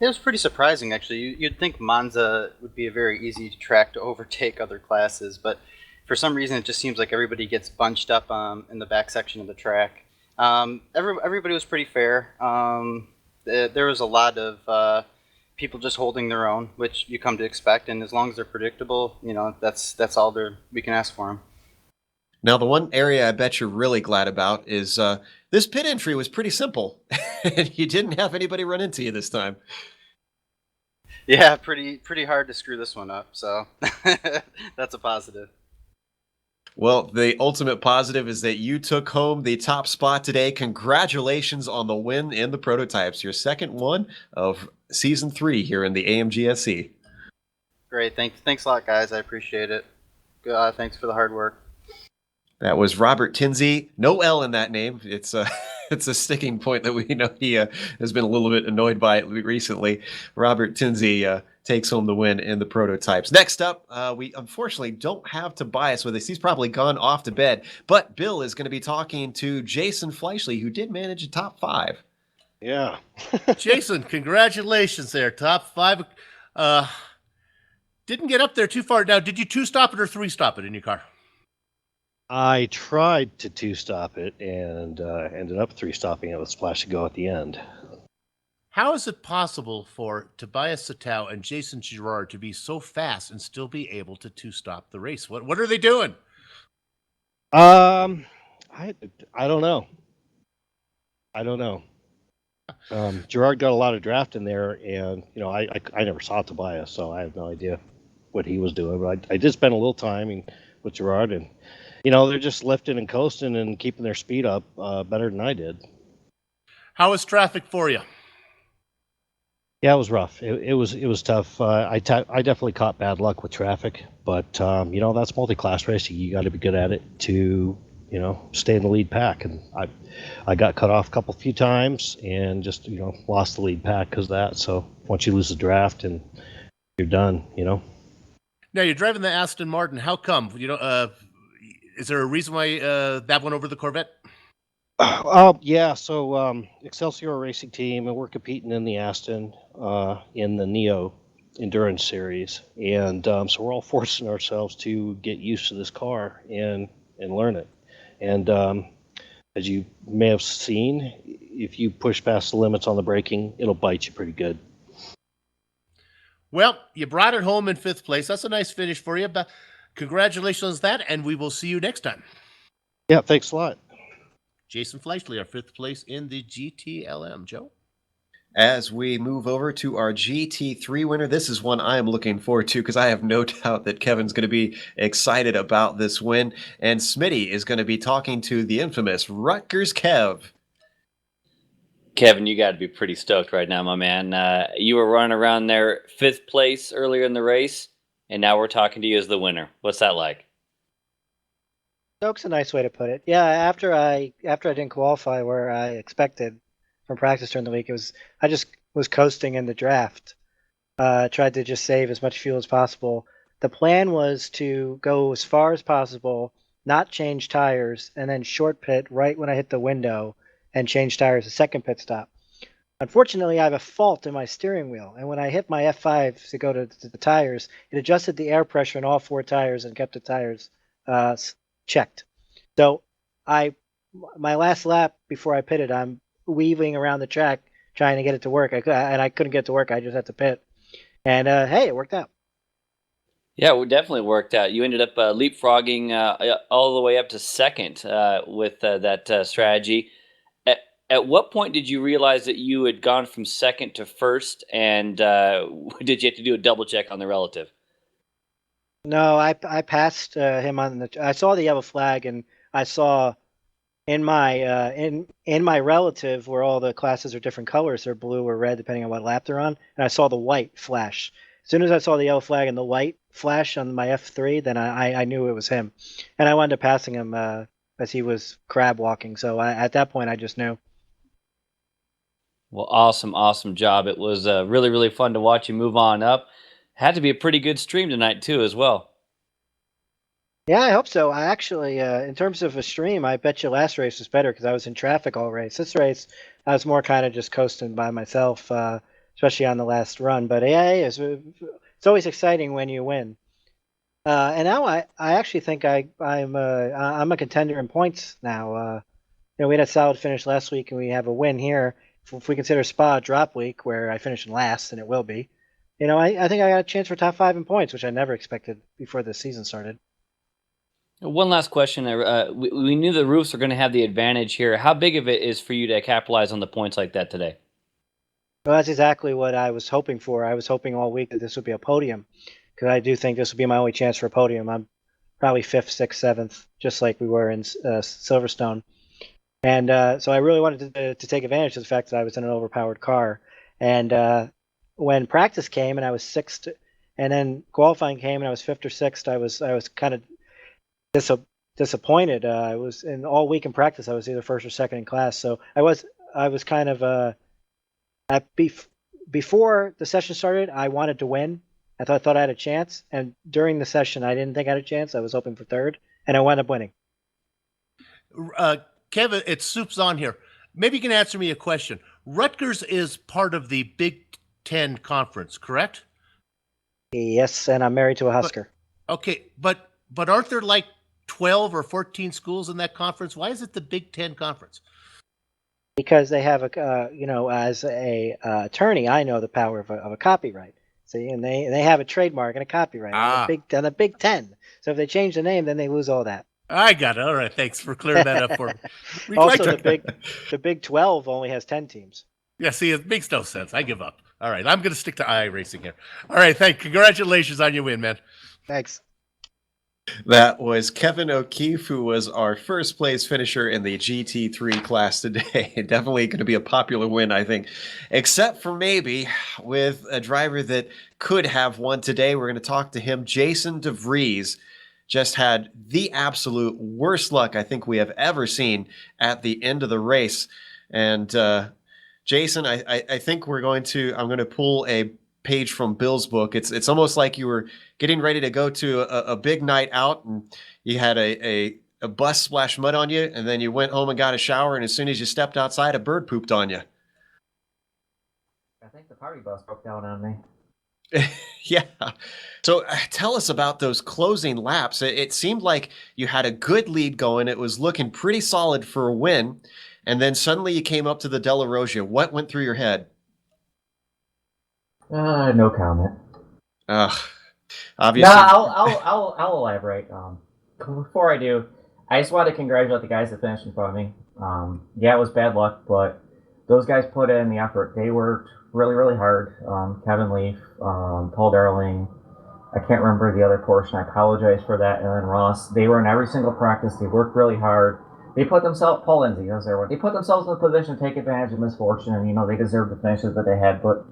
It was pretty surprising, actually. You'd think Monza would be a very easy track to overtake other classes, but for some reason it just seems like everybody gets bunched up in the back section of the track. Everybody was pretty fair. There was a lot of people just holding their own, which you come to expect, and as long as they're predictable, that's all we can ask for them. Now, the one area I bet you're really glad about is this pit entry was pretty simple, and you didn't have anybody run into you this time. Yeah, pretty hard to screw this one up, so that's a positive. Well, the ultimate positive is that you took home the top spot today. Congratulations on the win in the prototypes, your second one of Season 3 here in the AMGSC. Great, thanks a lot, guys. I appreciate it. Thanks for the hard work. That was Robert Tinsey. No L in that name. It's a sticking point that we know he has been a little bit annoyed by it recently. Robert Tinsey takes home the win in the prototypes. Next up, we unfortunately don't have Tobias with us. He's probably gone off to bed. But Bill is going to be talking to Jason Fleischle, who did manage a top 5. Yeah. Jason, congratulations there. Top 5. Didn't get up there too far. Now, did you 2-stop it or 3-stop it in your car? I tried to 2-stop it and ended up 3-stopping it with Splash to Go at the end. How is it possible for Tobias Satow and Jason Girard to be so fast and still be able to 2-stop the race? What are they doing? I don't know. Girard got a lot of draft in there, and I never saw Tobias, so I have no idea what he was doing. But I did spend a little time with Girard, and they're just lifting and coasting and keeping their speed up better than I did. How was traffic for you? Yeah, it was rough. It was tough. I definitely caught bad luck with traffic, but that's multi-class racing. You got to be good at it to stay in the lead pack. And I got cut off a few times and just lost the lead pack because of that. So once you lose the draft and you're done, Now you're driving the Aston Martin. How come? Is there a reason why that went over the Corvette? Yeah. So Excelsior Racing Team, and we're competing in the Aston in the Neo Endurance Series, and so we're all forcing ourselves to get used to this car and learn it. And as you may have seen, if you push past the limits on the braking, it'll bite you pretty good. Well, you brought it home in 5th place. That's a nice finish for you. But congratulations on that, and we will see you next time. Yeah, thanks a lot. Jason Fleischle, our 5th place in the GTLM. Joe? As we move over to our GT3 winner, this is one I am looking forward to because I have no doubt that Kevin's going to be excited about this win. And Smitty is going to be talking to the infamous Rutgers Kev. Kevin, you got to be pretty stoked right now, my man. You were running around there 5th place earlier in the race, and now we're talking to you as the winner. What's that like? Stoke's a nice way to put it. Yeah, after I didn't qualify where I expected from practice during the week, I just was coasting in the draft. Tried to just save as much fuel as possible. The plan was to go as far as possible, not change tires, and then short pit right when I hit the window and change tires the second pit stop. Unfortunately, I have a fault in my steering wheel, and when I hit my F5 to go to the tires, it adjusted the air pressure in all 4 tires and kept the tires checked. So my last lap before I pitted, I'm weaving around the track trying to get it to work. I couldn't get it to work. I just had to pit. And hey, it worked out. Yeah, it definitely worked out. You ended up leapfrogging all the way up to second with that strategy. At what point did you realize that you had gone from second to first, and did you have to do a double check on the relative? No, I passed him on the. I saw the yellow flag, and I saw in my in my relative where all the classes are different colors, they're blue or red depending on what lap they're on, and I saw the white flash. As soon as I saw the yellow flag and the white flash on my F3, then I knew it was him, and I wound up passing him as he was crab walking. So at that point, I just knew. Well, awesome job. It was really, really fun to watch you move on up. Had to be a pretty good stream tonight, too, as well. Yeah, I hope so. I actually, in terms of a stream, I bet you last race was better because I was in traffic all race. This race, I was more kind of just coasting by myself, especially on the last run. But yeah, it's always exciting when you win. And now I actually think I'm a contender in points now. We had a solid finish last week, and we have a win here. If we consider Spa a drop week, where I finished in last, and it will be, I think I got a chance for top 5 in points, which I never expected before the season started. One last question. We knew the roofs are going to have the advantage here. How big of it is for you to capitalize on the points like that today? Well, that's exactly what I was hoping for. I was hoping all week that this would be a podium, because I do think this would be my only chance for a podium. I'm probably 5th, 6th, 7th, just like we were in Silverstone. And so I really wanted to take advantage of the fact that I was in an overpowered car. And when practice came and I was 6th, and then qualifying came and I was 5th or 6th, I was kind of disappointed. I was in all week in practice. I was either 1st or 2nd in class. So I was kind of before the session started, I wanted to win. I thought I had a chance. And during the session, I didn't think I had a chance. I was hoping for 3rd, and I wound up winning. Kevin, it's Soup's on here. Maybe you can answer me a question. Rutgers is part of the Big Ten Conference, correct? Yes, and I'm married to a Husker. But aren't there like 12 or 14 schools in that conference? Why is it the Big Ten Conference? Because they have as a attorney, I know the power of a copyright. See, and they have a trademark and a copyright on the Big Ten. So if they change the name, then they lose all that. I got it. All right, thanks for clearing that up for me. Also, the Big 12 only has 10 teams. Yeah, see, it makes no sense. I give up. All right, I'm going to stick to iRacing here. All right, congratulations on your win, man. Thanks. That was Kevin O'Keefe, who was our first place finisher in the GT3 class today. Definitely going to be a popular win, I think, except for maybe with a driver that could have won today. We're going to talk to him. Jason DeVries just had the absolute worst luck I think we have ever seen at the end of the race. And Jason, I think I'm going to pull a page from Bill's book. It's almost like you were getting ready to go to a big night out, and you had a bus splash mud on you, and then you went home and got a shower, and as soon as you stepped outside, a bird pooped on you. I think the party bus broke down on me. Yeah. So tell us about those closing laps. It seemed like you had a good lead going. It was looking pretty solid for a win. And then suddenly you came up to the Della Rosia. What went through your head? No comment. Obviously. No, I'll elaborate. Before I do, I just want to congratulate the guys that finished in front of me. Yeah, it was bad luck, but those guys put in the effort. They worked really, really hard. Kevin Leaf, Paul Darling, I can't remember the other portion. I apologize for that. And then Ross, they were in every single practice. They worked really hard. They put themselves, Paul Lindsay, that's their word. They put themselves in a position to take advantage of misfortune, and they deserve the finishes that they had. But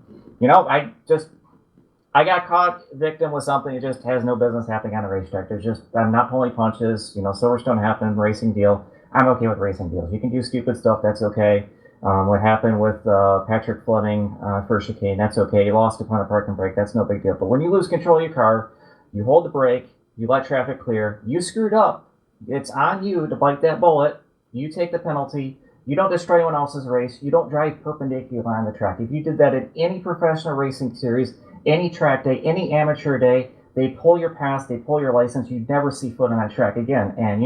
I got caught victim with something that just has no business happening on a racetrack. I'm not pulling punches. Silverstone happened, racing deal. I'm okay with racing deals. You can do stupid stuff, that's okay. What happened with Patrick Fleming for chicane, that's okay. You lost a point of parking brake, that's no big deal. But when you lose control of your car, you hold the brake, you let traffic clear, you screwed up. It's on you to bite that bullet. You take the penalty. You don't destroy anyone else's race. You don't drive perpendicular on the track. If you did that in any professional racing series, any track day, any amateur day, they pull your pass, they pull your license, you never see foot on that track again. And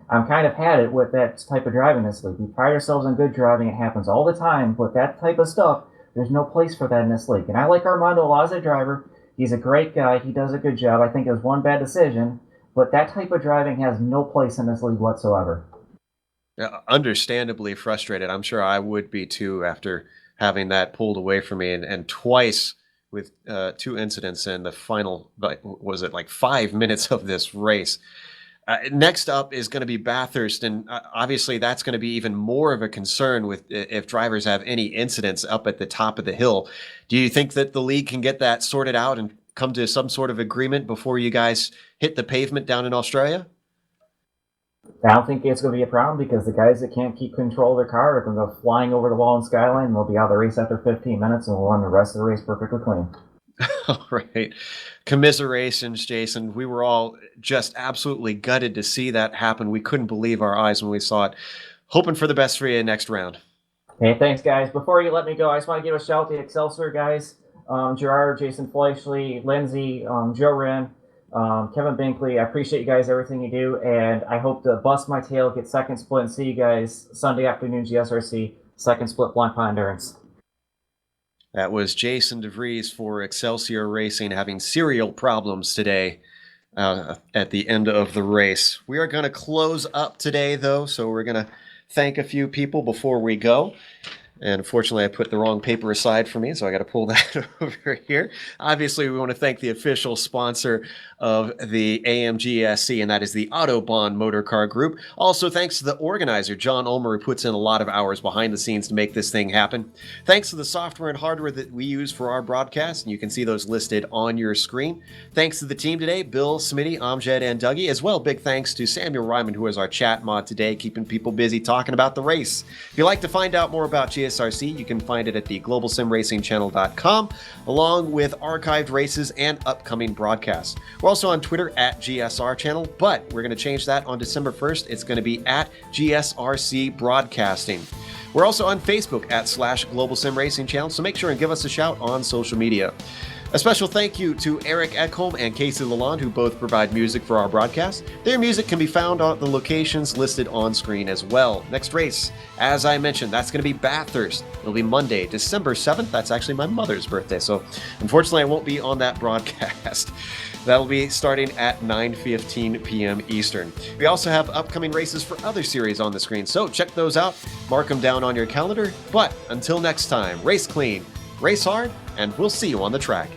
I'm kind of had it with that type of driving this league. We pride ourselves on good driving. It happens all the time, but that type of stuff, there's no place for that in this league. And I like Armando a lot as a driver. He's a great guy. He does a good job. I think it was one bad decision, but that type of driving has no place in this league whatsoever. Understandably frustrated. I'm sure I would be too after having that pulled away from me, and twice with 2 incidents in the final, was it like 5 minutes of this race. Next up is going to be Bathurst, and obviously that's going to be even more of a concern with if drivers have any incidents up at the top of the hill. Do you think that the league can get that sorted out and come to some sort of agreement before you guys hit the pavement down in Australia? I don't think it's going to be a problem because the guys that can't keep control of their car are going to go flying over the wall and skyline, and they'll be out of the race after 15 minutes, and we'll run the rest of the race perfectly clean. All right. Commiserations, Jason. We were all just absolutely gutted to see that happen. We couldn't believe our eyes when we saw it. Hoping for the best for you next round. Hey, thanks, guys. Before you let me go, I just want to give a shout out to the Excelsior guys. Gerard, Jason Fleishley, Lindsay, Joe Wren, Kevin Binkley. I appreciate you guys, everything you do, and I hope to bust my tail, get second split, and see you guys Sunday afternoon, GSRC, second split Black Pine Endurance. That was Jason DeVries for Excelsior Racing, having serial problems today at the end of the race. We are going to close up today, though, so we're going to thank a few people before we go. And unfortunately, I put the wrong paper aside for me, so I got to pull that over here. Obviously, we want to thank the official sponsor of the AMGSC, and that is the Autobahn Motorcar Group. Also, thanks to the organizer, John Ulmer, who puts in a lot of hours behind the scenes to make this thing happen. Thanks to the software and hardware that we use for our broadcast, and you can see those listed on your screen. Thanks to the team today, Bill, Smitty, Amjad, and Dougie. As well, big thanks to Samuel Ryman, who is our chat mod today, keeping people busy talking about the race. If you'd like to find out more about GSRC, you can find it at the globalsimracingchannel.com, along with archived races and upcoming broadcasts. We're also on Twitter at GSR Channel, but we're going to change that on December 1st. It's going to be at GSRC Broadcasting. We're also on Facebook at /Global Sim Racing Channel, so make sure and give us a shout on social media. A special thank you to Eric Ekholm and Casey Lalonde, who both provide music for our broadcast. Their music can be found on the locations listed on screen as well. Next race, as I mentioned, that's going to be Bathurst. It'll be Monday, December 7th. That's actually my mother's birthday, so unfortunately I won't be on that broadcast. That'll be starting at 9:15 p.m. Eastern. We also have upcoming races for other series on the screen, so check those out. Mark them down on your calendar. But until next time, race clean, race hard, and we'll see you on the track.